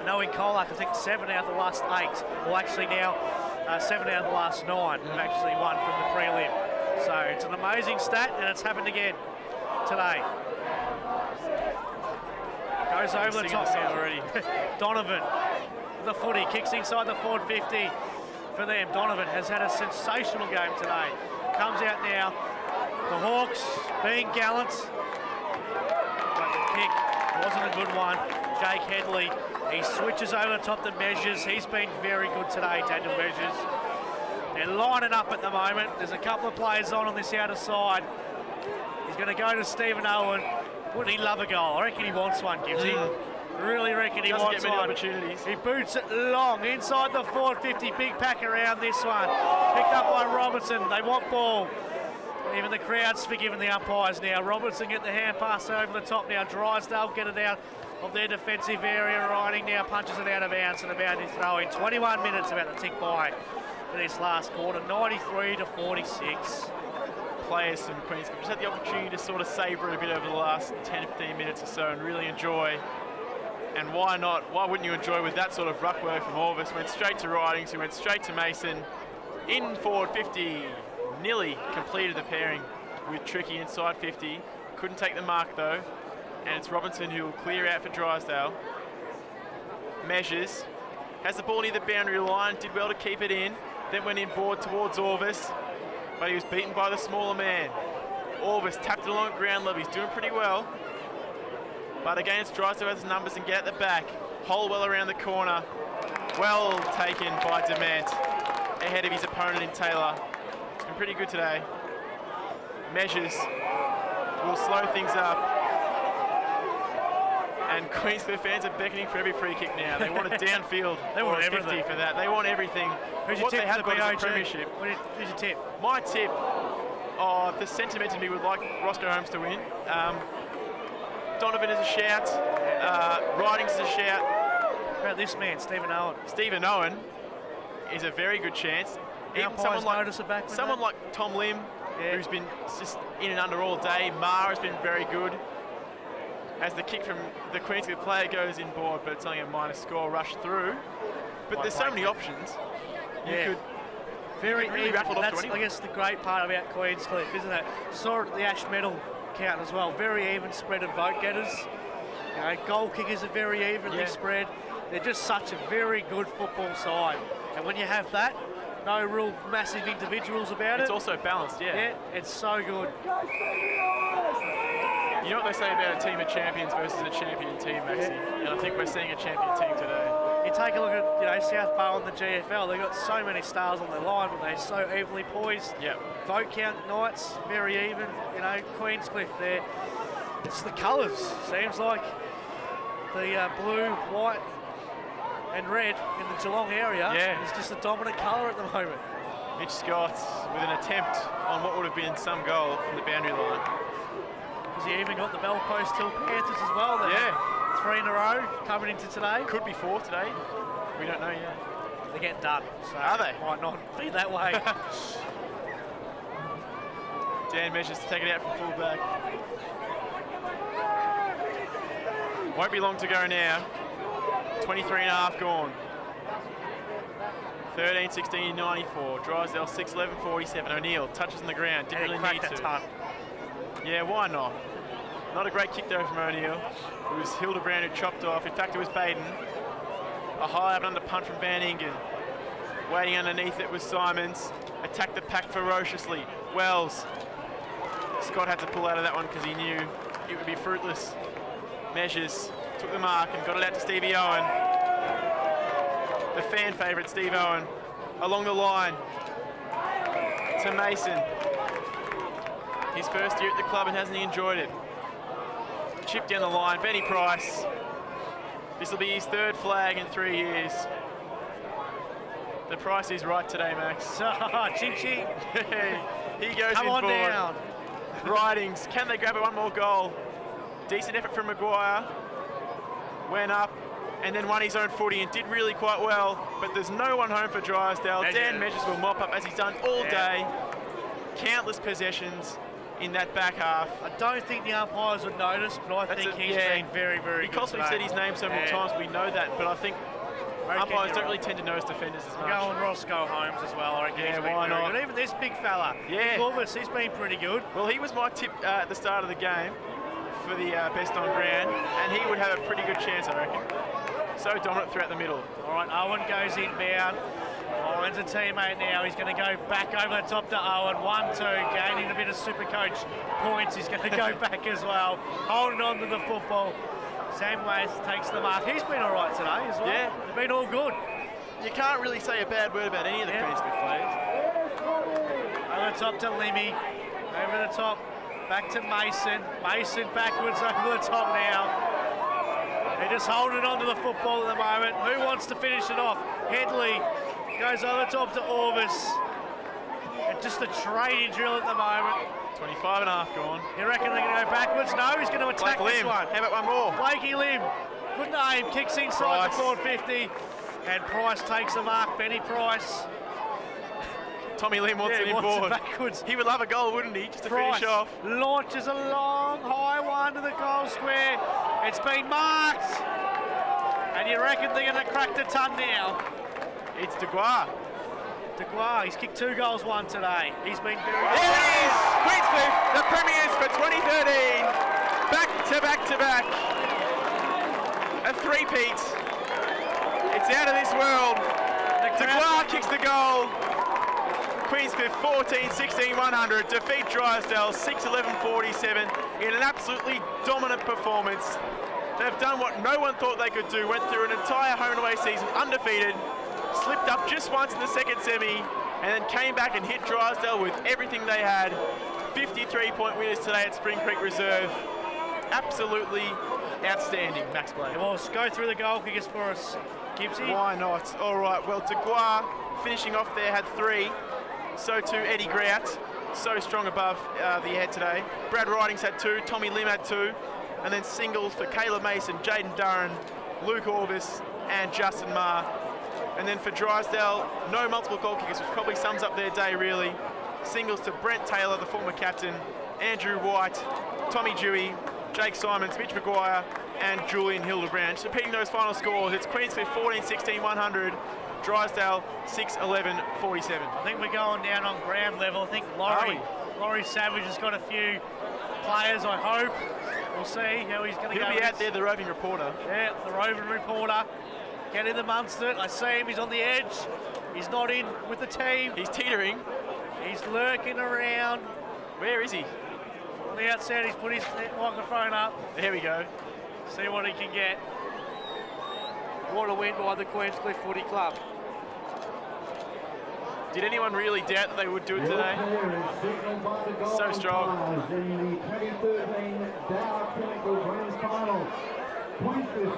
Knowing Colac, I think 7 out of the last 8, well actually now 7 out of the last 9 have actually won from the prelim. So it's an amazing stat, and it's happened again today. Goes over the top already. Donovan, the footy, kicks inside the forward 50 for them. Donovan has had a sensational game today. Comes out now. The Hawks being gallant, but the kick wasn't a good one. Jake Headley, he switches over the top to Measures. He's been very good today, Daniel Measures. They're lining up at the moment. There's a couple of players on this outer side. He's going to go to Stephen Owen. Wouldn't he love a goal? I reckon he wants one, Gibbs. Really reckon he wants one. Opportunities. He boots it long inside the forward 50. Big pack around this one. Picked up by Robertson. They want ball. Even the crowd's forgiving the umpires now. Robertson get the hand pass over the top now. Drysdale get it out of their defensive area. Riding now punches it out of bounds and about to throw in. 21 minutes about to tick by for this last quarter. 93 to 46. Players from Queenscliff just had the opportunity to sort of savour it a bit over the last 10-15 minutes or so and really enjoy. And why not? Why wouldn't you enjoy with that sort of ruck work from all of us? Went straight to Ridings, who went straight to Mason. In forward 50. Nearly completed the pairing with Tricky inside 50. Couldn't take the mark though. And it's Robinson who will clear out for Drysdale. Measures. Has the ball near the boundary line. Did well to keep it in. Then went inboard towards Orvis. But he was beaten by the smaller man. Orvis tapped it along ground level. He's doing pretty well. But against Drysdale has numbers and get at the back. Holwell around the corner. Well taken by Dement. Ahead of his opponent in Taylor. It's been pretty good today. Measures will slow things up. And Queenscliff fans are beckoning for every free kick now. They want it downfield. They want everything for that. They want everything. Who's your tip they have for the got is a BOG? premiership. Who's your tip? My tip, the sentiment in me would like Roscoe Holmes to win. Donovan is a shout. Ridings is a shout. What about this man, Stephen Owen? Stephen Owen is a very good chance. Even someone like Tom Lim, who's been just in and under all day. Maher has been very good. As the kick from the Queenscliff player goes inboard, but it's only a minor score, rush through. But there's so many options. You could very really even. raffle off That's, to I guess, the great part about Queenscliff, isn't it? Saw it at the Ash Medal count as well. Very even spread of vote getters. You know, goal kickers are very evenly spread. They're just such a very good football side. And when you have that, no real massive individuals about it. It's also balanced, Yeah, it's so good. You know what they say about a team of champions versus a champion team, Maxie? And I think we're seeing a champion team today. You take a look at South Bale and the GFL. They've got so many stars on their line, but they're so evenly poised. Yep. Vote count nights very even. Queenscliff there. It's the colours. Seems like the blue, white, and red in the Geelong area is just the dominant colour at the moment. Mitch Scott with an attempt on what would have been some goal from the boundary line. Because he even got the bell post till Panthers as well. Yeah. 3 in a row coming into today. Could be 4 today. We don't know yet. They're getting done. So Are they? Might not be that way. Dan measures to take it out from full back. Won't be long to go now. 23 and a half gone. 13, 16, 94. Drysdale 6, 11, 47. O'Neill touches on the ground. Didn't really need to. Ton. Yeah, why not? Not a great kick though from O'Neill. It was Hildebrand who chopped off. In fact, it was Baden. A high up and under punt from Van Ingen. Waiting underneath it was Simons. Attacked the pack ferociously. Wells. Scott had to pull out of that one because he knew it would be fruitless. Measures, took the mark and got it out to Stevie Owen. The fan favourite, Steve Owen, along the line to Mason. His first year at the club and hasn't he enjoyed it. Chip down the line, Benny Price. This will be his 3rd flag in 3 years. The price is right today, Max. Ching ching. He goes Come in on forward. down. Ridings, can they grab it? One more goal? Decent effort from Maguire. Went up and then won his own footy and did really quite well. But there's no one home for Drysdale. Dan Measures will mop up as he's done all day. Countless possessions in that back half. I don't think the umpires would notice, but I think he's been very, very good Because we've said his name so many times, we know that. But I think umpires don't really tend to notice defenders as much. Go on Roscoe Holmes as well. I reckon he's been why very not? good. Even this big fella, Lewis, he's been pretty good. Well, he was my tip at the start of the game for the best on ground, and he would have a pretty good chance, I reckon. So dominant throughout the middle. All right, Owen goes inbound. Owen's a teammate now. He's going to go back over the top to Owen. 1-2, gaining a bit of Supercoach points. He's going to go back as well, holding on to the football. Sam Waith takes the mark. He's been all right today as well. Yeah. They've been all good. You can't really say a bad word about any of the Queenscliff players. Over the top to Limmy. Over the top, back to Mason. Mason backwards over the top now. They're just holding on to the football at the moment. Who wants to finish it off? Headley goes over the top to Orvis. And just a training drill at the moment. 25 and a half gone. You reckon they're going to go backwards? No, he's going to attack this one. How about one more? Blakey Lim. Good name. Kicks inside the forward 50. And Price takes the mark. Benny Price. Tommy Lim wants it inboard. Backwards. He would love a goal, wouldn't he? Just to Price finish off. Launches a long, high one to the goal square. It's been marked. And you reckon they're going to crack the ton now? It's Deguar. Deguar, he's kicked 2 goals, 1 today. He's been very good. There it is! Queenscliff, the premiers for 2013. Back to back to back. A three-peat. It's out of this world. Deguar kicks the goal. Queenscliff 14-16-100 defeat Drysdale 6-11-47 in an absolutely dominant performance. They've done what no one thought they could do, went through an entire home and away season undefeated, slipped up just once in the second semi, and then came back and hit Drysdale with everything they had. 53-point winners today at Spring Creek Reserve. Absolutely outstanding, Max Blake. Well, let's go through the goal kickers for us, Gibbsy. Why not? All right, well, Deguar finishing off there had 3. So too Eddie Grout, so strong above the head today. Brad Ridings had 2, Tommy Lim had 2, and then singles for Caleb Mason, Jaden Durran, Luke Orvis, and Justin Marr. And then for Drysdale, no multiple goal kickers, which probably sums up their day really. Singles to Brent Taylor, the former captain, Andrew White, Tommy Dewey, Jake Simons, Mitch Maguire, and Julian Hildebrand. Just repeating those final scores, it's Queenscliff 14-16-100, Drysdale 6-11-47. I think we're going down on ground level. I think Laurie Savage has got a few players, I hope. We'll see how he's going to go. He'll be out there, the roving reporter. Yeah, the roving reporter. Get in amongst it. I see him, he's on the edge. He's not in with the team. He's teetering. He's lurking around. Where is he? On the outside, he's put his microphone up. There we go. See what he can get. What a win by the Queenscliff Footy Club. Did anyone really doubt that they would do it today? So strong. In the 2013 BFL Grand Final. Queenscliff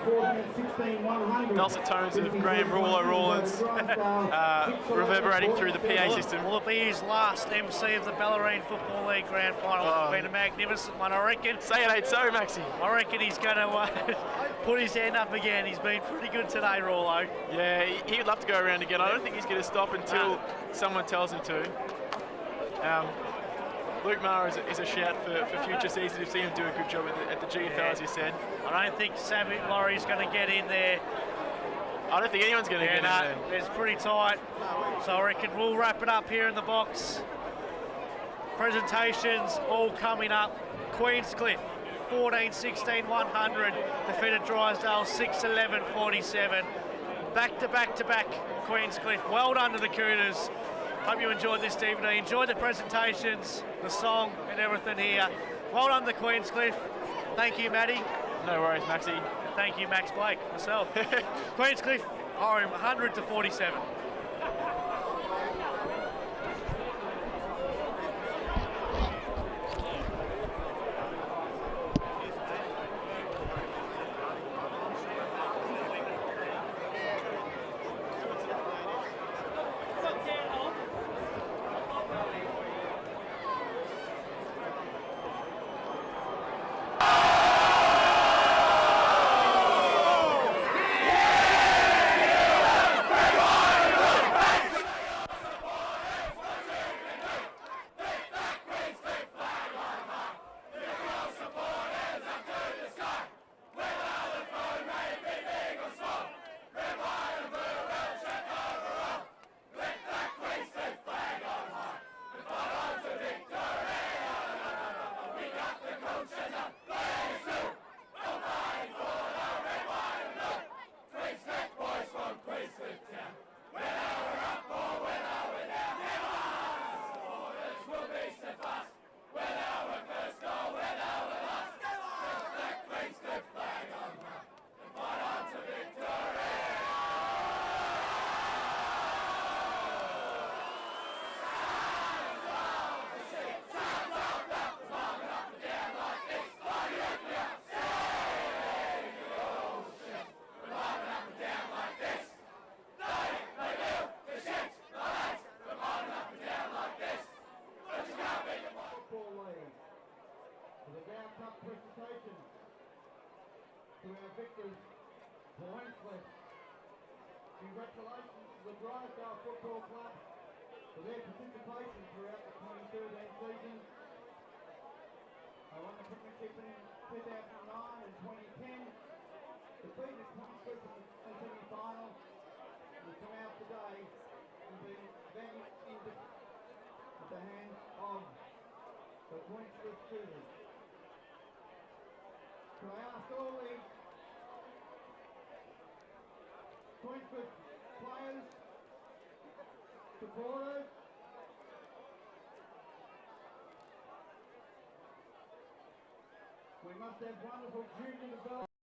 14-16-100. Dulcet tones of Graham Rulo Rawlins reverberating through the PA system. Will it be his last MC of the Ballerine Football League Grand Final? It's been a magnificent one, I reckon. Say it ain't so, Maxie. I reckon he's going to put his hand up again. He's been pretty good today, Rawlo. Yeah, he would love to go around again. I don't think he's going to stop until someone tells him to. Luke Maher is a shout for future seasons. We've seen him do a good job at the GFL, as you said. I don't think Savage Laurie's going to get in there. I don't think anyone's going to get in there. It's pretty tight. So I reckon we'll wrap it up here in the box. Presentations all coming up. Queenscliff 14-16-100 defeated Drysdale 6-11-47. Back to back Queenscliff. Well done to the Cooters. Hope you enjoyed this evening. Enjoyed the presentations, the song and everything here. Well done to Queenscliff. Thank you, Matty. No worries, Maxie. And thank you, Max Blake, myself. Queenscliff, home 100-47. To our victors, Queenscliff. Congratulations to the Drysdale Football Club for their participation throughout the 2013 season. They won the premiership in 2009 and 2010. Defeated Queenscliff in the semi-final. And come out today and be vanished into the hands of the Queenscliff Cooters. Can I ask all the Queenscliff players, supporters, we must have wonderful junior development.